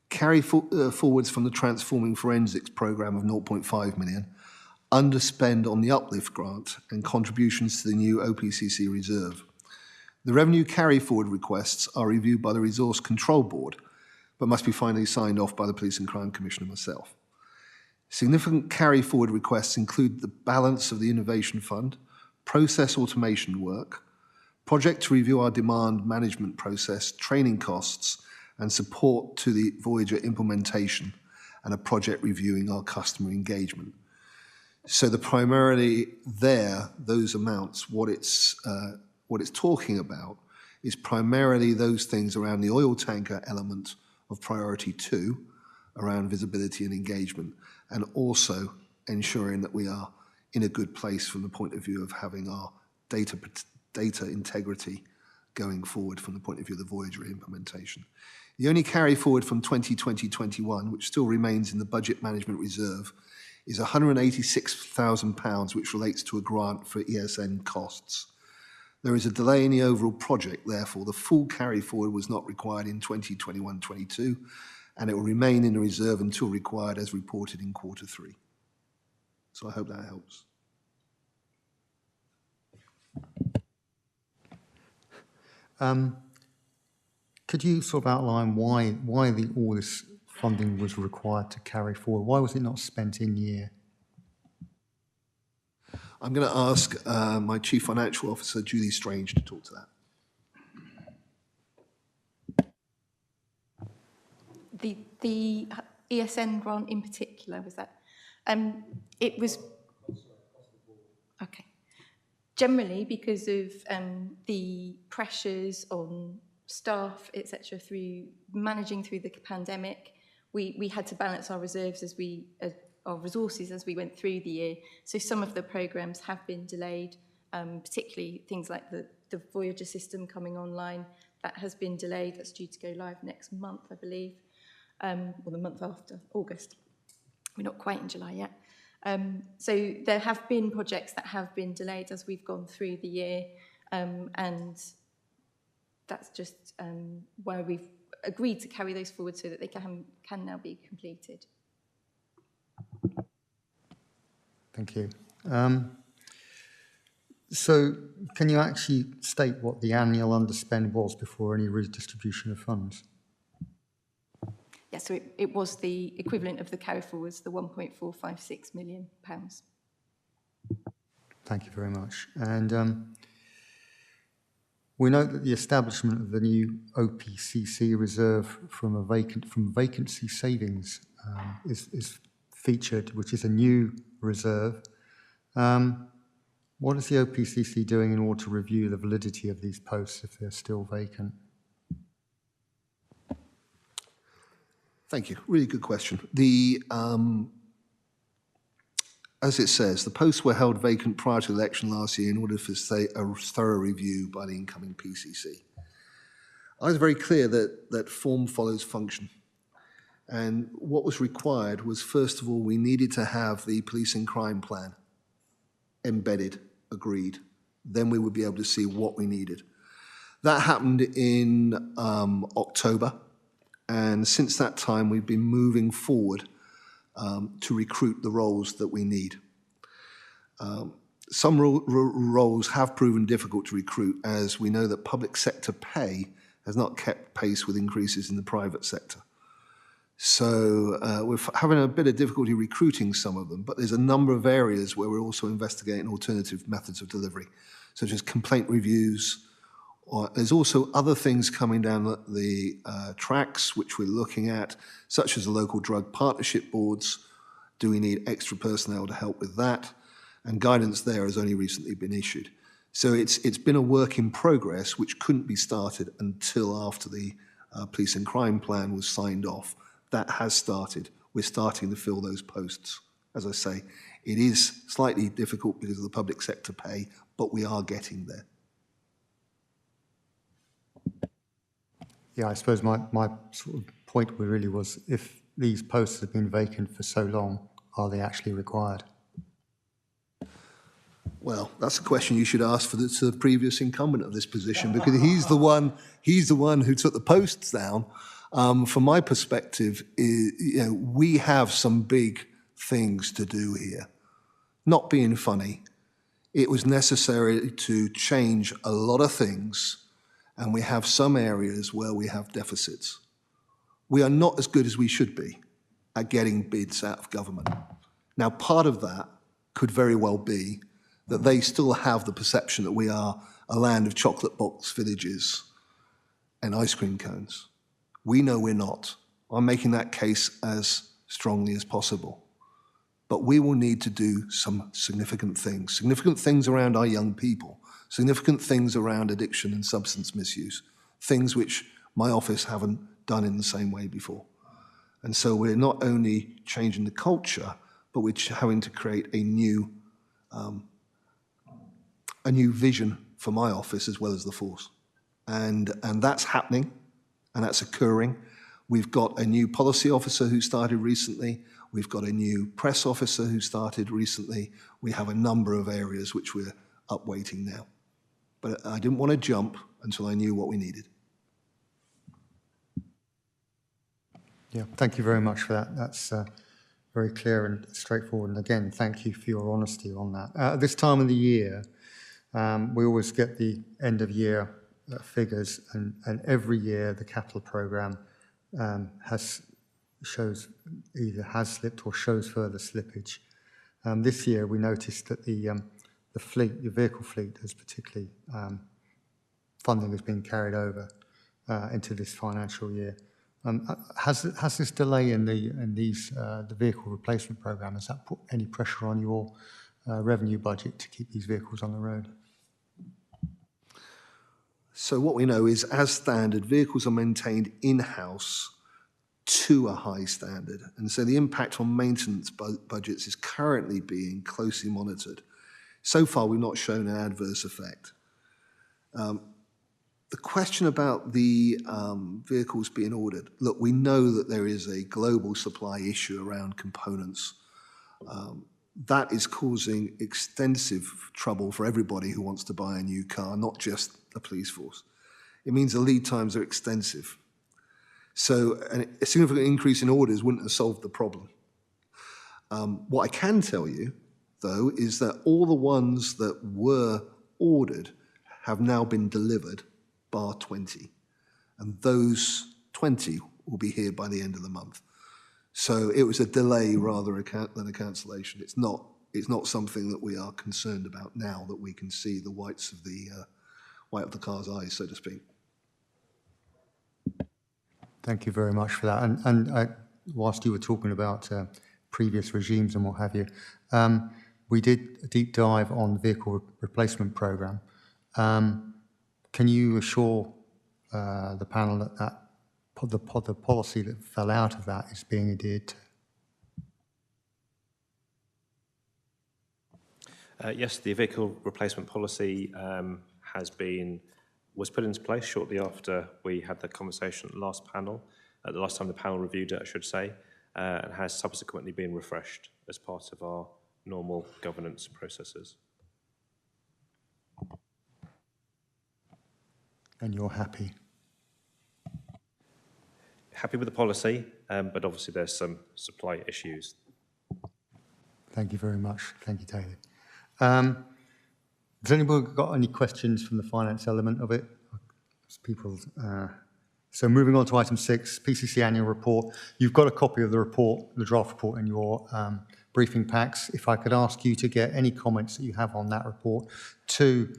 Speaker 4: carry forwards from the Transforming Forensics programme of 0.5 million, underspend on the Uplift grant, and contributions to the new OPCC reserve. The revenue carry forward requests are reviewed by the Resource Control Board, but must be finally signed off by the Police and Crime Commissioner myself. Significant carry forward requests include the balance of the Innovation Fund, process automation work, project to review our demand management process, training costs, and support to the Voyager implementation, and a project reviewing our customer engagement. So the primarily there, those amounts, what it's talking about is primarily those things around the oil tanker element of priority 2, around visibility and engagement, and also ensuring that we are in a good place from the point of view of having our data integrity going forward from the point of view of the Voyager implementation. The only carry forward from 2020-21, which still remains in the budget management reserve, is £186,000, which relates to a grant for ESN costs. There is a delay in the overall project, therefore the full carry forward was not required in 2021-22, and it will remain in the reserve until required as reported in Q3. So I hope that helps.
Speaker 2: Could you sort of outline why all this funding was required to carry forward? Why was it not spent in year?
Speaker 4: I'm going to ask my Chief Financial Officer, Julie Strange, to talk to that.
Speaker 12: The ESN grant in particular, was that? It was... Okay. Generally, because of the pressures on staff, etc., through managing through the pandemic, we had to balance our reserves as our resources as we went through the year. So some of the programmes have been delayed, particularly things like the Voyager system coming online. That has been delayed. That's due to go live next month, I believe, or the month after, August. We're not quite in July yet. So there have been projects that have been delayed as we've gone through the year, and that's just why we've agreed to carry those forward so that they can now be completed.
Speaker 2: Thank you. So can you actually state what the annual underspend was before any redistribution of funds?
Speaker 12: Yeah, so it was the equivalent of the carry forwards, the £1.456 million.
Speaker 2: Thank you very much. And we note that the establishment of the new OPCC reserve from vacancy savings is featured, which is a new reserve. What is the OPCC doing in order to review the validity of these posts if they're still vacant?
Speaker 4: Thank you. Really good question. As it says, the posts were held vacant prior to the election last year in order for a thorough review by the incoming PCC. I was very clear that form follows function. And what was required was, first of all, we needed to have the police and crime plan embedded, agreed. Then we would be able to see what we needed. That happened in October. And since that time, we've been moving forward to recruit the roles that we need. Some roles have proven difficult to recruit, as we know that public sector pay has not kept pace with increases in the private sector. So we're having a bit of difficulty recruiting some of them, but there's a number of areas where we're also investigating alternative methods of delivery, such as complaint reviews. There's also other things coming down the tracks which we're looking at, such as the local drug partnership boards. Do we need extra personnel to help with that? And guidance there has only recently been issued. So it's been a work in progress which couldn't be started until after the police and crime plan was signed off. That has started. We're starting to fill those posts. As I say, it is slightly difficult because of the public sector pay, but we are getting there.
Speaker 2: Yeah, I suppose my sort of point really was, if these posts have been vacant for so long, are they actually required?
Speaker 4: Well, that's a question you should ask to the previous incumbent of this position, because he's the one who took the posts down. From my perspective, we have some big things to do here. Not being funny, it was necessary to change a lot of things, and we have some areas where we have deficits. We are not as good as we should be at getting bids out of government. Now, part of that could very well be that they still have the perception that we are a land of chocolate box villages and ice cream cones. We know we're not. I'm making that case as strongly as possible. But we will need to do some significant things around our young people, significant things around addiction and substance misuse, things which my office haven't done in the same way before. And so we're not only changing the culture, but we're having to create a new vision for my office as well as the force. And that's happening, and that's occurring. We've got a new policy officer who started recently. We've got a new press officer who started recently. We have a number of areas which we're upweighting now. But I didn't want to jump until I knew what we needed.
Speaker 2: Yeah, thank you very much for that. That's very clear and straightforward. And again, thank you for your honesty on that. At this time of the year, we always get the end of year figures, and every year the capital programme shows either has slipped or shows further slippage. This year we noticed that the vehicle fleet has particularly, funding has been carried over into this financial year. Has this delay in the vehicle replacement programme, has that put any pressure on your revenue budget to keep these vehicles on the road?
Speaker 4: So what we know is, as standard, vehicles are maintained in-house to a high standard. And so the impact on maintenance budgets is currently being closely monitored. So far, we've not shown an adverse effect. The question about the vehicles being ordered, look, we know that there is a global supply issue around components. that is causing extensive trouble for everybody who wants to buy a new car, not just the police force. It means the lead times are extensive. So a significant increase in orders wouldn't have solved the problem. What I can tell you, though, is that all the ones that were ordered have now been delivered, bar 20. And those 20 will be here by the end of the month. So it was a delay rather than a cancellation. It's not something that we are concerned about now that we can see the white of the car's eyes, so to speak.
Speaker 2: Thank you very much for that. And whilst you were talking about previous regimes and what have you, we did a deep dive on the vehicle replacement programme. Can you assure the panel that the policy that fell out of that is being adhered to?
Speaker 10: Yes, the vehicle replacement policy was put into place shortly after we had the conversation at the last panel, the last time the panel reviewed it, I should say, and has subsequently been refreshed as part of our normal governance processes.
Speaker 2: And you're happy?
Speaker 10: Happy with the policy, but obviously there's some supply issues.
Speaker 2: Thank you very much. Thank you, David. Has anybody got any questions from the finance element of it? So moving on to item 6, PCC annual report. You've got a copy of the report, the draft report in your briefing packs. If I could ask you to get any comments that you have on that report to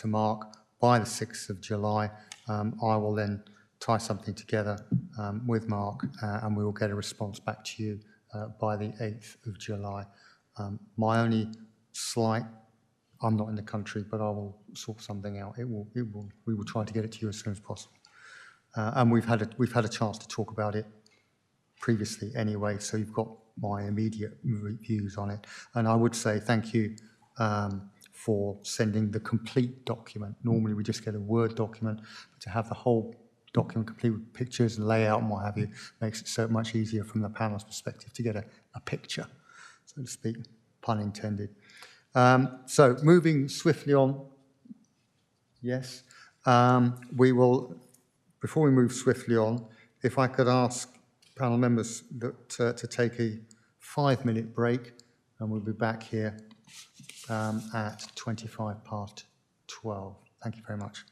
Speaker 2: Mark by the 6th of July, I will then tie something together with Mark and we will get a response back to you by the 8th of July. My only slight, I'm not in the country, but I will sort something out. We will try to get it to you as soon as possible. And we've had a chance to talk about it previously anyway, so you've got my immediate views on it. And I would say thank you for sending the complete document. Normally we just get a Word document, but to have the whole document complete with pictures and layout and what have you makes it so much easier from the panel's perspective to get a picture, so to speak, pun intended. So moving swiftly on, yes, we will, before we move swiftly on, if I could ask panel members that, to take a 5-minute break, and we'll be back here at 12:25. Thank you very much.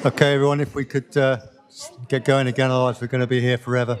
Speaker 2: Okay, everyone, if we could get going again, otherwise we're going to be here forever.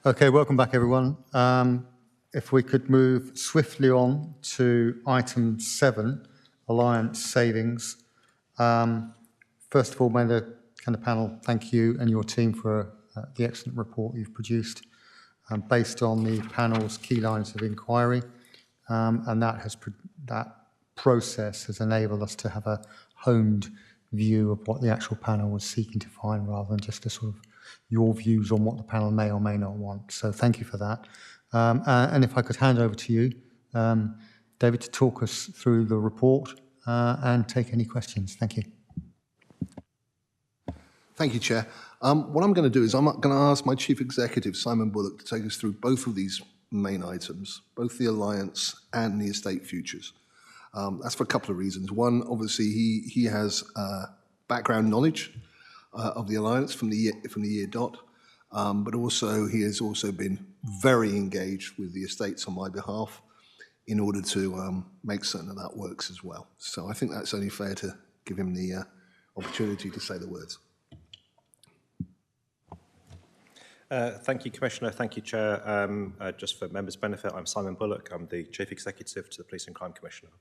Speaker 2: Okay, welcome back, everyone. If we could move swiftly on to item 7, Alliance Savings. First of all, can the panel thank you and your team for the excellent report you've produced based on the panel's key lines of inquiry, and that process has enabled us to have a honed view of what the actual panel was seeking to find, rather than just a sort of your views on what the panel may or may not want. So thank you for that. And if I could hand over to you, David, to talk us through the report and take any questions. Thank you.
Speaker 4: Thank you, Chair. What I'm going to do is I'm going to ask my Chief Executive, Simon Bullock, to take us through both of these main items, both the Alliance and the estate futures. That's for a couple of reasons. One, obviously, he has background knowledge of the Alliance from the year dot, but also he has also been very engaged with the estates on my behalf in order to make certain that works as well. So I think that's only fair to give him the opportunity to say the words.
Speaker 10: Thank you, Commissioner. Thank you, Chair. Just for members' benefit, I'm Simon Bullock. I'm the Chief Executive to the Police and Crime Commissioner.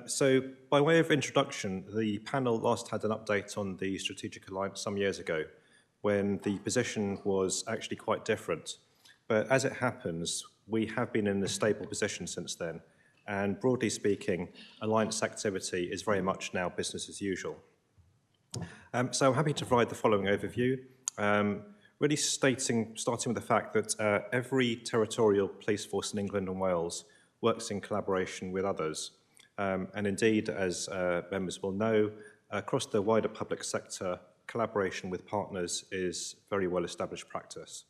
Speaker 10: So by way of introduction, the panel last had an update on the Strategic Alliance some years ago when the position was actually quite different. But as it happens, we have been in a stable position since then. And broadly speaking, Alliance activity is very much now business as usual. So I'm happy to provide the following overview. Really starting with the fact that every territorial police force in England and Wales works in collaboration with others. And indeed, as members will know, across the wider public sector, collaboration with partners is very well established practice.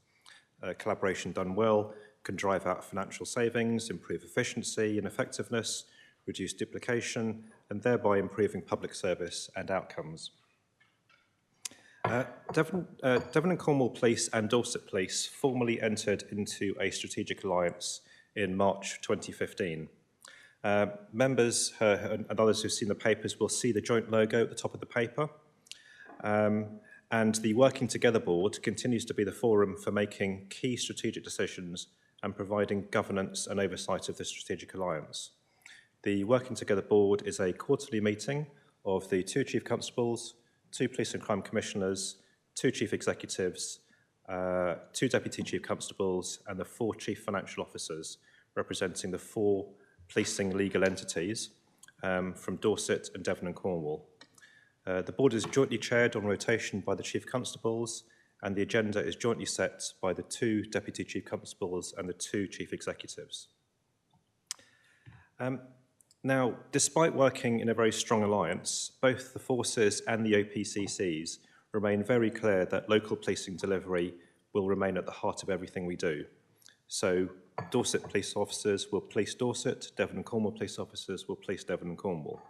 Speaker 10: Collaboration done well can drive out financial savings, improve efficiency and effectiveness, reduce duplication, and thereby improving public service and outcomes. Devon and Cornwall Police and Dorset Police formally entered into a strategic alliance in March 2015. Members and others who've seen the papers will see the joint logo at the top of the paper. And the Working Together Board continues to be the forum for making key strategic decisions and providing governance and oversight of the strategic alliance. The Working Together Board is a quarterly meeting of the 2 Chief Constables, 2 Police and Crime Commissioners, 2 Chief Executives, 2 Deputy Chief Constables, and the 4 Chief Financial Officers, representing the 4 policing legal entities from Dorset and Devon and Cornwall. The board is jointly chaired on rotation by the Chief Constables, and the agenda is jointly set by the 2 Deputy Chief Constables and the 2 Chief Executives. Now, despite working in a very strong alliance, both the forces and the OPCCs remain very clear that local policing delivery will remain at the heart of everything we do. So Dorset police officers will police Dorset, Devon and Cornwall police officers will police Devon and Cornwall.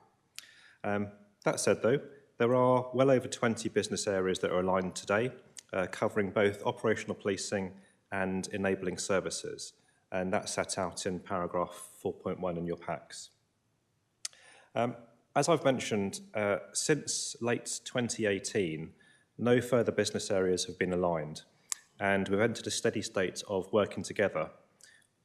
Speaker 10: That said, though, there are well over 20 business areas that are aligned today, covering both operational policing and enabling services, and that's set out in paragraph 4.1 in your packs. As I've mentioned, since late 2018, no further business areas have been aligned, and we've entered a steady state of working together,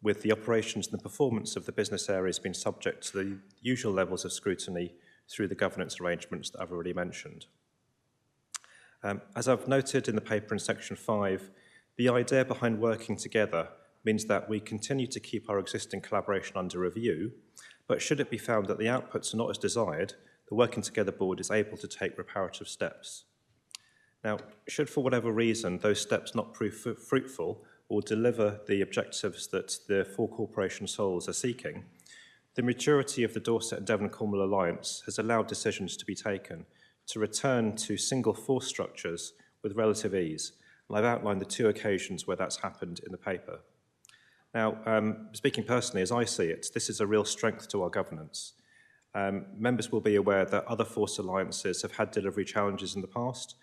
Speaker 10: with the operations and the performance of the business areas being subject to the usual levels of scrutiny through the governance arrangements that I've already mentioned. As I've noted in the paper in section 5, the idea behind working together means that we continue to keep our existing collaboration under review, but should it be found that the outputs are not as desired, the Working Together Board is able to take reparative steps. Now, should for whatever reason those steps not prove fruitful or deliver the objectives that the four corporation souls are seeking, the maturity of the Dorset and Devon and Cornwall Alliance has allowed decisions to be taken to return to single force structures with relative ease. And I've outlined the two occasions where that's happened in the paper. Now, speaking personally, as I see it, this is a real strength to our governance. Members will be aware that other force alliances have had delivery challenges in the past.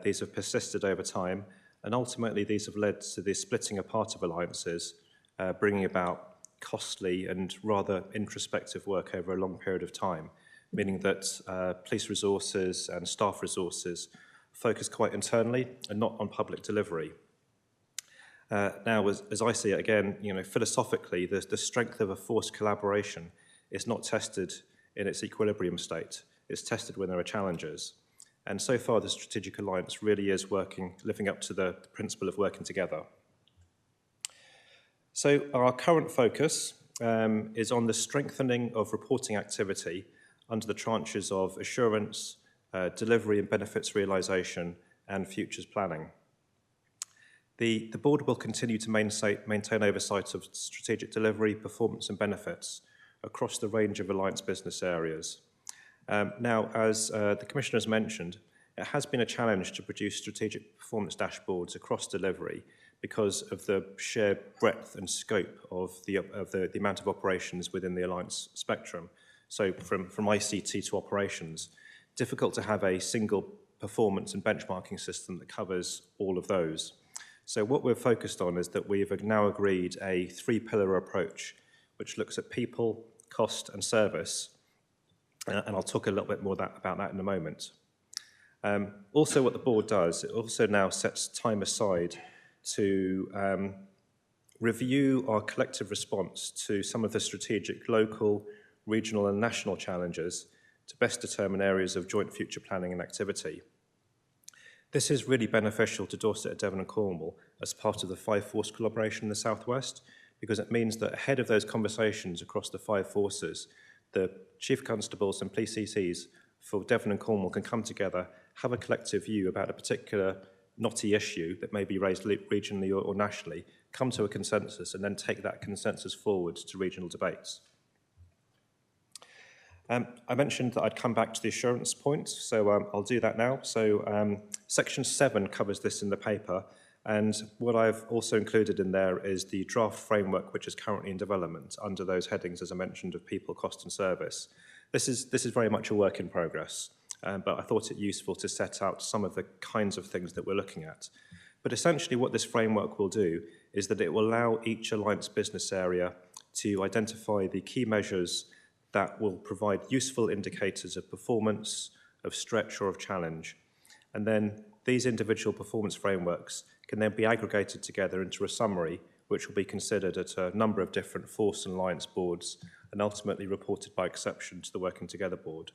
Speaker 10: These have persisted over time, and ultimately these have led to the splitting apart of alliances, bringing about costly and rather introspective work over a long period of time, meaning that police resources and staff resources focus quite internally and not on public delivery. Now, as I see it, again, philosophically, the strength of a forced collaboration is not tested in its equilibrium state. It's tested when there are challenges. And so far, the Strategic Alliance really is living up to the principle of working together. So our current focus is on the strengthening of reporting activity under the tranches of assurance, delivery and benefits realisation, and futures planning. The board will continue to maintain oversight of strategic delivery, performance and benefits across the range of Alliance business areas. Now, as the Commissioner has mentioned, it has been a challenge to produce strategic performance dashboards across delivery because of the sheer breadth and scope of the amount of operations within the Alliance spectrum. So from ICT to operations, difficult to have a single performance and benchmarking system that covers all of those. So what we're focused on is that we've now agreed a three-pillar approach, which looks at people, cost and service, and I'll talk a little bit more about that in a moment. Also what the board does, it also now sets time aside to review our collective response to some of the strategic local, regional and national challenges to best determine areas of joint future planning and activity. This is really beneficial to Dorset, Devon and Cornwall as part of the Five Force collaboration in the South West, because it means that ahead of those conversations across the five forces, the Chief Constables and Police CCs for Devon and Cornwall can come together, have a collective view about a particular knotty issue that may be raised regionally or nationally, come to a consensus and then take that consensus forward to regional debates. I mentioned that I'd come back to the assurance point, so I'll do that now. So section 7 covers this in the paper, and what I've also included in there is the draft framework which is currently in development under those headings, as I mentioned, of people, cost and service. This is very much a work in progress, but I thought it useful to set out some of the kinds of things that we're looking at. But essentially what this framework will do is that it will allow each Alliance business area to identify the key measures that will provide useful indicators of performance, of stretch or of challenge. And then these individual performance frameworks can then be aggregated together into a summary which will be considered at a number of different force and alliance boards and ultimately reported by exception to the Working Together Board.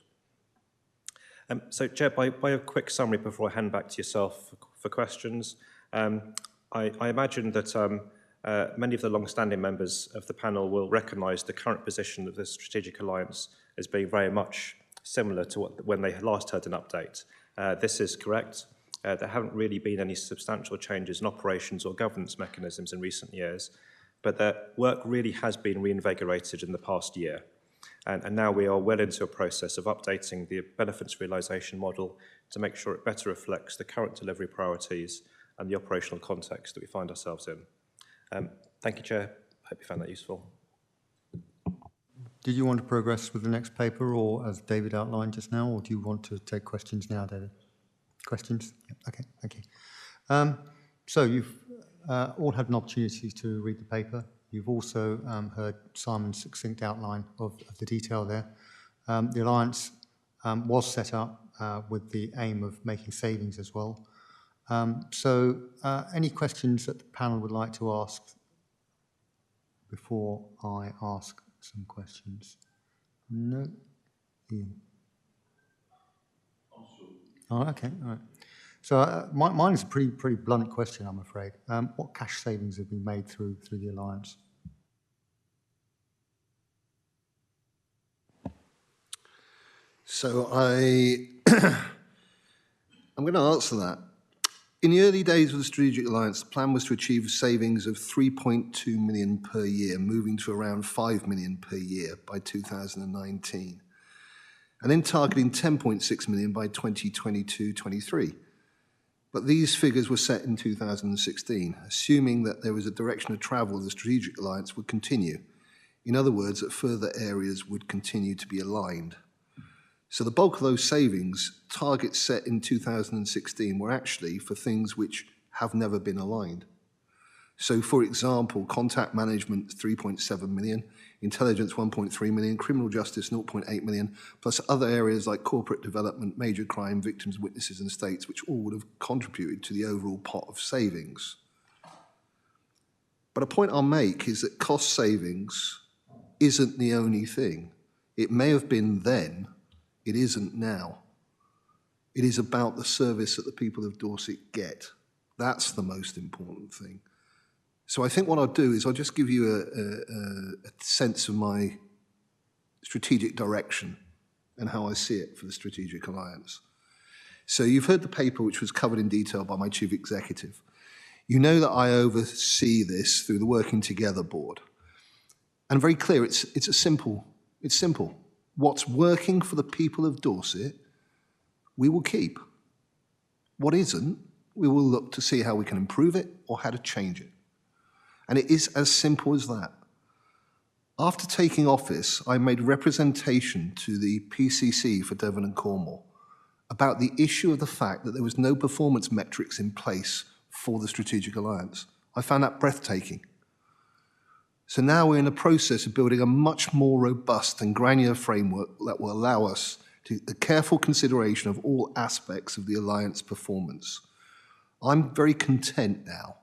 Speaker 10: So, Chair, by a quick summary before I hand back to yourself for questions, I imagine that many of the long-standing members of the panel will recognise the current position of the Strategic Alliance as being very much similar to when they last heard an update. This is correct. There haven't really been any substantial changes in operations or governance mechanisms in recent years, but their work really has been reinvigorated in the past year. And now we are well into a process of updating the benefits realisation model to make sure it better reflects the current delivery priorities and the operational context that we find ourselves in. Thank you, Chair. Hope you found that useful.
Speaker 2: Did you want to progress with the next paper, or as David outlined just now, or do you want to take questions now, David? Questions? Yeah, okay, thank you. So you've all had an opportunity to read the paper. You've also heard Simon's succinct outline of the detail there. The Alliance was set up with the aim of making savings as well. So any questions that the panel would like to ask before I ask some questions? No? Ian? Oh, okay, all right. So mine is a pretty blunt question, I'm afraid. What cash savings have been made through the Alliance?
Speaker 4: So I'm going to answer that. In the early days of the Strategic Alliance, the plan was to achieve savings of 3.2 million per year, moving to around 5 million per year by 2019, and then targeting 10.6 million by 2022-23. But these figures were set in 2016, assuming that there was a direction of travel the Strategic Alliance would continue. In other words, that further areas would continue to be aligned. So the bulk of those savings, targets set in 2016, were actually for things which have never been aligned. So, for example, contact management, 3.7 million, intelligence, 1.3 million, criminal justice, 0.8 million, plus other areas like corporate development, major crime, victims, witnesses, and estates, which all would have contributed to the overall pot of savings. But a point I'll make is that cost savings isn't the only thing. It may have been then, it isn't now. It is about the service that the people of Dorset get. That's the most important thing. So I think what I'll do is I'll just give you a sense of my strategic direction and how I see it for the Strategic Alliance. So you've heard the paper, which was covered in detail by my Chief Executive. You know that I oversee this through the Working Together Board. And very clear, it's simple. What's working for the people of Dorset, we will keep. What isn't, we will look to see how we can improve it or how to change it. And it is as simple as that. After taking office, I made representation to the PCC for Devon and Cornwall about the issue of the fact that there was no performance metrics in place for the Strategic Alliance. I found that breathtaking. So now we're in the process of building a much more robust and granular framework that will allow us to the careful consideration of all aspects of the Alliance performance. I'm very content now.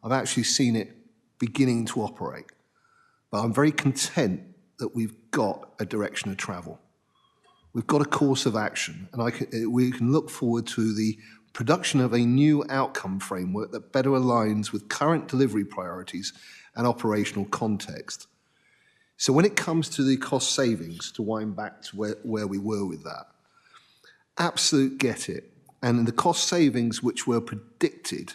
Speaker 4: I've actually seen it beginning to operate, but I'm very content that we've got a direction of travel. We've got a course of action, and we can look forward to the production of a new outcome framework that better aligns with current delivery priorities and operational context. So when it comes to the cost savings, to wind back to where we were with that, absolute get it. And the cost savings which were predicted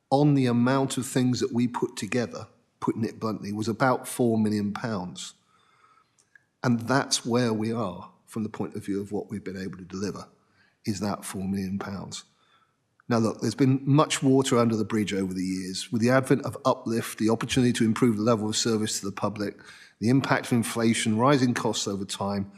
Speaker 4: on the amount of things that we put together, putting it bluntly, was about £4 million. And that's where we are from the point of view of what we've been able to deliver, is that £4 million. Now, look, there's been much water under the bridge over the years. With the advent of Uplift, the opportunity to improve the level of service to the public, the impact of inflation, rising costs over time,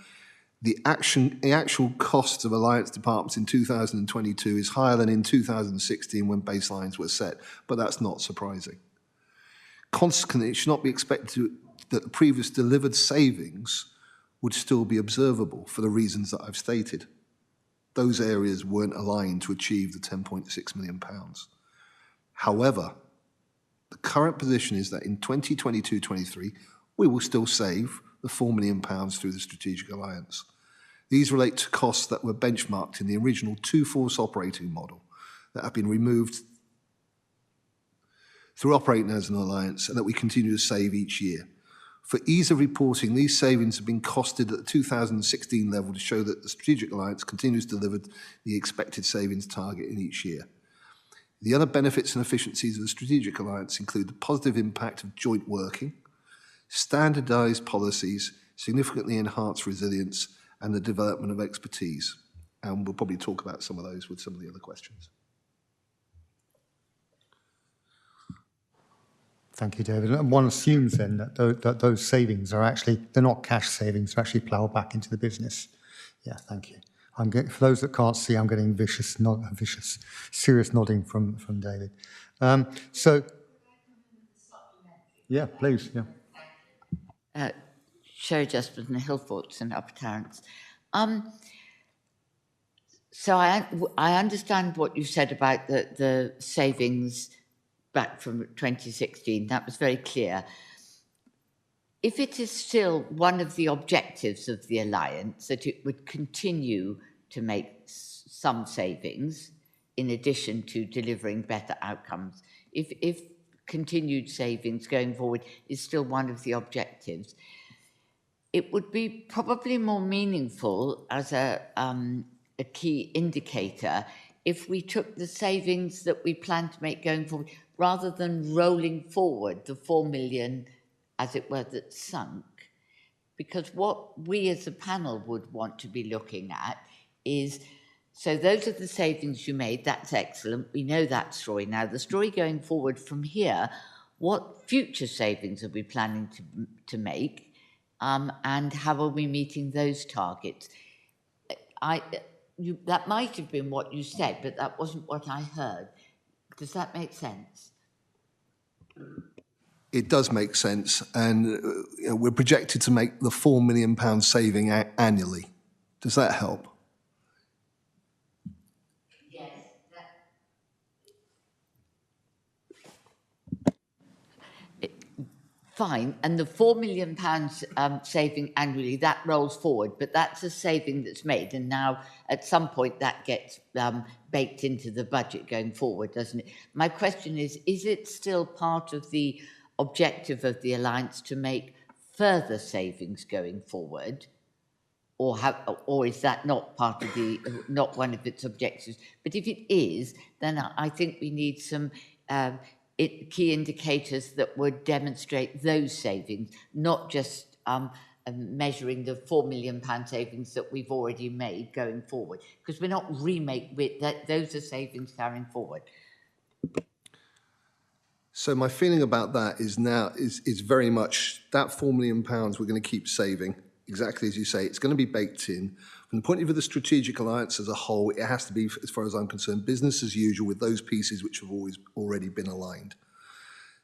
Speaker 4: the actual costs of Alliance departments in 2022 is higher than in 2016 when baselines were set, but that's not surprising. Consequently, it should not be expected that the previous delivered savings would still be observable for the reasons that I've stated. Those areas weren't aligned to achieve the £10.6 million. However, the current position is that in 2022-23, we will still save the £4 million through the Strategic Alliance. These relate to costs that were benchmarked in the original two-force operating model that have been removed through operating as an alliance and that we continue to save each year. For ease of reporting, these savings have been costed at the 2016 level to show that the Strategic Alliance continues to deliver the expected savings target in each year. The other benefits and efficiencies of the Strategic Alliance include the positive impact of joint working, standardised policies, significantly enhance resilience and the development of expertise. And we'll probably talk about some of those with some of the other questions.
Speaker 2: Thank you, David. And one assumes then that those savings are actually, they're not cash savings, they're actually ploughed back into the business. Yeah, thank you. For those that can't see, I'm getting serious nodding from David. Yeah, please, yeah.
Speaker 6: Sherry Justman and Hillforts and Upper Tarrants. So I understand what you said about the savings back from 2016. That was very clear. If it is still one of the objectives of the Alliance that it would continue to make some savings in addition to delivering better outcomes, if continued savings going forward is still one of the objectives, it would be probably more meaningful as a key indicator if we took the savings that we plan to make going forward, rather than rolling forward the 4 million, as it were, that sunk. Because what we as a panel would want to be looking at is, so those are the savings you made, that's excellent, we know that story. Now, the story going forward from here, what future savings are we planning to make, and how are we meeting those targets? That might have been what you said, but that wasn't what I heard. Does that make sense?
Speaker 4: It does make sense, and we're projected to make the £4 million saving annually. Does that help?
Speaker 6: Yes. Fine, and the £4 million saving annually, that rolls forward, but that's a saving that's made, and now at some point that gets baked into the budget going forward, doesn't it? My question is it still part of the objective of the Alliance to make further savings going forward, or is that not part of not one of its objectives? But if it is, then I think we need some key indicators that would demonstrate those savings, not just measuring the £4 million savings that we've already made going forward, because we're not those are savings carrying forward.
Speaker 4: So my feeling about that is is very much that £4 million we're going to keep saving, exactly as you say. It's going to be baked in. From the point of view of the Strategic Alliance as a whole, it has to be, as far as I'm concerned, business as usual with those pieces which have already been aligned.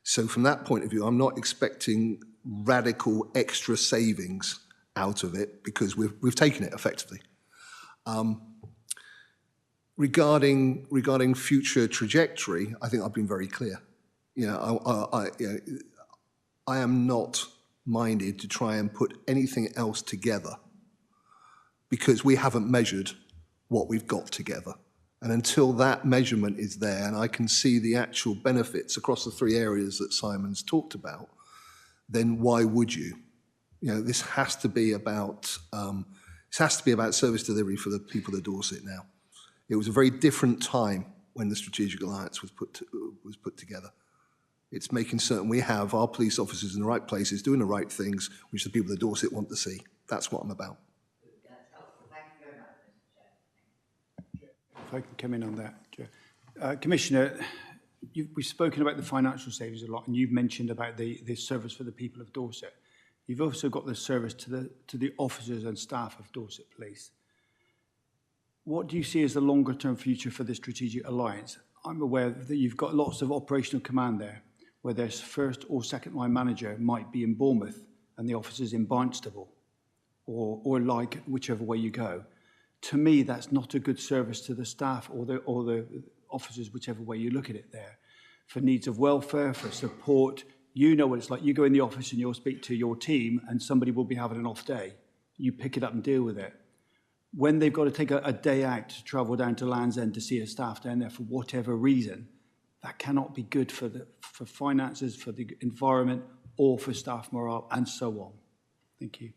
Speaker 4: So from that point of view, I'm not expecting radical extra savings out of it because we've taken it effectively. Regarding future trajectory, I think I've been very clear. I am not minded to try and put anything else together because we haven't measured what we've got together. And until that measurement is there and I can see the actual benefits across the three areas that Simon's talked about, then why would you? This has to be about service delivery for the people of Dorset now. It was a very different time when the Strategic Alliance was put together. It's making certain we have our police officers in the right places, doing the right things, which the people of Dorset want to see. That's what I'm about.
Speaker 6: That's helpful. Thank you very much, Mr. Chair.
Speaker 9: If I can come in on that, Chair. Commissioner, we've spoken about the financial savings a lot, and you've mentioned about the service for the people of Dorset. You've also got the service to the officers and staff of Dorset Police. What do you see as the longer-term future for the Strategic Alliance? I'm aware that you've got lots of operational command there, where their first or second line manager might be in Bournemouth and the officers in Barnstable, or like whichever way you go. To me, that's not a good service to the staff or the officers, whichever way you look at it there. For needs of welfare, for support, you know what it's like. You go in the office and you'll speak to your team and somebody will be having an off day. You pick it up and deal with it. When they've got to take a day out to travel down to Land's End to see a staff down there for whatever reason, that cannot be good for finances, for the environment, or for staff morale, and so on. Thank you.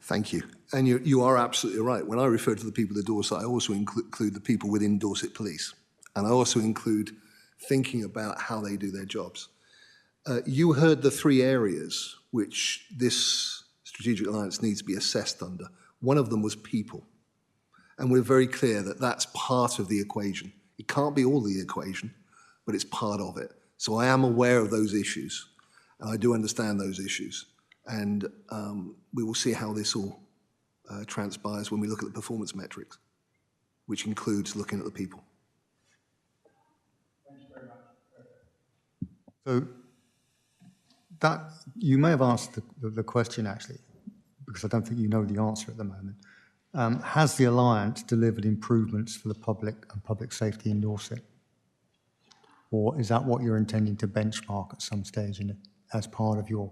Speaker 4: Thank you. And you are absolutely right. When I refer to the people of Dorset, I also include the people within Dorset Police. And I also include thinking about how they do their jobs. You heard the three areas which this strategic alliance needs to be assessed under. One of them was people. And we're very clear that that's part of the equation. It can't be all the equation, but it's part of it. So I am aware of those issues, and I do understand those issues. And we will see how this all transpires when we look at the performance metrics, which includes looking at the people.
Speaker 2: So that, you may have asked the question actually, because I don't think you know the answer at the moment. Has the Alliance delivered improvements for the public and public safety in Dorset? Or is that what you're intending to benchmark at some stage as part of your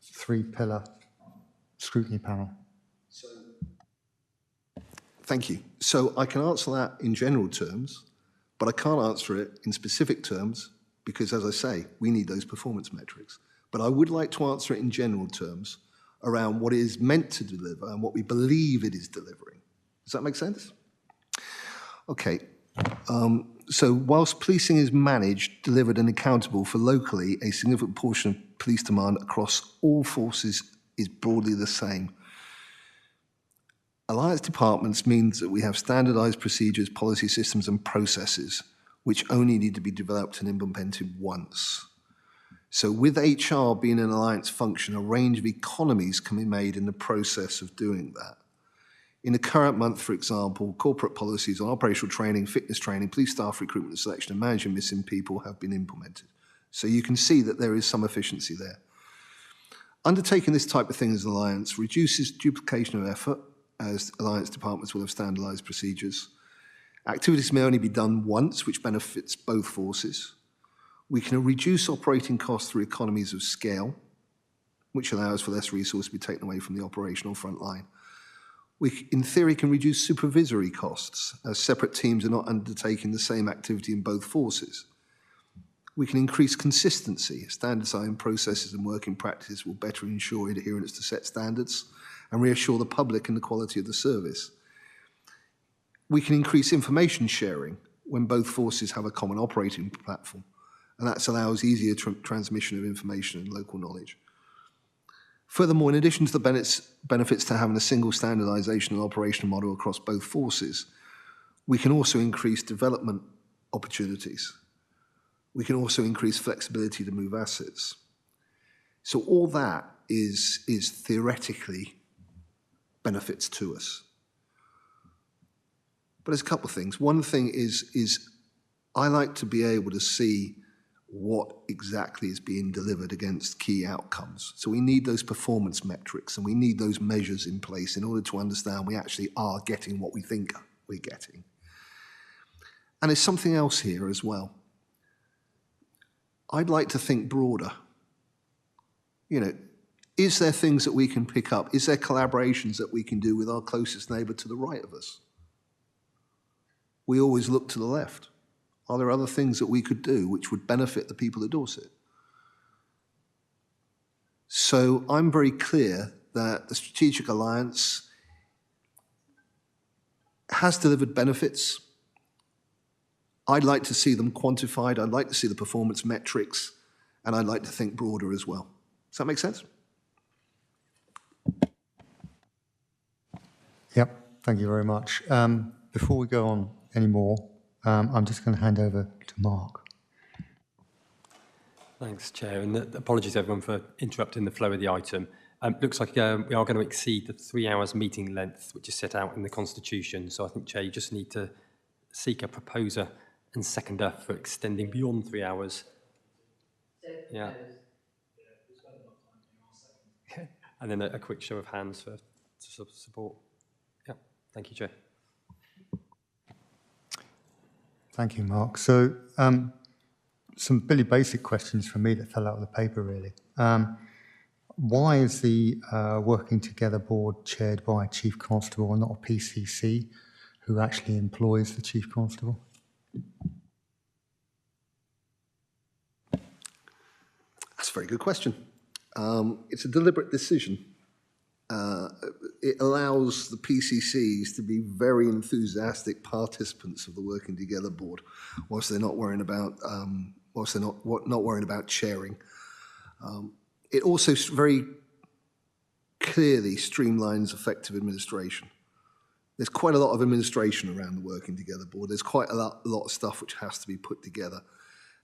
Speaker 2: 3-pillar scrutiny panel?
Speaker 4: Thank you. So I can answer that in general terms, but I can't answer it in specific terms because, as I say, we need those performance metrics. But I would like to answer it in general terms around what it is meant to deliver and what we believe it is delivering. Does that make sense? Okay. So whilst policing is managed, delivered and accountable for locally, a significant portion of police demand across all forces is broadly the same. Alliance departments means that we have standardised procedures, policy systems and processes which only need to be developed and implemented once. So with HR being an alliance function, a range of economies can be made in the process of doing that. In the current month, for example, corporate policies on operational training, fitness training, police staff recruitment and selection and managing missing people have been implemented. So you can see that there is some efficiency there. Undertaking this type of thing as an alliance reduces duplication of effort, as alliance departments will have standardised procedures. Activities may only be done once, which benefits both forces. We can reduce operating costs through economies of scale, which allows for less resource to be taken away from the operational front line. We, in theory, can reduce supervisory costs, as separate teams are not undertaking the same activity in both forces. We can increase consistency. Standardising processes and working practices will better ensure adherence to set standards and reassure the public in the quality of the service. We can increase information sharing when both forces have a common operating platform, and that allows easier transmission of information and local knowledge. Furthermore, in addition to the benefits to having a single standardisation and operational model across both forces, we can also increase development opportunities. We can also increase flexibility to move assets. So all that is theoretically benefits to us. But there's a couple of things. One thing is I like to be able to see what exactly is being delivered against key outcomes. So we need those performance metrics and we need those measures in place in order to understand we actually are getting what we think we're getting. And there's something else here as well. I'd like to think broader. You know, is there things that we can pick up? Is there collaborations that we can do with our closest neighbour to the right of us? We always look to the left. Are there other things that we could do which would benefit the people of Dorset? So I'm very clear that the Strategic Alliance has delivered benefits. I'd like to see them quantified. I'd like to see the performance metrics, and I'd like to think broader as well. Does that make sense?
Speaker 2: Yep, thank you very much. Before we go on any more, I'm just going to hand over to Mark.
Speaker 1: Thanks, Chair, and apologies everyone for interrupting the flow of the item. Looks like we are going to exceed the 3 hours meeting length, which is set out in the Constitution. So I think, Chair, you just need to seek a proposer and seconder for extending beyond 3 hours. Yeah. And then a quick show of hands for support. Yeah, thank you, Chair.
Speaker 2: Thank you, Mark. So some really basic questions from me that fell out of the paper, really. Why is the Working Together Board chaired by a Chief Constable and not a PCC who actually employs the Chief Constable?
Speaker 4: That's a very good question. It's a deliberate decision. It allows the PCCs to be very enthusiastic participants of the Working Together Board, whilst they're not worrying about not worrying about chairing. It also very clearly streamlines effective administration. There's quite a lot of administration around the Working Together Board. There's quite a lot of stuff which has to be put together.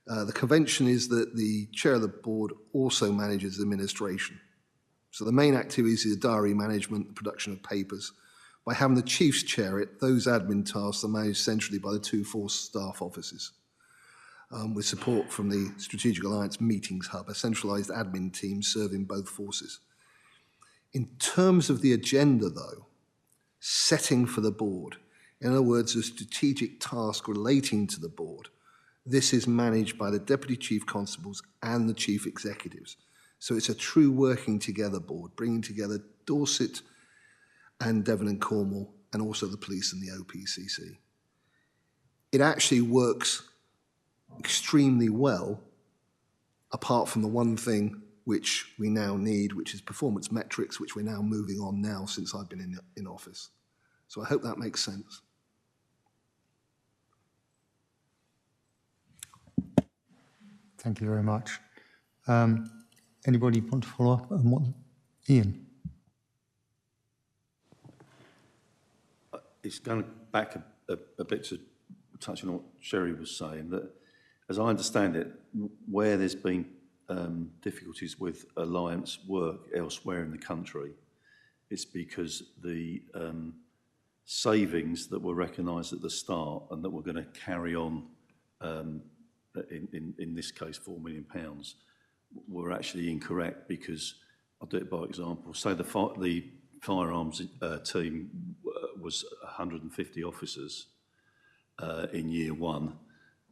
Speaker 4: The convention is that the chair of the board also manages administration. So the main activities are diary management, the production of papers. By having the chiefs chair it, those admin tasks are managed centrally by the 2 force staff offices, with support from the Strategic Alliance Meetings Hub, a centralised admin team serving both forces. In terms of the agenda, though, setting for the board, in other words, a strategic task relating to the board, this is managed by the Deputy Chief Constables and the Chief Executives. So it's a true working together board, bringing together Dorset and Devon and Cornwall, and also the police and the OPCC. It actually works extremely well, apart from the one thing which we now need, which is performance metrics, which we're now moving on now since I've been in office. So I hope that makes sense.
Speaker 2: Thank you very much. Anybody want to follow up on what? Ian?
Speaker 3: It's going back a bit to touching on what Sherry was saying, that as I understand it, where there's been difficulties with alliance work elsewhere in the country, it's because the savings that were recognised at the start and that were going to carry on, in this case £4 million, were actually incorrect, because, I'll do it by example, say the firearms team was 150 officers in year one,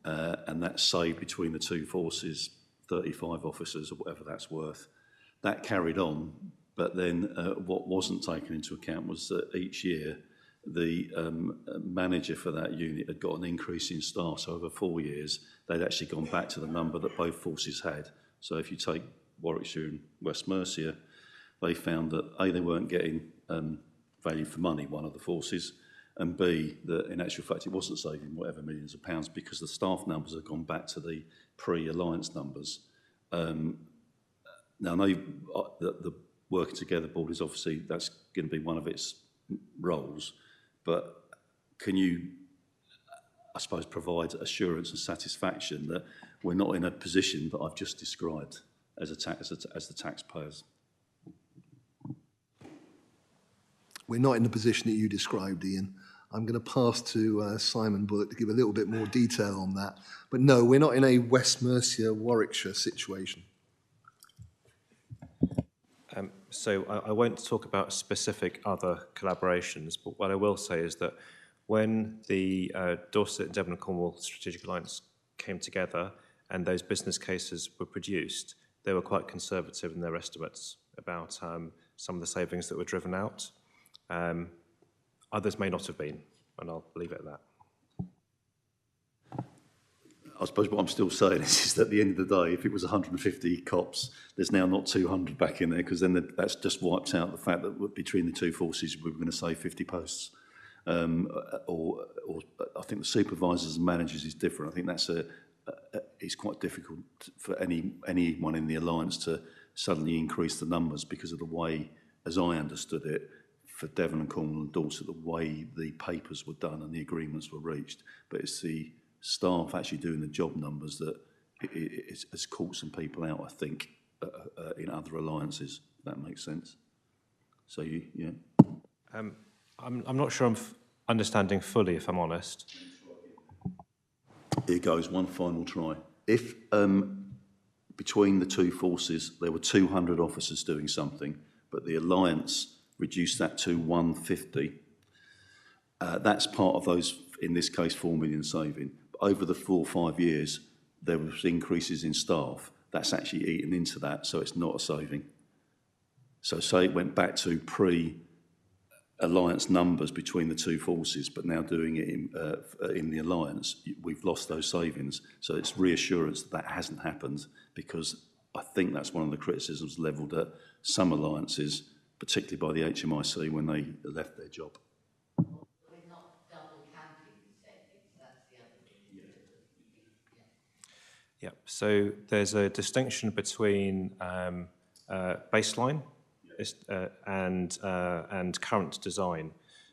Speaker 3: and that saved between the 2 forces 35 officers or whatever that's worth. That carried on, but then what wasn't taken into account was that each year the manager for that unit had got an increase in staff. So over 4 years, they'd actually gone back to the number that both forces had. So if you take Warwickshire and West Mercia, they found that A, they weren't getting value for money, one of the forces, and B, that in actual fact it wasn't saving whatever millions of pounds, because the staff numbers had gone back to the pre-alliance numbers. Now I know that the Working Together Board is obviously, that's going to be one of its roles, but can you, I suppose, provide assurance and satisfaction that we're not in a position that I've just described as the taxpayers?
Speaker 4: We're not in the position that you described, Ian. I'm going to pass to Simon Bullock to give a little bit more detail on that. But no, we're not in a West Mercia, Warwickshire situation.
Speaker 10: So I won't talk about specific other collaborations, but what I will say is that when the Dorset and Devon and Cornwall Strategic Alliance came together and those business cases were produced, they were quite conservative in their estimates about some of the savings that were driven out. Others may not have been, and I'll leave it at that.
Speaker 3: I suppose what I'm still saying is that at the end of the day, if it was 150 cops, there's now not 200 back in there, because then that's just wiped out the fact that between the 2 forces we were going to save 50 posts. Or I think the supervisors and managers is different. I think that's it's quite difficult for anyone in the alliance to suddenly increase the numbers, because of the way, as I understood it, for Devon and Cornwall and Dorset, the way the papers were done and the agreements were reached. But it's the staff actually doing the job numbers that it's caught some people out, I think, in other alliances, if that makes sense. So, yeah.
Speaker 10: I'm not sure I'm understanding fully, if I'm honest.
Speaker 3: Here goes, one final try. If between the 2 forces there were 200 officers doing something, but the alliance reduced that to 150, that's part of those, in this case, 4 million saving. Over the 4 or 5 years, there was increases in staff. That's actually eaten into that, so it's not a saving. So say it went back to pre-alliance numbers between the 2 forces, but now doing it in the alliance, we've lost those savings. So it's reassurance that that hasn't happened, because I think that's one of the criticisms levelled at some alliances, particularly by the HMIC when they left their job.
Speaker 10: Yeah, so there's a distinction between baseline and current design.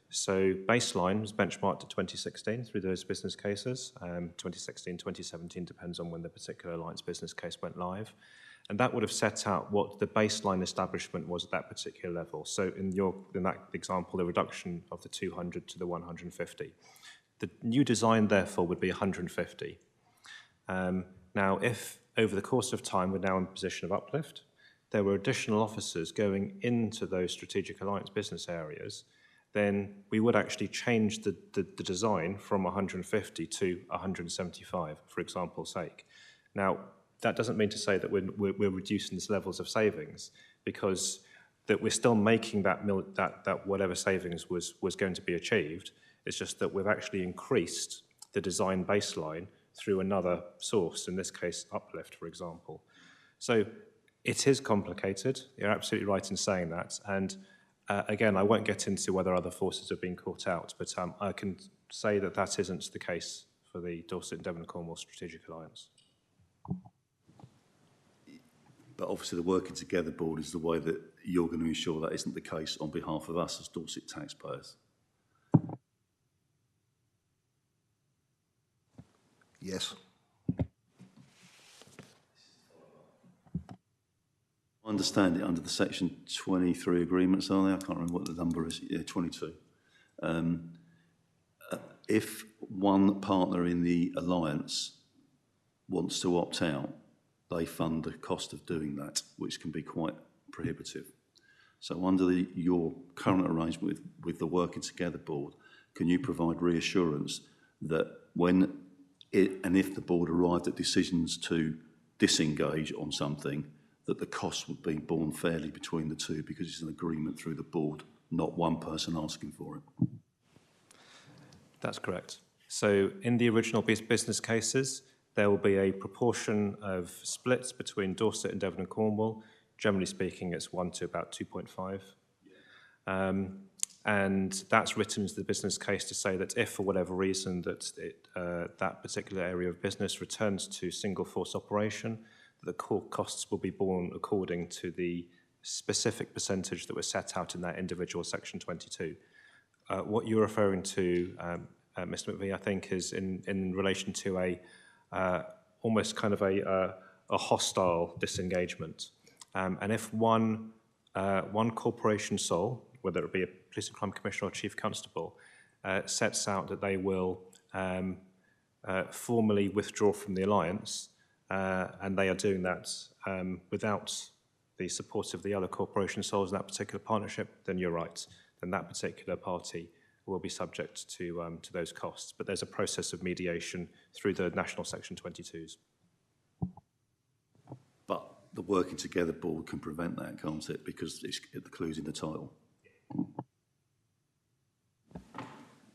Speaker 10: So baseline was benchmarked at 2016 through those business cases. 2016, 2017 depends on when the particular alliance business case went live. And that would have set out what the baseline establishment was at that particular level. So in that example, the reduction of the 200 to the 150. The new design, therefore, would be 150. Now, if over the course of time we're now in a position of uplift, there were additional officers going into those strategic alliance business areas, then we would actually change the design from 150 to 175, for example's sake. Now, that doesn't mean to say that we're reducing the levels of savings, because that we're still making that whatever savings was going to be achieved. It's just that we've actually increased the design baseline through another source, in this case, uplift, for example. So it is complicated. You're absolutely right in saying that. And again, I won't get into whether other forces have been caught out, but I can say that that isn't the case for the Dorset and Devon and Cornwall Strategic Alliance.
Speaker 3: But obviously the Working Together Board is the way that you're going to ensure that isn't the case on behalf of us as Dorset taxpayers.
Speaker 4: Yes.
Speaker 3: I understand it under the Section 23 agreements, are they? I can't remember what the number is. Yeah, 22. If one partner in the alliance wants to opt out, they fund the cost of doing that, which can be quite prohibitive. So under your current arrangement with the Working Together Board, can you provide reassurance that when and if the board arrived at decisions to disengage on something, that the costs would be borne fairly between the two, because it's an agreement through the board, not one person asking for it?
Speaker 10: That's correct. So in the original business cases, there will be a proportion of splits between Dorset and Devon and Cornwall. Generally speaking, it's 1 to about 2.5. And that's written into the business case to say that if, for whatever reason, that particular area of business returns to single force operation, the core costs will be borne according to the specific percentage that was set out in that individual Section 22. What you're referring to, Mr. McVie, I think, is in relation to almost kind of a hostile disengagement. And if one corporation sole, whether it be a police and crime commissioner or chief constable, sets out that they will formally withdraw from the alliance, and they are doing that without the support of the other corporation soles in that particular partnership, then you're right. Then that particular party will be subject to those costs. But there's a process of mediation through the national Section 22s.
Speaker 3: But the Working Together Board can prevent that, can't it? Because the clue's in the title.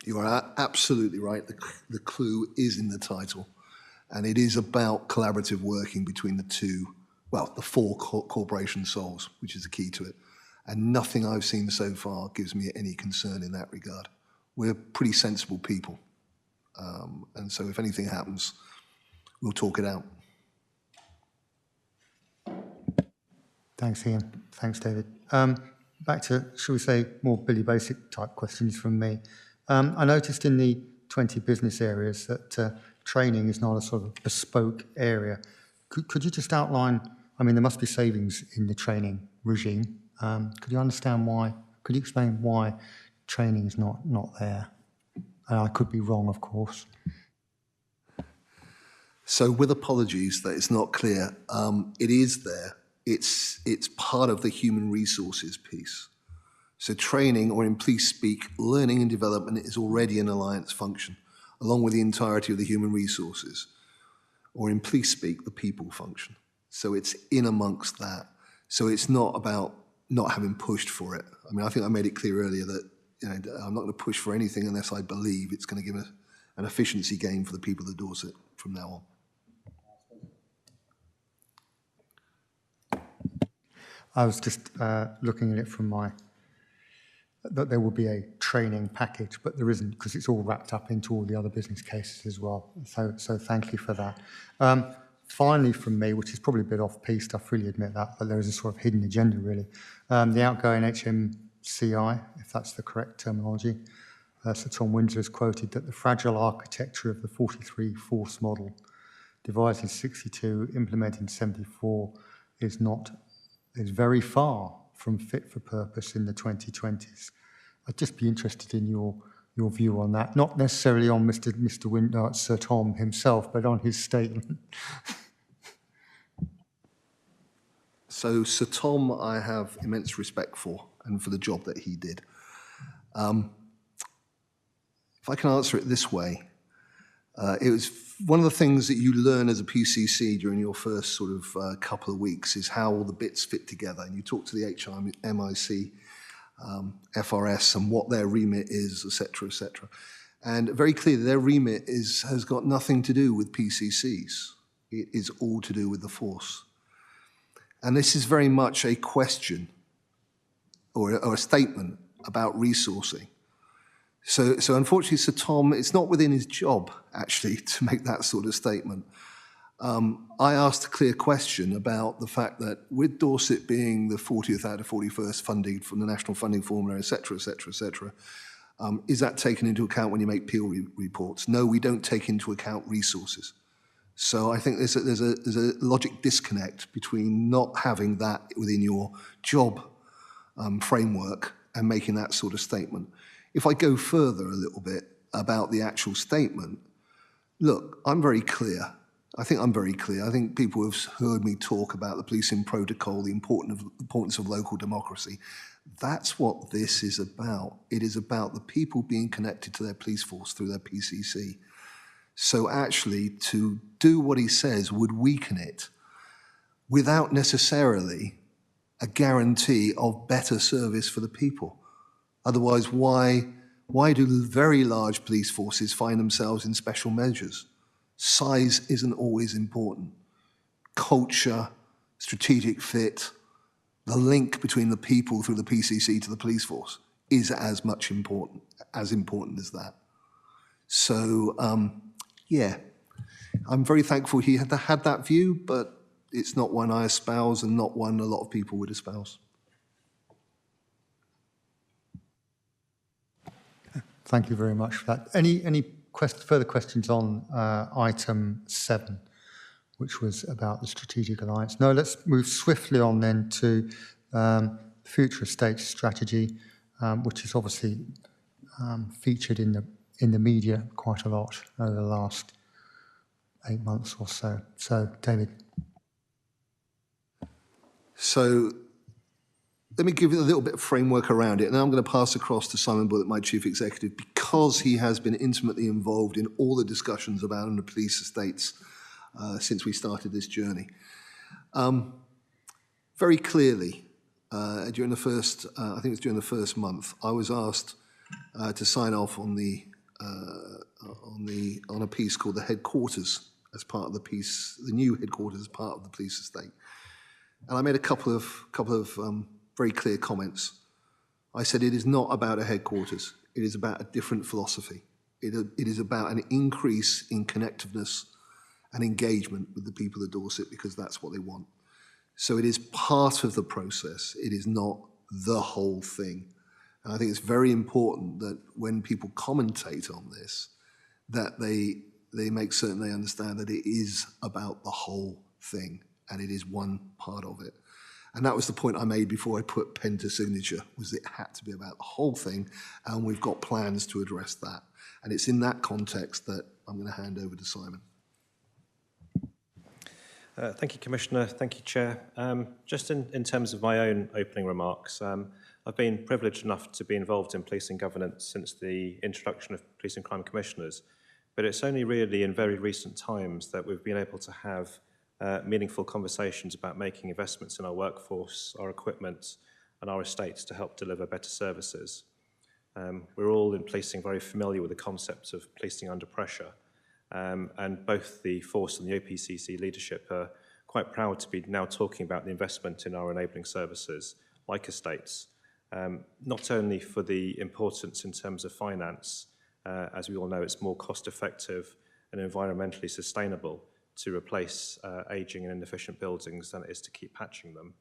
Speaker 4: You are absolutely right. The clue is in the title, and it is about collaborative working between the four corporation soles, which is the key to it. And nothing I've seen so far gives me any concern in that regard. We're pretty sensible people. And so if anything happens, we'll talk it out.
Speaker 2: Thanks, Ian. Thanks, David. Back to, shall we say, more Billy Basic type questions from me. I noticed in the 20 business areas that training is not a sort of bespoke area. Could you just outline, I mean, there must be savings in the training regime. Could you explain why training is not there? I could be wrong, of course.
Speaker 4: So with apologies that it's not clear, it is there. It's part of the human resources piece. So training, or in police speak, learning and development is already an alliance function, along with the entirety of the human resources, or in police speak, the people function. So it's in amongst that. So it's not about not having pushed for it. I mean, I think I made it clear earlier that I'm not going to push for anything unless I believe it's going to give an efficiency gain for the people of Dorset from now on.
Speaker 2: I was just looking at it from that there will be a training package, but there isn't, because it's all wrapped up into all the other business cases as well. So thank you for that. finally from me, which is probably a bit off-piste, I freely admit that, but there is a sort of hidden agenda really. The outgoing HMCI, if that's the correct terminology, Sir Tom Windsor has quoted that the fragile architecture of the 43 force model, devised in 62, implemented in 74, is very far from fit for purpose in the 2020s. I'd just be interested in your view on that, not necessarily on Sir Tom himself, but on his statement.
Speaker 4: So Sir Tom, I have immense respect for, and for the job that he did. If I can answer it this way, it was one of the things that you learn as a PCC during your first sort of couple of weeks is how all the bits fit together. And you talk to the HMIC, FRS, and what their remit is, et cetera, and very clearly their remit has got nothing to do with PCCs. It is all to do with the force. And this is very much a question or a statement about resourcing. So unfortunately, Sir Tom, it's not within his job, actually, to make that sort of statement. I asked a clear question about the fact that with Dorset being the 40th out of 41st funding from the National Funding Formula, et cetera, is that taken into account when you make Peel reports? No, we don't take into account resources. So I think there's a logic disconnect between not having that within your job framework and making that sort of statement. If I go further a little bit about the actual statement, look, I'm very clear. I think I'm very clear. I think people have heard me talk about the policing protocol, the importance of local democracy. That's what this is about. It is about the people being connected to their police force through their PCC. So actually, to do what he says would weaken it without necessarily a guarantee of better service for the people. Otherwise, why do very large police forces find themselves in special measures? Size isn't always important. Culture, strategic fit, the link between the people through the PCC to the police force is as important as that. So, yeah, I'm very thankful he had that view, but it's not one I espouse and not one a lot of people would espouse.
Speaker 2: Thank you very much for that. Any further questions on item 7, which was about the strategic alliance? No, let's move swiftly on then to future estates strategy, which is obviously featured in the media quite a lot over the last 8 months or so. So, David.
Speaker 4: So let me give you a little bit of framework around it, and then I'm going to pass across to Simon Bullock, my Chief Executive, because he has been intimately involved in all the discussions about the police estates since we started this journey. Very clearly, during the first, I think it was during the first month, I was asked to sign off on a piece called the headquarters as part of the piece, the new headquarters as part of the police estate, and I made a couple of very clear comments. I said it is not about a headquarters. It is about a different philosophy. It is about an increase in connectiveness and engagement with the people of Dorset because that's what they want. So it is part of the process. It is not the whole thing. And I think it's very important that when people commentate on this, that they make certain they understand that it is about the whole thing and it is one part of it. And that was the point I made before I put pen to signature, was it had to be about the whole thing, and we've got plans to address that. And it's in that context that I'm going to hand over to Simon.
Speaker 10: Thank you, Commissioner. Thank you, Chair. Just in terms of my own opening remarks, I've been privileged enough to be involved in policing governance since the introduction of Police and Crime Commissioners, but it's only really in very recent times that we've been able to have meaningful conversations about making investments in our workforce, our equipment, and our estates to help deliver better services. We're all in policing very familiar with the concept of policing under pressure, and both the force and the OPCC leadership are quite proud to be now talking about the investment in our enabling services, like estates, not only for the importance in terms of finance, as we all know it's more cost effective and environmentally sustainable, to replace ageing and inefficient buildings than it is to keep patching them,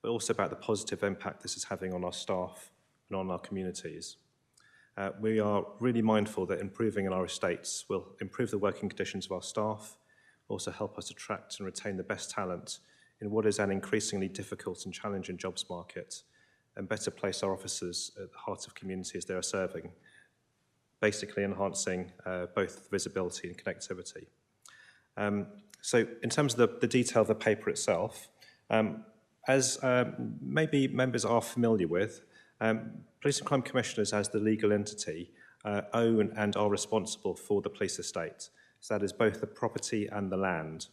Speaker 10: but also about the positive impact this is having on our staff and on our communities. We are really mindful that improving in our estates will improve the working conditions of our staff, also help us attract and retain the best talent in what is an increasingly difficult and challenging jobs market, and better place our officers at the heart of communities they are serving, basically enhancing both visibility and connectivity. So in terms of the detail of the paper itself, as maybe members are familiar with, Police and Crime Commissioners as the legal entity own and are responsible for the police estate. So that is both the property and the land.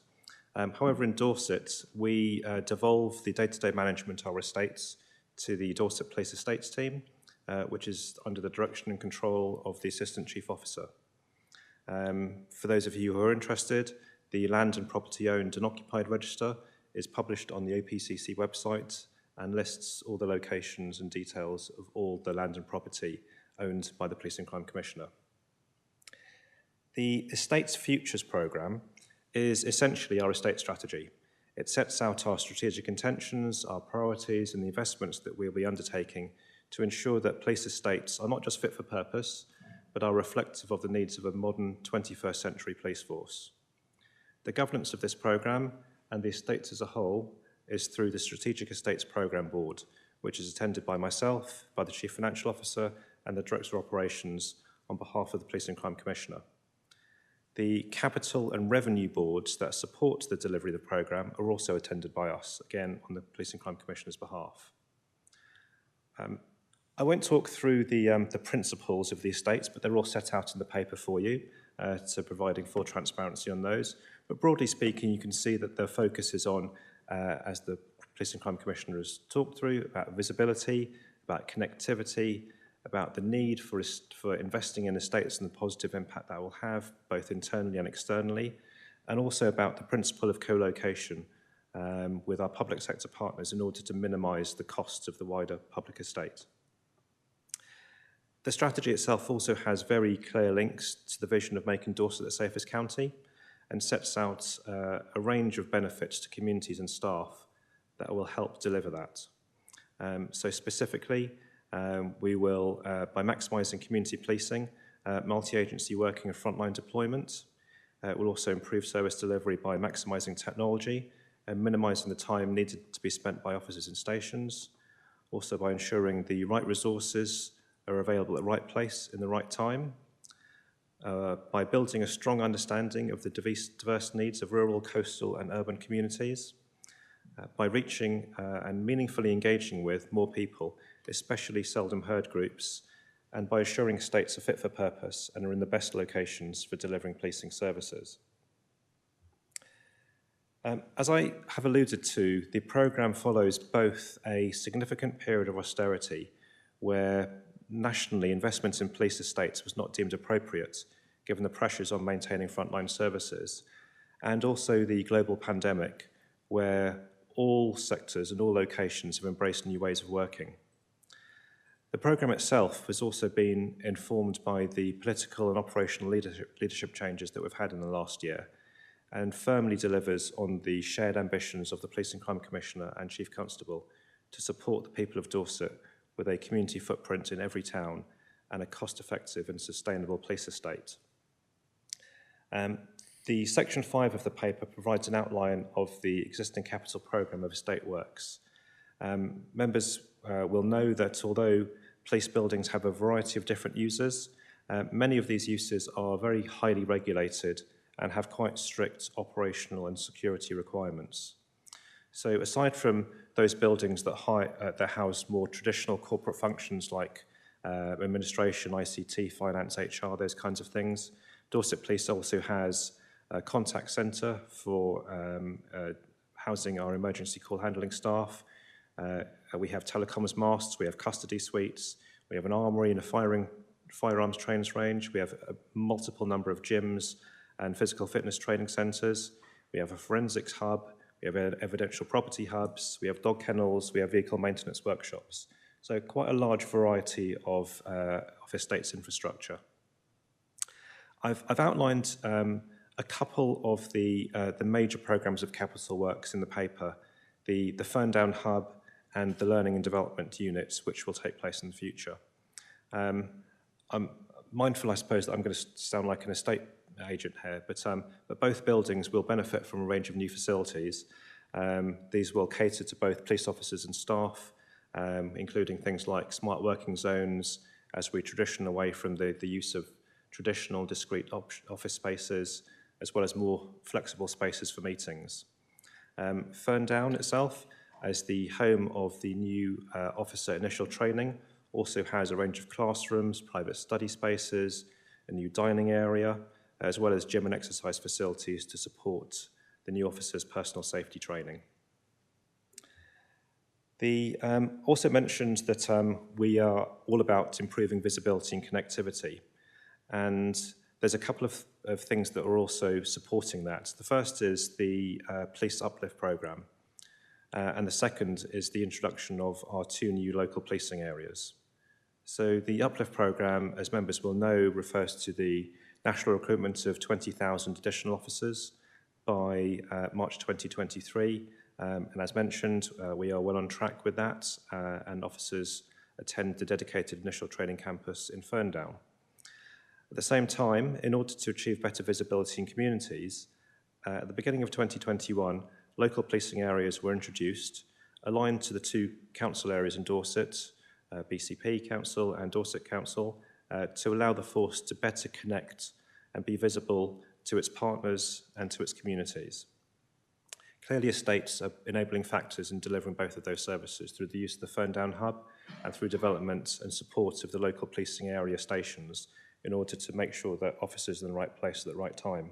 Speaker 10: However, in Dorset, we devolve the day-to-day management of our estates to the Dorset Police Estates team, which is under the direction and control of the Assistant Chief Officer. For those of you who are interested, the Land and Property Owned and Occupied Register is published on the OPCC website and lists all the locations and details of all the land and property owned by the Police and Crime Commissioner. The Estates Futures programme is essentially our estate strategy. It sets out our strategic intentions, our priorities, and the investments that we'll be undertaking to ensure that police estates are not just fit for purpose, but are reflective of the needs of a modern 21st century police force. The governance of this programme and the estates as a whole is through the Strategic Estates Programme Board, which is attended by myself, by the Chief Financial Officer, and the Director of Operations on behalf of the Police and Crime Commissioner. The capital and revenue boards that support the delivery of the programme are also attended by us, again on the Police and Crime Commissioner's behalf. I won't talk through the principles of the estates, but they're all set out in the paper for you, so providing full transparency on those. But broadly speaking, you can see that the focus is on, as the Police and Crime Commissioner has talked through, about visibility, about connectivity, about the need for investing in estates and the positive impact that will have, both internally and externally, and also about the principle of co-location with our public sector partners in order to minimise the costs of the wider public estate. The strategy itself also has very clear links to the vision of making Dorset the safest county and sets out a range of benefits to communities and staff that will help deliver that. So specifically, we will, by maximising community policing, multi-agency working and frontline deployment, we'll also improve service delivery by maximising technology and minimising the time needed to be spent by officers in stations, also by ensuring the right resources are available at the right place in the right time, by building a strong understanding of the diverse needs of rural, coastal and urban communities, by reaching and meaningfully engaging with more people, especially seldom heard groups, and by assuring estates are fit for purpose and are in the best locations for delivering policing services. As I have alluded to, the programme follows both a significant period of austerity where nationally investment in police estates was not deemed appropriate given the pressures on maintaining frontline services, and also the global pandemic where all sectors and all locations have embraced new ways of working. The programme itself has also been informed by the political and operational leadership changes that we've had in the last year, and firmly delivers on the shared ambitions of the Police and Crime Commissioner and Chief Constable to support the people of Dorset with a community footprint in every town and a cost-effective and sustainable police estate. The Section 5 of the paper provides an outline of the existing capital programme of estate works. Members will know that although police buildings have a variety of different users, many of these uses are very highly regulated and have quite strict operational and security requirements. So aside from those buildings that house more traditional corporate functions like administration, ICT, finance, HR, those kinds of things, Dorset Police also has a contact centre for housing our emergency call handling staff. We have telecoms masts, we have custody suites, we have an armoury and a firearms trains range, we have a multiple number of gyms and physical fitness training centres, we have a forensics hub, we have evidential property hubs, we have dog kennels, we have vehicle maintenance workshops. So quite a large variety of estates infrastructure. I've outlined a couple of the major programmes of capital works in the paper, the Ferndown Hub and the Learning and Development Units, which will take place in the future. I'm mindful, I suppose, that I'm going to sound like an estate agent here, but both buildings will benefit from a range of new facilities. These will cater to both police officers and staff, including things like smart working zones, as we transition away from the use of traditional discrete office spaces, as well as more flexible spaces for meetings. Ferndown itself, as the home of the new officer initial training, also has a range of classrooms, private study spaces, a new dining area, as well as gym and exercise facilities to support the new officers' personal safety training. The also mentioned that we are all about improving visibility and connectivity, and there's a couple of things that are also supporting that. The first is the Police Uplift Programme, and the second is the introduction of our 2 new local policing areas. So the Uplift Programme, as members will know, refers to the national recruitment of 20,000 additional officers by March 2023. And as mentioned, we are well on track with that, and officers attend the dedicated initial training campus in Ferndown. At the same time, in order to achieve better visibility in communities, at the beginning of 2021, local policing areas were introduced, aligned to the 2 council areas in Dorset, BCP Council and Dorset Council, to allow the force to better connect and be visible to its partners and to its communities. Clearly, estates are enabling factors in delivering both of those services through the use of the Ferndown Hub and through development and support of the local policing area stations in order to make sure that officers are in the right place at the right time.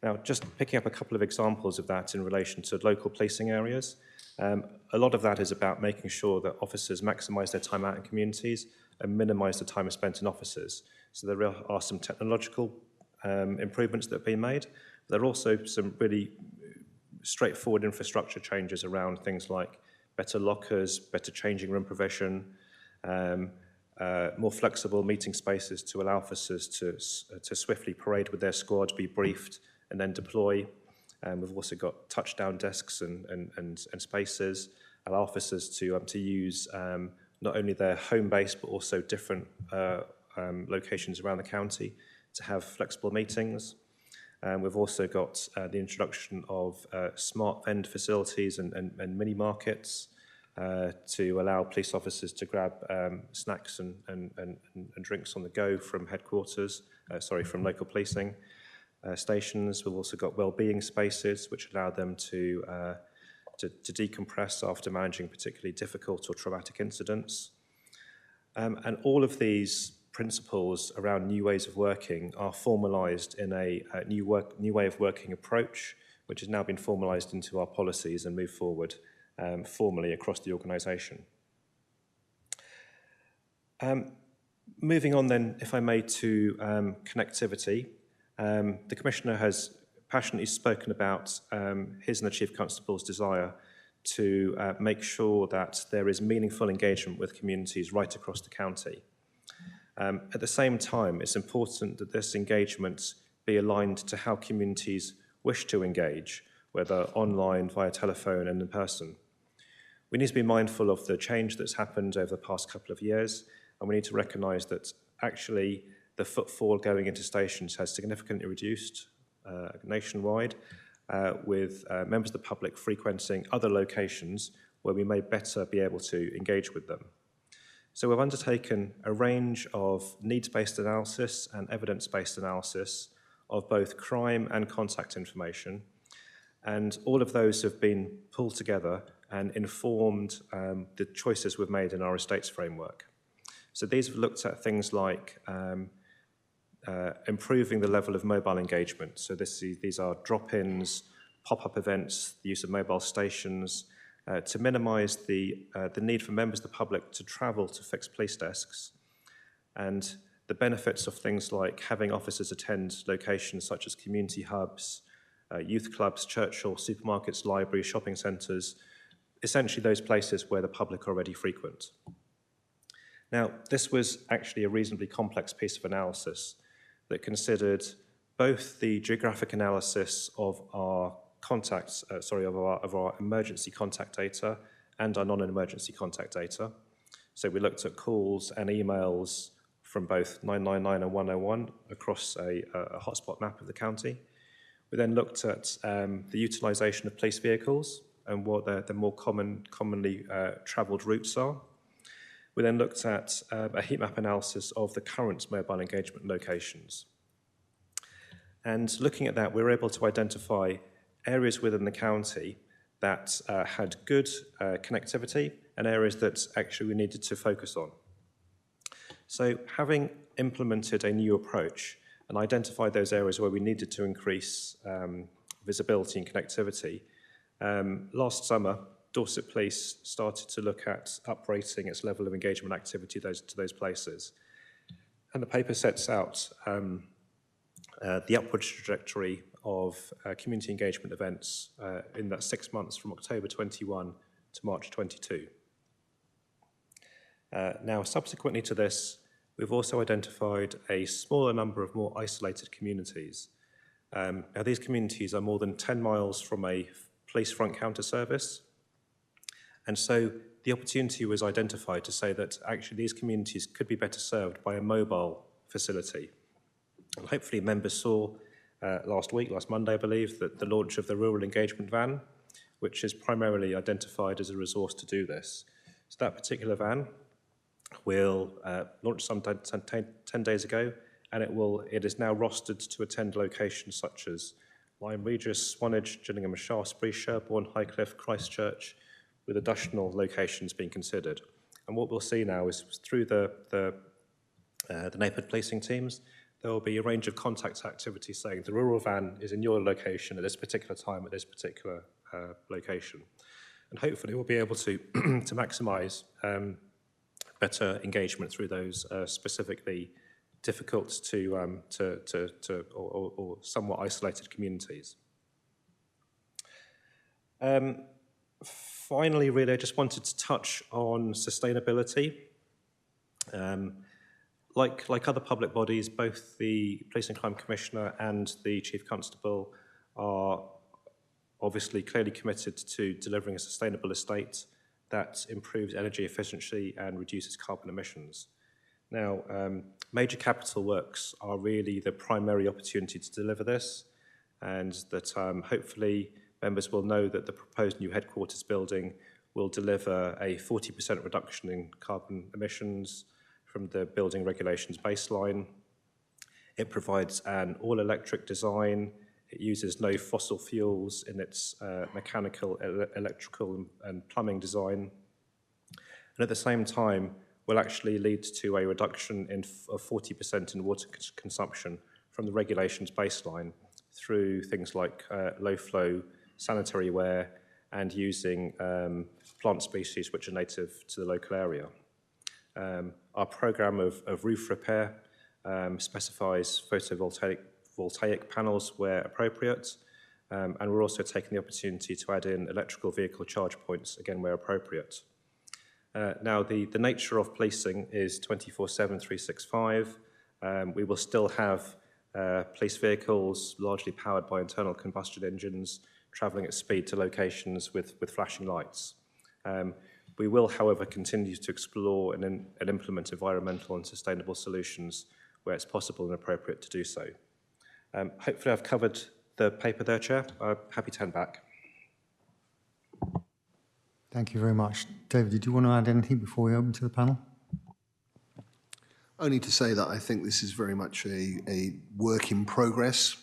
Speaker 10: Now, just picking up a couple of examples of that in relation to local policing areas, a lot of that is about making sure that officers maximise their time out in communities and minimise the time spent in offices. So there are some technological improvements that have been made. There are also some really straightforward infrastructure changes around things like better lockers, better changing room provision, more flexible meeting spaces to allow officers to swiftly parade with their squad, be briefed, and then deploy. We've also got touchdown desks and spaces, allow officers to use not only their home base, but also different locations around the county to have flexible meetings. We've also got the introduction of smart vend facilities and mini markets to allow police officers to grab snacks and drinks on the go from headquarters, from local policing stations. We've also got well-being spaces which allow them to decompress after managing particularly difficult or traumatic incidents. And all of these principles around new ways of working are formalised in a new way of working approach, which has now been formalised into our policies and moved forward formally across the organisation. Moving on then, if I may, to connectivity. The Commissioner has passionately spoken about his and the Chief Constable's desire to make sure that there is meaningful engagement with communities right across the county. At the same time, it's important that this engagement be aligned to how communities wish to engage, whether online, via telephone, and in person. We need to be mindful of the change that's happened over the past couple of years, and we need to recognise that actually the footfall going into stations has significantly reduced nationwide, with members of the public frequenting other locations where we may better be able to engage with them. So we've undertaken a range of needs-based analysis and evidence-based analysis of both crime and contact information, and all of those have been pulled together and informed the choices we've made in our estates framework. So these have looked at things like improving the level of mobile engagement. So these are drop-ins, pop-up events, the use of mobile stations, to minimise the need for members of the public to travel to fixed police desks, and the benefits of things like having officers attend locations such as community hubs, youth clubs, church halls, supermarkets, libraries, shopping centres, essentially those places where the public already frequent. Now, this was actually a reasonably complex piece of analysis that considered both the geographic analysis of our contacts, of our emergency contact data and our non-emergency contact data. So we looked at calls and emails from both 999 and 101 across a hotspot map of the county. We then looked at the utilisation of police vehicles and what the more commonly travelled routes are. We then looked at a heat map analysis of the current mobile engagement locations. And looking at that, we were able to identify areas within the county that had good connectivity and areas that actually we needed to focus on. So having implemented a new approach and identified those areas where we needed to increase visibility and connectivity, last summer, Dorset Police started to look at uprating its level of engagement activity to those places. And the paper sets out the upward trajectory of community engagement events in that 6 months from October 21 to March 22. Now, subsequently to this, we've also identified a smaller number of more isolated communities. Now, these communities are more than 10 miles from a police front counter service. And so the opportunity was identified to say that actually these communities could be better served by a mobile facility. And hopefully members saw last Monday, I believe, that the launch of the Rural Engagement Van, which is primarily identified as a resource to do this. So that particular van will launch some 10 days ago, and it is now rostered to attend locations such as Lyme Regis, Swanage, Gillingham, Shaftesbury, Sherborne, Highcliffe, Christchurch, with additional locations being considered. And what we'll see now is through the neighbourhood policing teams, there will be a range of contact activity saying the rural van is in your location at this particular time at this particular location. And hopefully we'll be able to to maximise better engagement through those specifically difficult or somewhat isolated communities. Finally, really, I just wanted to touch on sustainability. Like other public bodies, both the Police and Crime Commissioner and the Chief Constable are obviously clearly committed to delivering a sustainable estate that improves energy efficiency and reduces carbon emissions. Now, major capital works are really the primary opportunity to deliver this, and that hopefully members will know that the proposed new headquarters building will deliver a 40% reduction in carbon emissions from the building regulations baseline. It provides an all-electric design. It uses no fossil fuels in its mechanical, electrical and plumbing design. And at the same time, will actually lead to a reduction of 40% in water consumption from the regulations baseline through things like low-flow sanitary ware and using plant species which are native to the local area. Our programme of roof repair specifies photovoltaic panels where appropriate, and we're also taking the opportunity to add in electrical vehicle charge points, again where appropriate. Now, the nature of policing is 24/7, 365. We will still have police vehicles largely powered by internal combustion engines travelling at speed to locations with flashing lights. We will, however, continue to explore and implement environmental and sustainable solutions where it's possible and appropriate to do so. Hopefully I've covered the paper there, Chair. I'm happy to hand back.
Speaker 2: Thank you very much. David, did you want to add anything before we open to the panel?
Speaker 4: Only to say that I think this is very much a work in progress.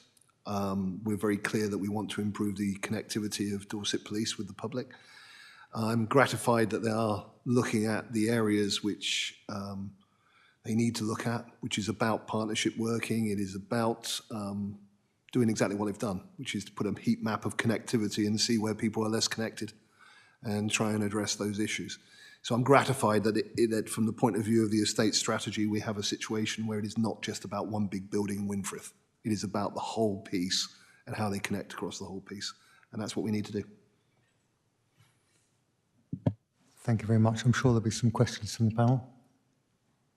Speaker 4: We're very clear that we want to improve the connectivity of Dorset Police with the public. I'm gratified that they are looking at the areas which they need to look at, which is about partnership working. It is about doing exactly what they've done, which is to put a heat map of connectivity and see where people are less connected and try and address those issues. So I'm gratified that, that from the point of view of the estate strategy, we have a situation where it is not just about one big building in Winfrith. It is about the whole piece and how they connect across the whole piece. And that's what we need to do.
Speaker 2: Thank you very much. I'm sure there'll be some questions from the panel.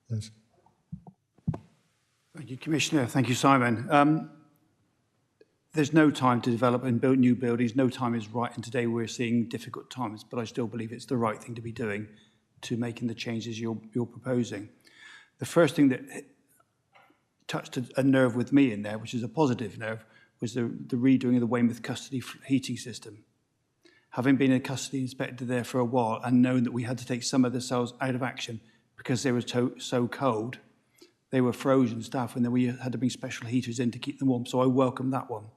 Speaker 2: Yes.
Speaker 9: Thank you, Commissioner. Thank you, Simon. there's no time to develop and build new buildings. No time is right, and today we're seeing difficult times, but I still believe it's the right thing to be doing to making the changes you're proposing. The first thing that touched a nerve with me in there, which is a positive nerve, was the redoing of the Weymouth custody heating system. Having been a custody inspector there for a while and known that we had to take some of the cells out of action because they were so cold, they were frozen staff, and then we had to bring special heaters in to keep them warm. So I welcome that one.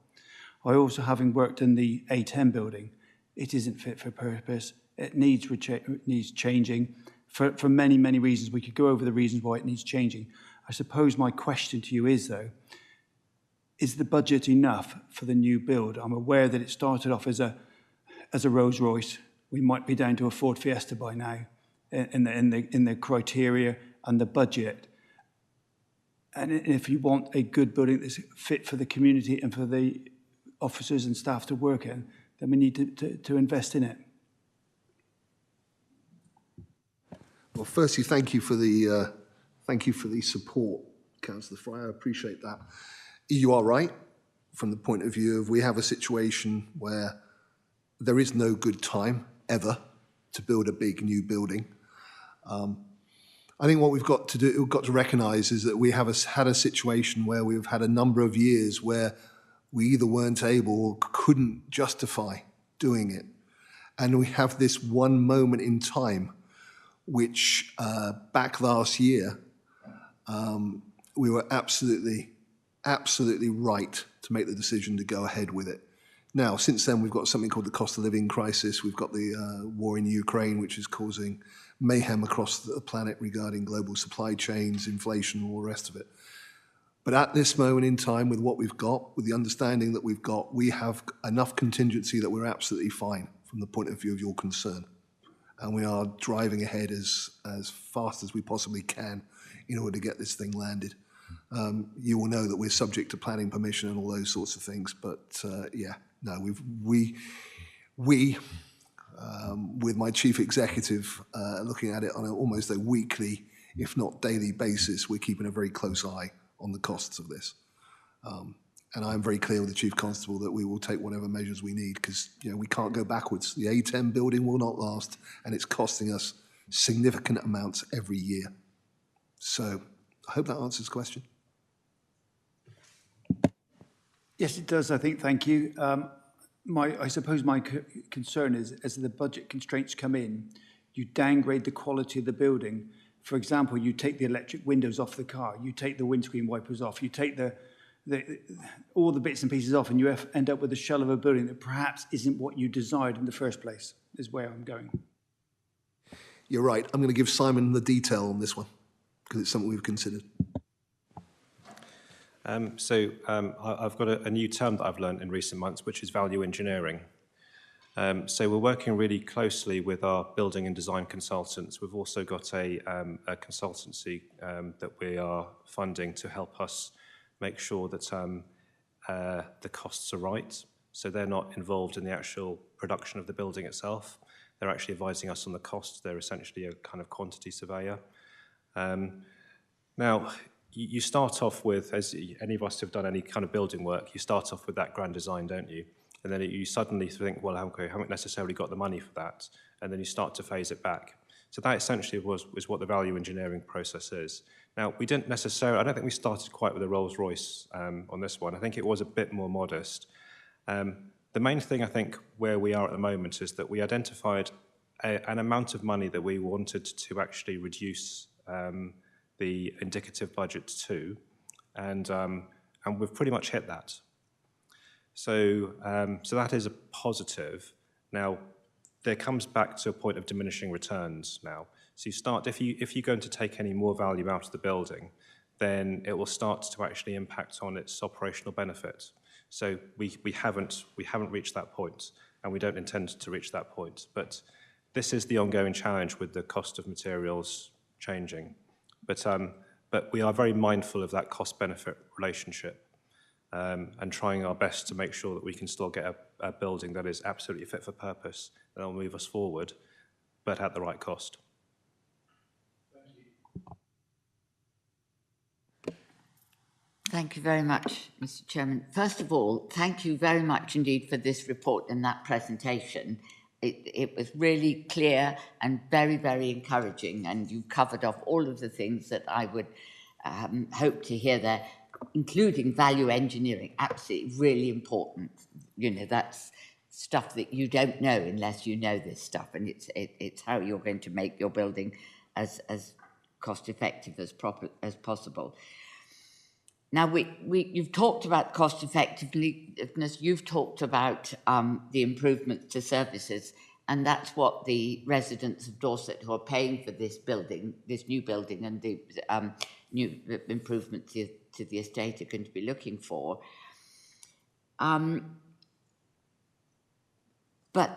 Speaker 9: I also, having worked in the A10 building, it isn't fit for purpose. It needs changing for many, many reasons. We could go over the reasons why it needs changing. I suppose my question to you is, though, is the budget enough for the new build? I'm aware that it started off as a Rolls Royce. We might be down to a Ford Fiesta by now in the criteria and the budget. And if you want a good building that's fit for the community and for the officers and staff to work in, then we need to invest in it.
Speaker 4: Well, firstly, thank you for the support, Councillor Fry. I appreciate that. You are right from the point of view of we have a situation where there is no good time ever to build a big new building. I think what we've got to recognise is that we have had a situation where we've had a number of years where we either weren't able or couldn't justify doing it. And we have this one moment in time, which back last year, we were absolutely right to make the decision to go ahead with it. Now, since then, we've got something called the cost of living crisis. We've got the war in Ukraine, which is causing mayhem across the planet regarding global supply chains, inflation, and all the rest of it. But at this moment in time, with what we've got, with the understanding that we've got, we have enough contingency that we're absolutely fine from the point of view of your concern. And we are driving ahead as fast as we possibly can in order to get this thing landed. You will know that we're subject to planning permission and all those sorts of things, but yeah, no, we with my chief executive looking at it on almost a weekly, if not daily basis, we're keeping a very close eye on the costs of this. And I'm very clear with the Chief Constable that we will take whatever measures we need because we can't go backwards. The A10 building will not last, and it's costing us significant amounts every year. So I hope that answers the question.
Speaker 9: Yes, it does, I think, thank you. I suppose my concern is, as the budget constraints come in, you downgrade the quality of the building. For example, you take the electric windows off the car, you take the windscreen wipers off, you take all the bits and pieces off, and you end up with a shell of a building that perhaps isn't what you desired in the first place, is where I'm going.
Speaker 4: You're right. I'm going to give Simon the detail on this one, because it's something we've considered.
Speaker 10: I've got a new term that I've learned in recent months, which is value engineering. So we're working really closely with our building and design consultants. We've also got a consultancy that we are funding to help us make sure that the costs are right. So they're not involved in the actual production of the building itself. They're actually advising us on the costs. They're essentially a kind of quantity surveyor. Now, you start off with, as any of us have done any kind of building work, you start off with that grand design, don't you? And then you suddenly think, well, okay, I haven't necessarily got the money for that. And then you start to phase it back. So that essentially was what the value engineering process is. Now, we didn't necessarily, I don't think we started quite with a Rolls Royce on this one. I think it was a bit more modest. The main thing I think where we are at the moment is that we identified an amount of money that we wanted to actually reduce the indicative budget to, and we've pretty much hit that. So that is a positive. Now, there comes back to a point of diminishing returns now. So you start, if you're going to take any more value out of the building, then it will start to actually impact on its operational benefit. So we haven't reached that point, and we don't intend to reach that point. But this is the ongoing challenge with the cost of materials changing. But we are very mindful of that cost-benefit relationship and trying our best to make sure that we can still get a building that is absolutely fit for purpose and will move us forward, but at the right cost.
Speaker 6: Thank you very much, Mr. Chairman. First of all, thank you very much indeed for this report and that presentation. It was really clear and very, very encouraging, and you covered off all of the things that I would hope to hear there, including value engineering. Absolutely, really important. You know, that's stuff that you don't know unless you know this stuff, and it's how you're going to make your building as cost effective as possible. Now, you've talked about cost effectiveness, you've talked about the improvements to services, and that's what the residents of Dorset who are paying for this building, this new building, and the new improvements to the estate are going to be looking for. But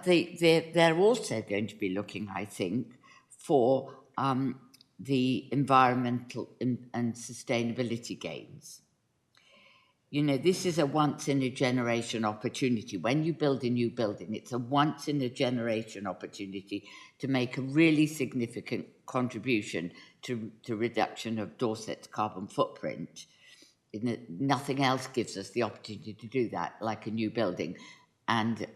Speaker 6: they're also going to be looking, I think, for the environmental and sustainability gains. You know, this is a once-in-a-generation opportunity. When you build a new building, it's a once-in-a-generation opportunity to make a really significant contribution to reduction of Dorset's carbon footprint. Nothing else gives us the opportunity to do that, like a new building. And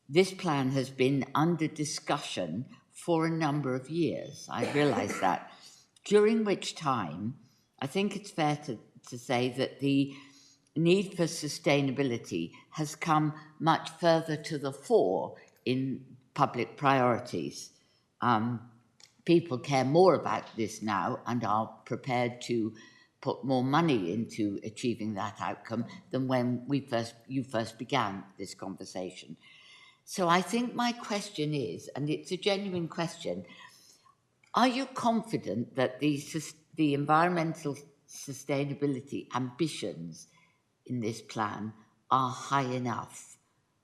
Speaker 6: this plan has been under discussion for a number of years. I realise that. During which time, I think it's fair to say that the need for sustainability has come much further to the fore in public priorities. People care more about this now and are prepared to put more money into achieving that outcome than when you first began this conversation. So I think my question is, and it's a genuine question, are you confident that the environmental sustainability ambitions in this plan are high enough?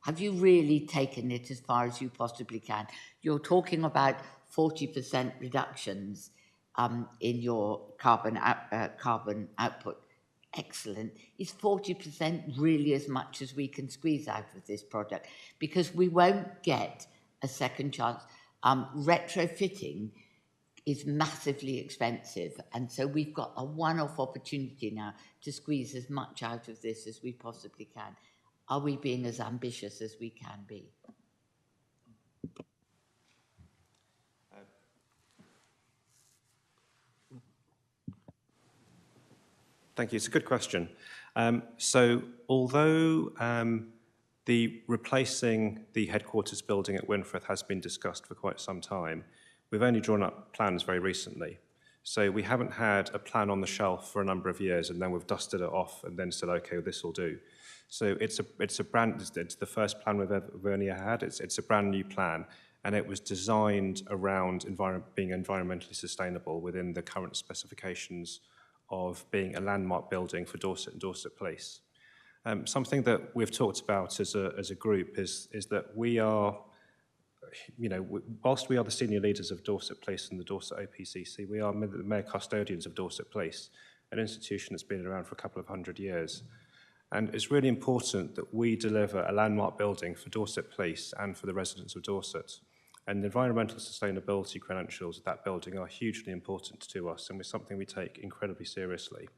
Speaker 6: Have you really taken it as far as you possibly can? You're talking about 40% reductions in your carbon output. Excellent. Is 40% really as much as we can squeeze out of this project? Because we won't get a second chance. Retrofitting is massively expensive, and so we've got a one-off opportunity now to squeeze as much out of this as we possibly can. Are we being as ambitious as we can be?
Speaker 10: Thank you. It's a good question. So although the replacing the headquarters building at Winfrith has been discussed for quite some time, we've only drawn up plans very recently. So we haven't had a plan on the shelf for a number of years, and then we've dusted it off and then said, okay, this will do. So it's the first plan we've only had. It's a brand new plan, and it was designed around being environmentally sustainable within the current specifications of being a landmark building for Dorset and Dorset Place. Something that we've talked about as a group is that we are, you know, whilst we are the senior leaders of Dorset Place and the Dorset OPCC, we are the mere custodians of Dorset Place, an institution that's been around for a couple of 100 years. And it's really important that we deliver a landmark building for Dorset Place and for the residents of Dorset. And the environmental sustainability credentials of that building are hugely important to us, and it's something we take incredibly seriously.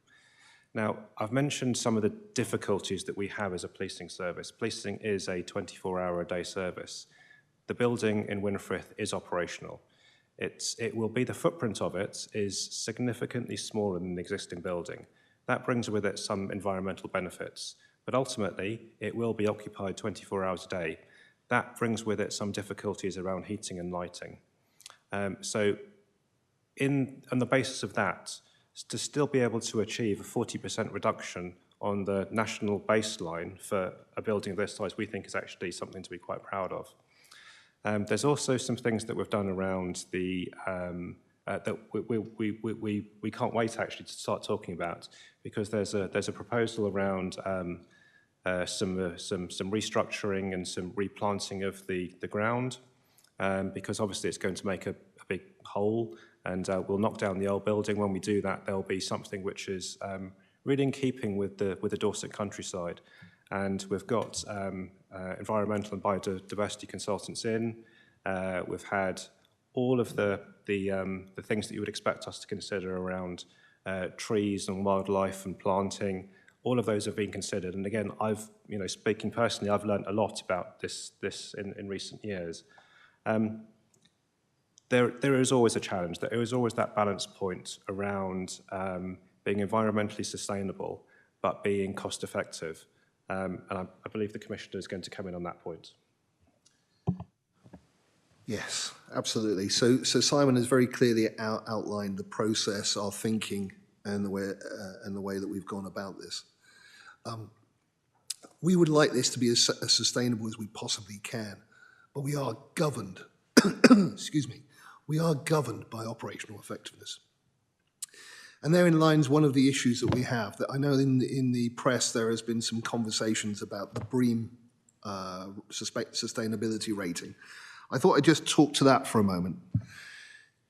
Speaker 10: Now, I've mentioned some of the difficulties that we have as a policing service. Policing is a 24-hour-a-day service. The building in Winfrith is operational. The footprint of it is significantly smaller than the existing building. That brings with it some environmental benefits, but ultimately it will be occupied 24 hours a day. That brings with it some difficulties around heating and lighting. So on the basis of that, to still be able to achieve a 40% reduction on the national baseline for a building of this size, we think is actually something to be quite proud of. There's also some things that we've done around that we can't wait actually to start talking about, because there's a proposal around some restructuring and some replanting of the ground, because obviously it's going to make a big hole, and we'll knock down the old building. When we do that, there'll be something which is really in keeping with the Dorset countryside. And we've got environmental and biodiversity consultants in. We've had all of the things that you would expect us to consider around trees and wildlife and planting. All of those have been considered. And again, speaking personally, I've learned a lot about this in recent years. There is always a challenge. There is always that balance point around being environmentally sustainable, but being cost effective. And I believe the Commissioner is going to come in on that point.
Speaker 4: Yes, absolutely. So Simon has very clearly outlined the process, our thinking, and the way that we've gone about this. We would like this to be as sustainable as we possibly can, but we are governed, excuse me, we are governed by operational effectiveness. And therein lies one of the issues that we have, that I know in the press there has been some conversations about the BREEAM sustainability rating. I thought I'd just talk to that for a moment.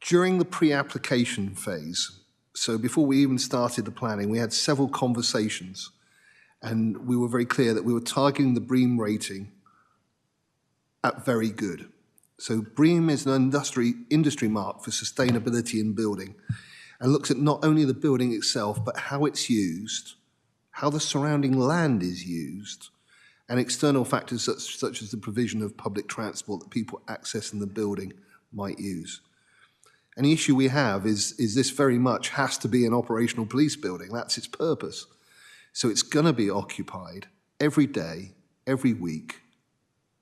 Speaker 4: During the pre-application phase, so before we even started the planning, we had several conversations, and we were very clear that we were targeting the BREEAM rating at very good. So BREEAM is an industry mark for sustainability in building, and looks at not only the building itself, but how it's used, how the surrounding land is used, and external factors such as the provision of public transport that people accessing the building might use. And the issue we have is this very much has to be an operational police building. That's its purpose. So it's going to be occupied every day, every week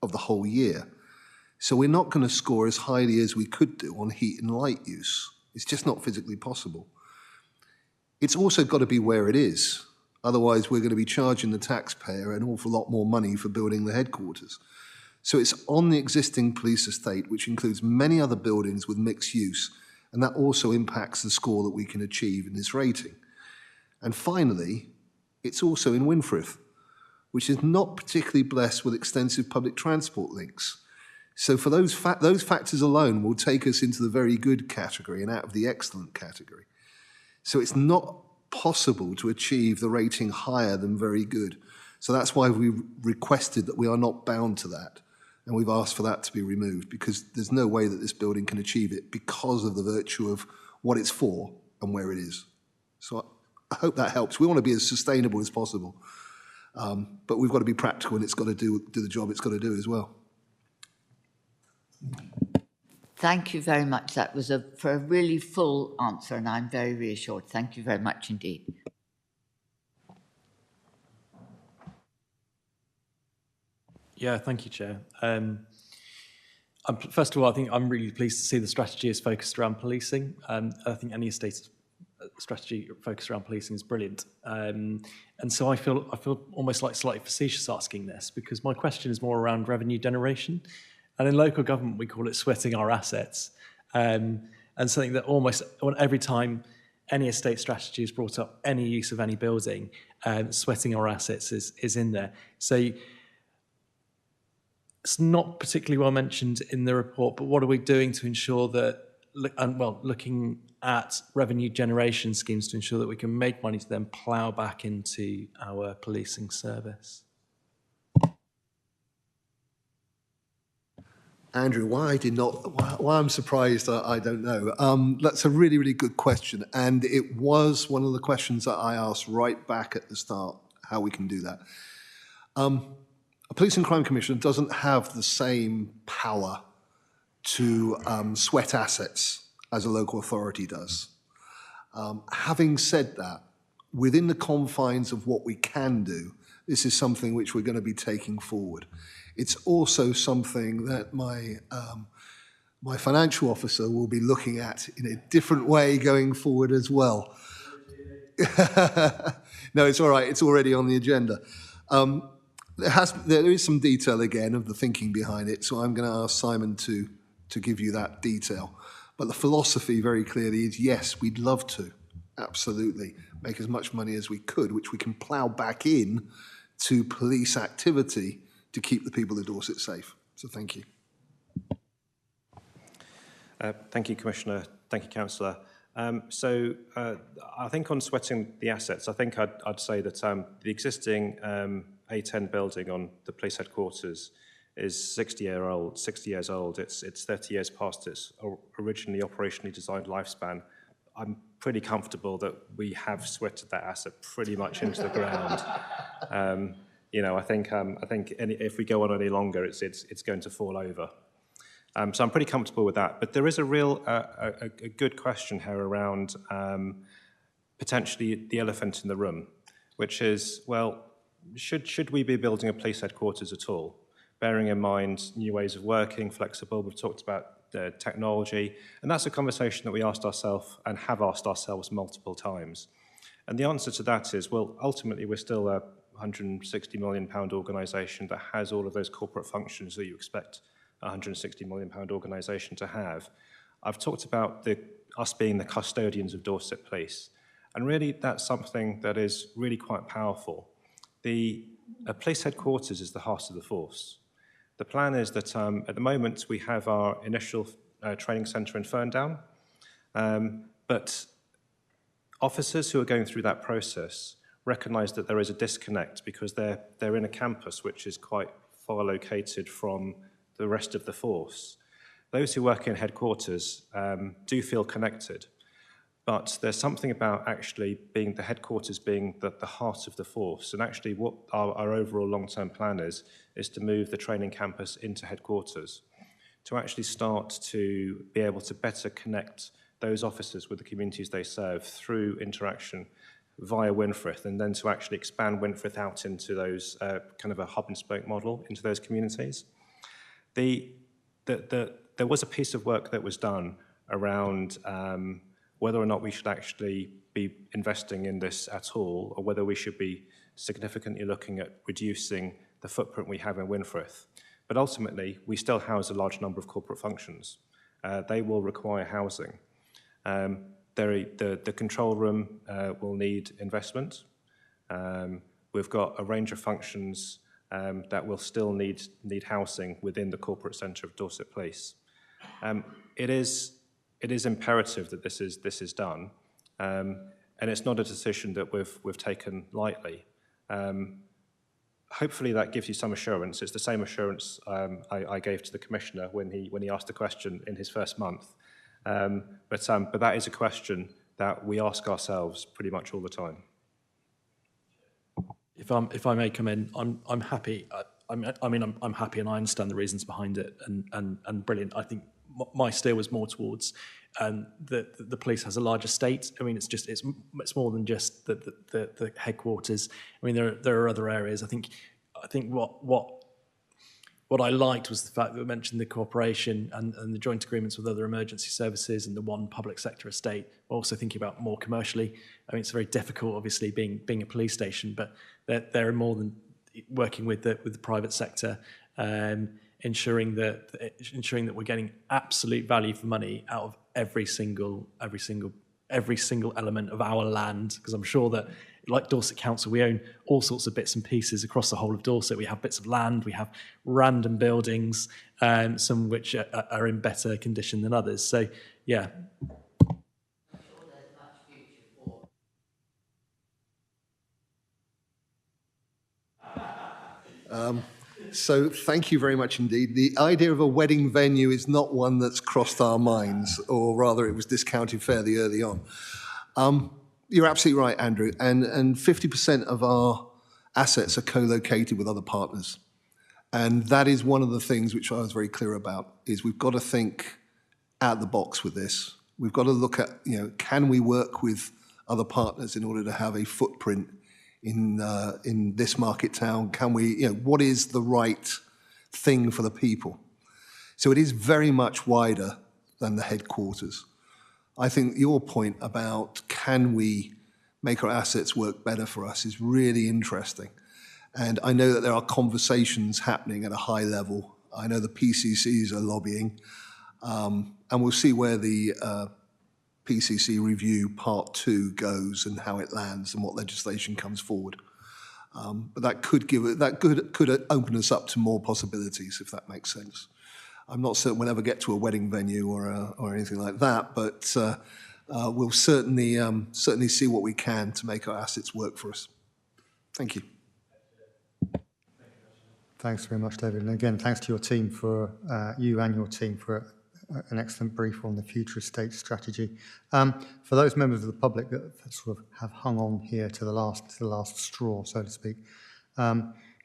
Speaker 4: of the whole year. So we're not going to score as highly as we could do on heat and light use. It's just not physically possible. It's also got to be where it is. Otherwise, we're going to be charging the taxpayer an awful lot more money for building the headquarters. So it's on the existing police estate, which includes many other buildings with mixed use, and that also impacts the score that we can achieve in this rating. And finally, it's also in Winfrith, which is not particularly blessed with extensive public transport links. So for those factors alone will take us into the very good category and out of the excellent category. So it's not possible to achieve the rating higher than very good. So that's why we requested that we are not bound to that. And we've asked for that to be removed, because there's no way that this building can achieve it because of the virtue of what it's for and where it is. So I hope that helps. We want to be as sustainable as possible. But we've got to be practical, and it's got to do the job it's got to do as well.
Speaker 6: Thank you very much. That was for a really full answer, and I'm very reassured. Thank you very much indeed.
Speaker 7: Yeah, thank you, Chair. First of all, I think I'm really pleased to see the strategy is focused around policing. I think any estate strategy focused around policing is brilliant. And so I feel almost like slightly facetious asking this, because my question is more around revenue generation. And in local government, we call it sweating our assets. And something that almost every time any estate strategy is brought up, any use of any building, sweating our assets is in there. So it's not particularly well mentioned in the report, but what are we doing to ensure that, looking at revenue generation schemes to ensure that we can make money to then plough back into our policing service?
Speaker 4: Andrew, why I'm surprised, I don't know. That's a really, really good question. And it was one of the questions that I asked right back at the start, how we can do that. A Police and Crime Commissioner doesn't have the same power to sweat assets as a local authority does. Having said that, within the confines of what we can do, this is something which we're going to be taking forward. It's also something that my financial officer will be looking at in a different way going forward as well. No, it's all right. It's already on the agenda. There is some detail again of the thinking behind it, so I'm going to ask Simon to give you that detail. But the philosophy very clearly is, yes, we'd love to, absolutely, make as much money as we could, which we can plough back in to police activity to keep the people of Dorset safe. So thank you.
Speaker 10: Thank you, Commissioner. Thank you, Councillor. I think on sweating the assets, I think I'd say that the existing A10 building on the police headquarters is 60 years old. It's 30 years past its originally operationally designed lifespan. I'm pretty comfortable that we have sweated that asset pretty much into the ground. You know, I think if we go on any longer, it's going to fall over. So I'm pretty comfortable with that. But there is a real a good question here around potentially the elephant in the room, which is, well, should we be building a police headquarters at all? Bearing in mind new ways of working, flexible, we've talked about the technology, and that's a conversation that we asked ourselves and have asked ourselves multiple times. And the answer to that is, well, ultimately we're still a £160 million organisation that has all of those corporate functions that you expect a £160 million organisation to have. I've talked about us being the custodians of Dorset Police, and really that's something that is really quite powerful. A police headquarters is the heart of the force. The plan is that at the moment we have our initial training centre in Ferndown, but officers who are going through that process recognise that there is a disconnect because they're in a campus which is quite far located from the rest of the force. Those who work in headquarters do feel connected, but there's something about actually being the headquarters being the heart of the force. And actually what our overall long-term plan is to move the training campus into headquarters, to actually start to be able to better connect those officers with the communities they serve through interaction via Winfrith, and then to actually expand Winfrith out into those kind of a hub and spoke model into those communities. There was a piece of work that was done around whether or not we should actually be investing in this at all, or whether we should be significantly looking at reducing the footprint we have in Winfrith. But ultimately, we still house a large number of corporate functions. They will require housing. The control room will need investment. We've got a range of functions that will still need housing within the corporate centre of Dorset Police. It is imperative that this is done, and it's not a decision that we've taken lightly. Hopefully that gives you some assurance. It's the same assurance I gave to the Commissioner when he asked the question in his first month. But that is a question that we ask ourselves pretty much all the time.
Speaker 7: If I may come in, I'm happy. I'm happy, and I understand the reasons behind it, and brilliant. I think my steer was more towards the police has a large estate. I mean, it's more than just the headquarters. I mean, there are other areas. I think what I liked was the fact that we mentioned the cooperation and the joint agreements with other emergency services and the one public sector estate. Also thinking about more commercially. I mean, it's very difficult, obviously, being a police station, but they're more than working with the private sector, ensuring that we're getting absolute value for money out of every single element of our land. Because I'm sure that, like Dorset Council, we own all sorts of bits and pieces across the whole of Dorset. We have bits of land, we have random buildings, some which are in better condition than others. So, yeah.
Speaker 4: So thank you very much indeed. The idea of a wedding venue is not one that's crossed our minds, or rather it was discounted fairly early on. You're absolutely right, Andrew, and 50% of our assets are co-located with other partners. And that is one of the things which I was very clear about, is we've got to think out the box with this. We've got to look at, can we work with other partners in order to have a footprint in this market town? Can we, what is the right thing for the people? So it is very much wider than the headquarters. I think your point about can we make our assets work better for us is really interesting. And I know that there are conversations happening at a high level. I know the PCCs are lobbying, and we'll see where the PCC review part 2 goes and how it lands and what legislation comes forward. But that could open us up to more possibilities, if that makes sense. I'm not certain we'll ever get to a wedding venue or anything like that, but we'll certainly see what we can to make our assets work for us. Thank you.
Speaker 2: Thanks very much, David. And again, thanks to your team you and your team for an excellent brief on the future estate strategy. For those members of the public that sort of have hung on here to the last straw, so to speak,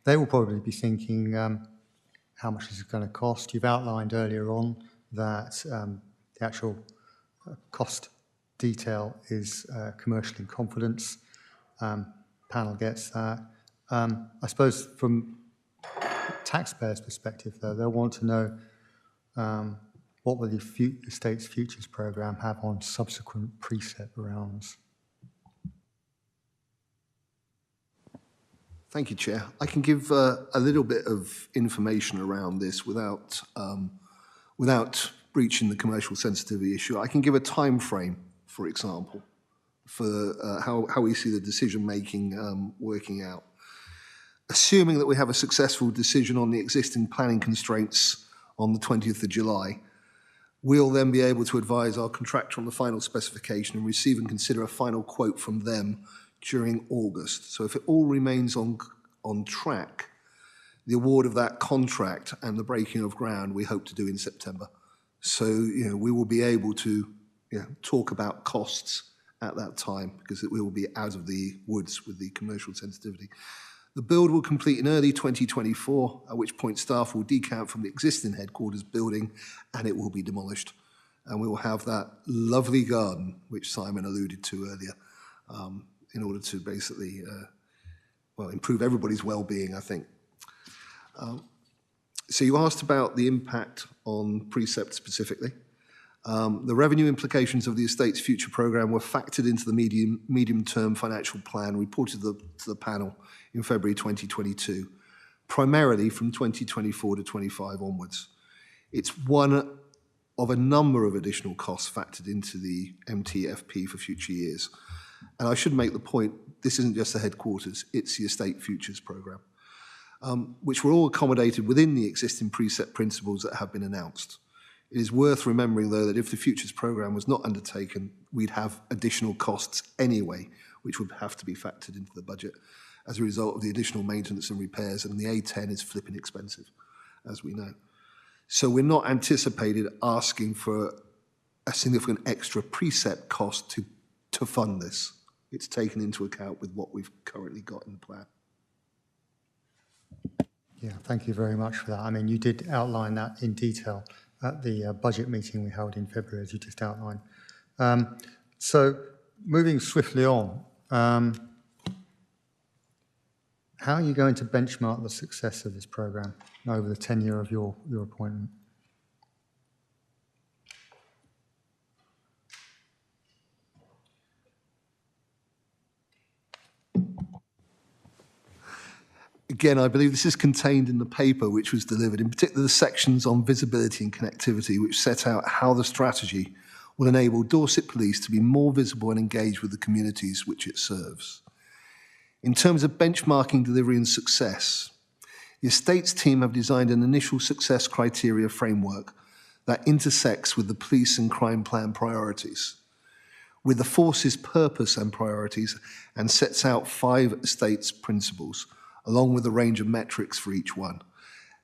Speaker 2: they will probably be thinking, how much is it going to cost? You've outlined earlier on that the actual cost detail is commercial in confidence. Panel gets that. I suppose from taxpayers' perspective, though, they'll want to know what will the Estates Futures programme have on subsequent precept rounds.
Speaker 4: Thank you, Chair. I can give a little bit of information around this without breaching the commercial sensitivity issue. I can give a time frame, for example, for how we see the decision-making working out. Assuming that we have a successful decision on the existing planning constraints on the 20th of July, we'll then be able to advise our contractor on the final specification and receive and consider a final quote from them during August. So if it all remains on track, the award of that contract and the breaking of ground we hope to do in September. So, we will be able to talk about costs at that time because we will be out of the woods with the commercial sensitivity. The build will complete in early 2024, at which point staff will decamp from the existing headquarters building and it will be demolished. And we will have that lovely garden, which Simon alluded to earlier, in order to basically, improve everybody's well-being, I think. So you asked about the impact on Precept specifically. The revenue implications of the Estates Future programme were factored into the medium-term financial plan reported to the panel in February 2022, primarily from 2024 to 25 onwards. It's one of a number of additional costs factored into the MTFP for future years. And I should make the point, this isn't just the headquarters, it's the Estate Futures programme, which were all accommodated within the existing precept principles that have been announced. It is worth remembering, though, that if the Futures programme was not undertaken, we'd have additional costs anyway, which would have to be factored into the budget as a result of the additional maintenance and repairs, and the A10 is flipping expensive, as we know. So we're not anticipated asking for a significant extra precept cost to fund this. It's taken into account with what we've currently got in the plan.
Speaker 2: Yeah, thank you very much for that. I mean, you did outline that in detail at the budget meeting we held in February, as you just outlined. So moving swiftly on, how are you going to benchmark the success of this programme over the tenure of your appointment?
Speaker 4: Again, I believe this is contained in the paper which was delivered, in particular the sections on visibility and connectivity, which set out how the strategy will enable Dorset Police to be more visible and engaged with the communities which it serves. In terms of benchmarking delivery and success, the Estates team have designed an initial success criteria framework that intersects with the police and crime plan priorities, with the force's purpose and priorities, and sets out 5 Estates principles, along with a range of metrics for each one,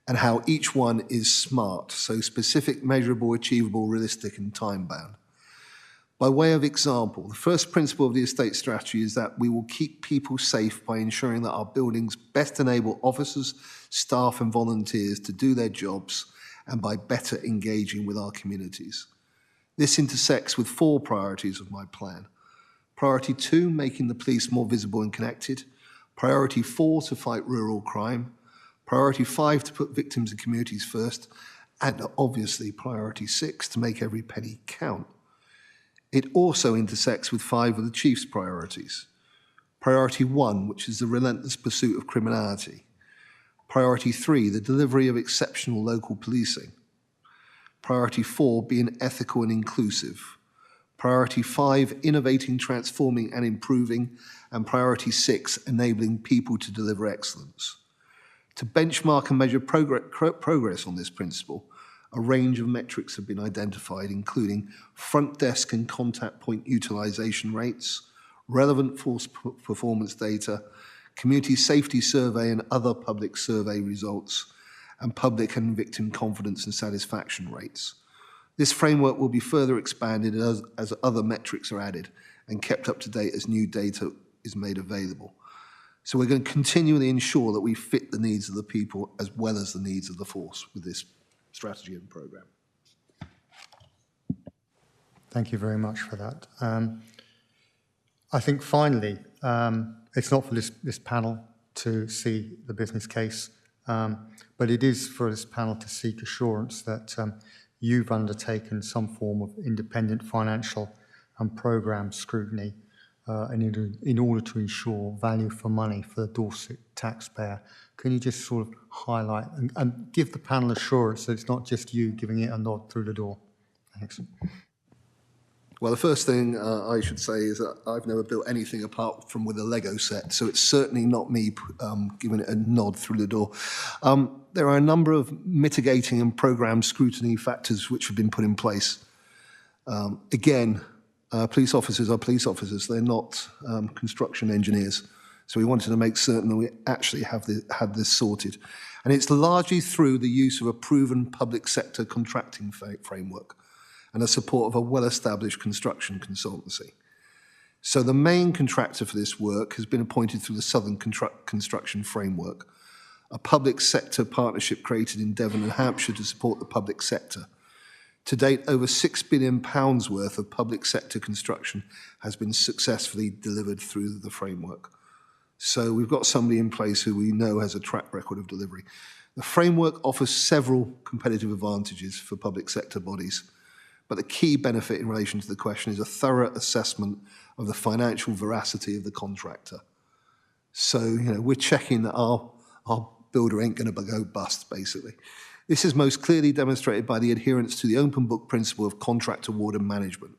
Speaker 4: and how each one is SMART, so specific, measurable, achievable, realistic, and time-bound. By way of example, the first principle of the estate strategy is that we will keep people safe by ensuring that our buildings best enable officers, staff, and volunteers to do their jobs, and by better engaging with our communities. This intersects with 4 priorities of my plan. Priority 2, making the police more visible and connected. Priority 4, to fight rural crime. Priority 5, to put victims and communities first. And obviously, priority 6, to make every penny count. It also intersects with 5 of the Chief's priorities. Priority 1, which is the relentless pursuit of criminality. Priority 3, the delivery of exceptional local policing. Priority 4, being ethical and inclusive. Priority 5, innovating, transforming and improving. And priority 6, enabling people to deliver excellence. To benchmark and measure progress on this principle, a range of metrics have been identified, including front desk and contact point utilisation rates, relevant force performance data, community safety survey and other public survey results, and public and victim confidence and satisfaction rates. This framework will be further expanded as other metrics are added and kept up to date as new data is made available. So we're going to continually ensure that we fit the needs of the people as well as the needs of the force with this strategy and programme.
Speaker 2: Thank you very much for that. I think finally, it's not for this panel to see the business case, but it is for this panel to seek assurance that you've undertaken some form of independent financial and programme scrutiny in order to ensure value for money for the Dorset taxpayer. Can you just sort of highlight and give the panel assurance that it's not just you giving it a nod through the door? Thanks.
Speaker 4: Well, the first thing I should say is that I've never built anything apart from with a Lego set, so it's certainly not me giving it a nod through the door. There are a number of mitigating and programme scrutiny factors which have been put in place. Again, police officers are police officers. They're not construction engineers. So we wanted to make certain that we actually had this sorted. And it's largely through the use of a proven public sector contracting framework and the support of a well-established construction consultancy. So the main contractor for this work has been appointed through the Southern Construction Framework, a public sector partnership created in Devon and Hampshire to support the public sector. To date, over £6 billion worth of public sector construction has been successfully delivered through the framework. So we've got somebody in place who we know has a track record of delivery. The framework offers several competitive advantages for public sector bodies, but the key benefit in relation to the question is a thorough assessment of the financial veracity of the contractor. So, we're checking that our builder ain't going to go bust, basically. This is most clearly demonstrated by the adherence to the open book principle of contract award and management.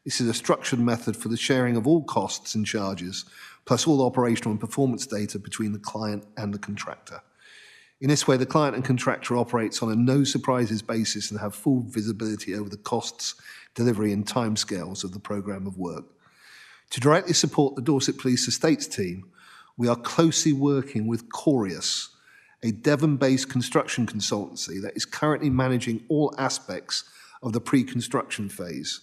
Speaker 4: This is a structured method for the sharing of all costs and charges, plus all operational and performance data between the client and the contractor. In this way, the client and contractor operates on a no-surprises basis and have full visibility over the costs, delivery and timescales of the programme of work. To directly support the Dorset Police Estates team, we are closely working with Corius, a Devon-based construction consultancy that is currently managing all aspects of the pre-construction phase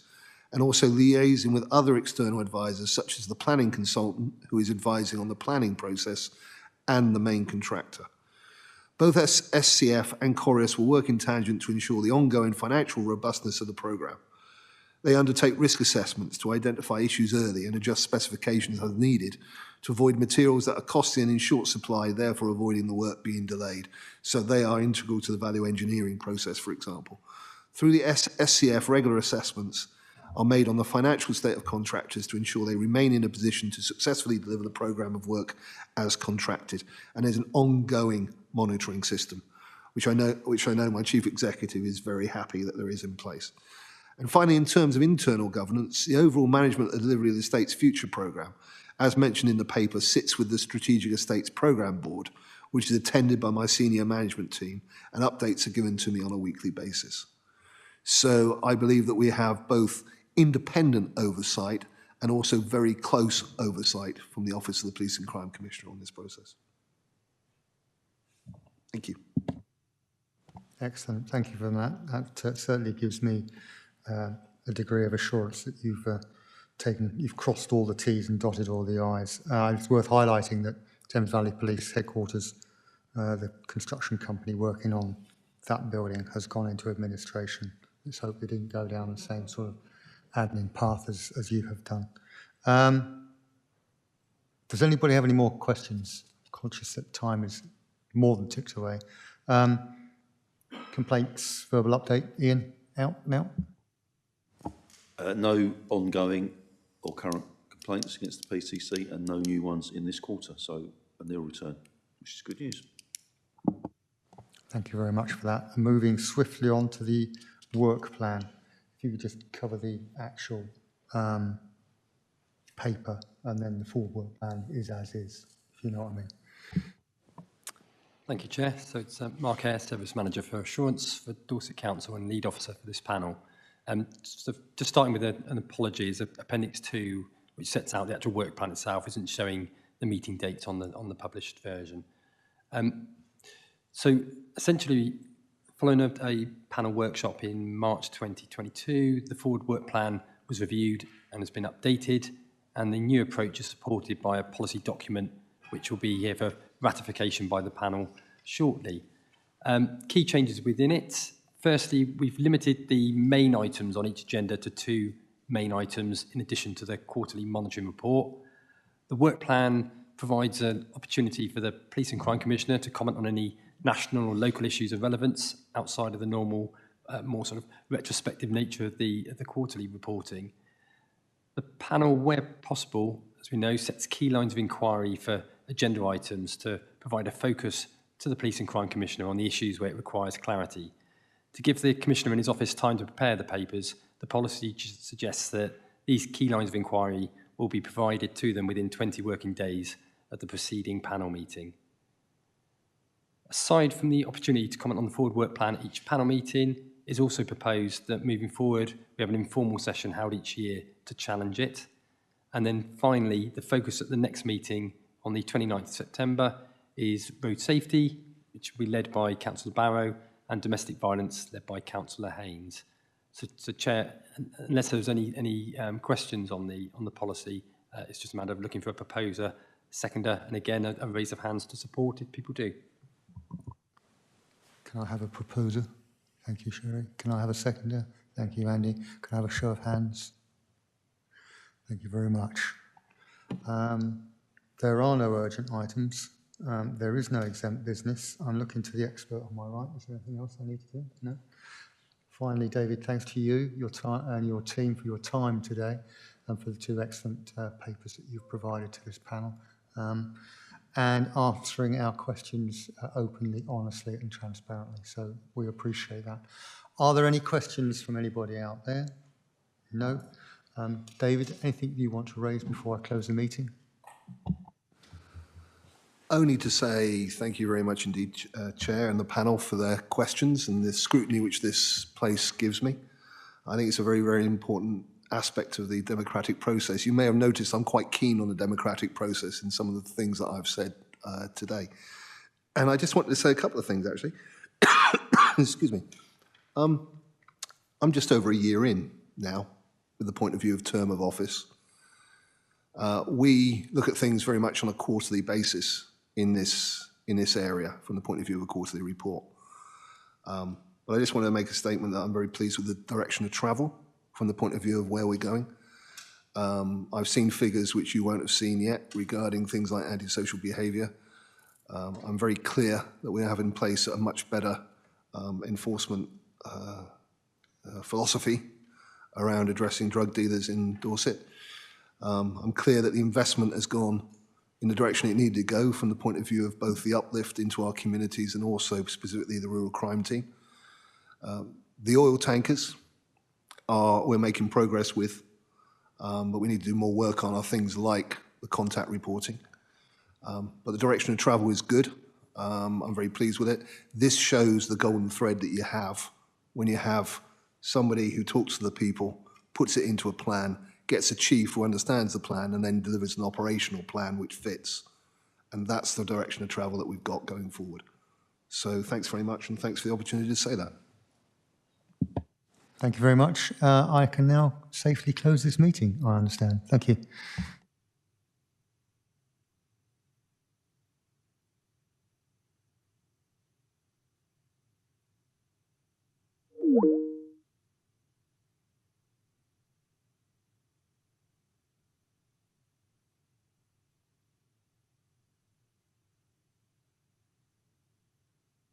Speaker 4: and also liaising with other external advisors such as the planning consultant who is advising on the planning process and the main contractor. Both SCF and Corius will work in tangent to ensure the ongoing financial robustness of the programme. They undertake risk assessments to identify issues early and adjust specifications as needed to avoid materials that are costly and in short supply, therefore avoiding the work being delayed. So they are integral to the value engineering process, for example. Through the SCF, regular assessments are made on the financial state of contractors to ensure they remain in a position to successfully deliver the programme of work as contracted. And there's an ongoing monitoring system, which I know my chief executive is very happy that there is in place. And finally, in terms of internal governance, the overall management of the delivery of the estate's future programme, as mentioned in the paper, sits with the Strategic Estates Programme Board, which is attended by my senior management team, and updates are given to me on a weekly basis. So I believe that we have both independent oversight and also very close oversight from the Office of the Police and Crime Commissioner on this process. Thank you.
Speaker 2: Excellent. Thank you for that. That certainly gives me a degree of assurance that you've crossed all the T's and dotted all the I's. It's worth highlighting that Thames Valley Police Headquarters, the construction company working on that building, has gone into administration. Let's hope they didn't go down the same sort of admin path as you have done. Does anybody have any more questions? Conscious that time is more than ticked away. Complaints, verbal update. Ian, out now?
Speaker 3: No ongoing or current complaints against the PCC and no new ones in this quarter, so a nil return, which is good news.
Speaker 2: Thank you very much for that. And moving swiftly on to the work plan. If you could just cover the actual paper and then the full work plan is as is, if you know what I mean.
Speaker 1: Thank you, Chair. So it's Mark Eyre, Service Manager for Assurance for Dorset Council and Lead Officer for this panel. So just starting with an apology, is Appendix 2, which sets out the actual work plan itself, isn't showing the meeting dates on the published version. So essentially, Following a panel workshop in March 2022, the forward work plan was reviewed and has been updated, and the new approach is supported by a policy document which will be here for ratification by the panel shortly. Key changes within it. Firstly, we've limited the main items on each agenda to 2 main items in addition to the quarterly monitoring report. The work plan provides an opportunity for the Police and Crime Commissioner to comment on any national or local issues of relevance outside of the normal, more sort of retrospective nature of the quarterly reporting. The panel, where possible, as we know, sets key lines of inquiry for agenda items to provide a focus to the Police and Crime Commissioner on the issues where it requires clarity. To give the Commissioner and his office time to prepare the papers, the policy suggests that these key lines of inquiry will be provided to them within 20 working days at the preceding panel meeting. Aside from the opportunity to comment on the forward work plan at each panel meeting, it is also proposed that moving forward, we have an informal session held each year to challenge it. And then finally, the focus at the next meeting on the 29th of September is road safety, which will be led by Councillor Barrow, and domestic violence led by Councillor Haynes. So Chair, unless there's any questions on the policy, it's just a matter of looking for a proposer, seconder, and again, a raise of hands to support if people do.
Speaker 2: Can I have a proposer? Thank you, Sherry. Can I have a seconder? Thank you, Andy. Can I have a show of hands? Thank you very much. There are no urgent items. There is no exempt business. I'm looking to the expert on my right. Is there anything else I need to do? No? Finally, David, thanks to you, your time, and your team for your time today and for the 2 excellent papers that you've provided to this panel. And answering our questions openly, honestly and transparently. So we appreciate that. Are there any questions from anybody out there? No? David, anything you want to raise before I close the meeting?
Speaker 4: Only to say thank you very much indeed, Chair and the panel, for their questions and the scrutiny which this place gives me. I think it's a very, very important aspect of the democratic process. You may have noticed I'm quite keen on the democratic process in some of the things that I've said today. And I just wanted to say a couple of things, actually. Excuse me. I'm just over a year in now with the point of view of term of office. We look at things very much on a quarterly basis in this area from the point of view of a quarterly report. But I just want to make a statement that I'm very pleased with the direction of travel from the point of view of where we're going. I've seen figures which you won't have seen yet regarding things like antisocial behaviour. I'm very clear that we have in place a much better enforcement philosophy around addressing drug dealers in Dorset. I'm clear that the investment has gone in the direction it needed to go from the point of view of both the uplift into our communities and also specifically the rural crime team. The oil tankers we're making progress with, but we need to do more work on things like the contact reporting. But the direction of travel is good. I'm very pleased with it. This shows the golden thread that you have when you have somebody who talks to the people, puts it into a plan, gets a chief who understands the plan, and then delivers an operational plan which fits. And that's the direction of travel that we've got going forward. So thanks very much, and thanks for the opportunity to say that.
Speaker 2: Thank you very much. I can now safely close this meeting, I understand. Thank you.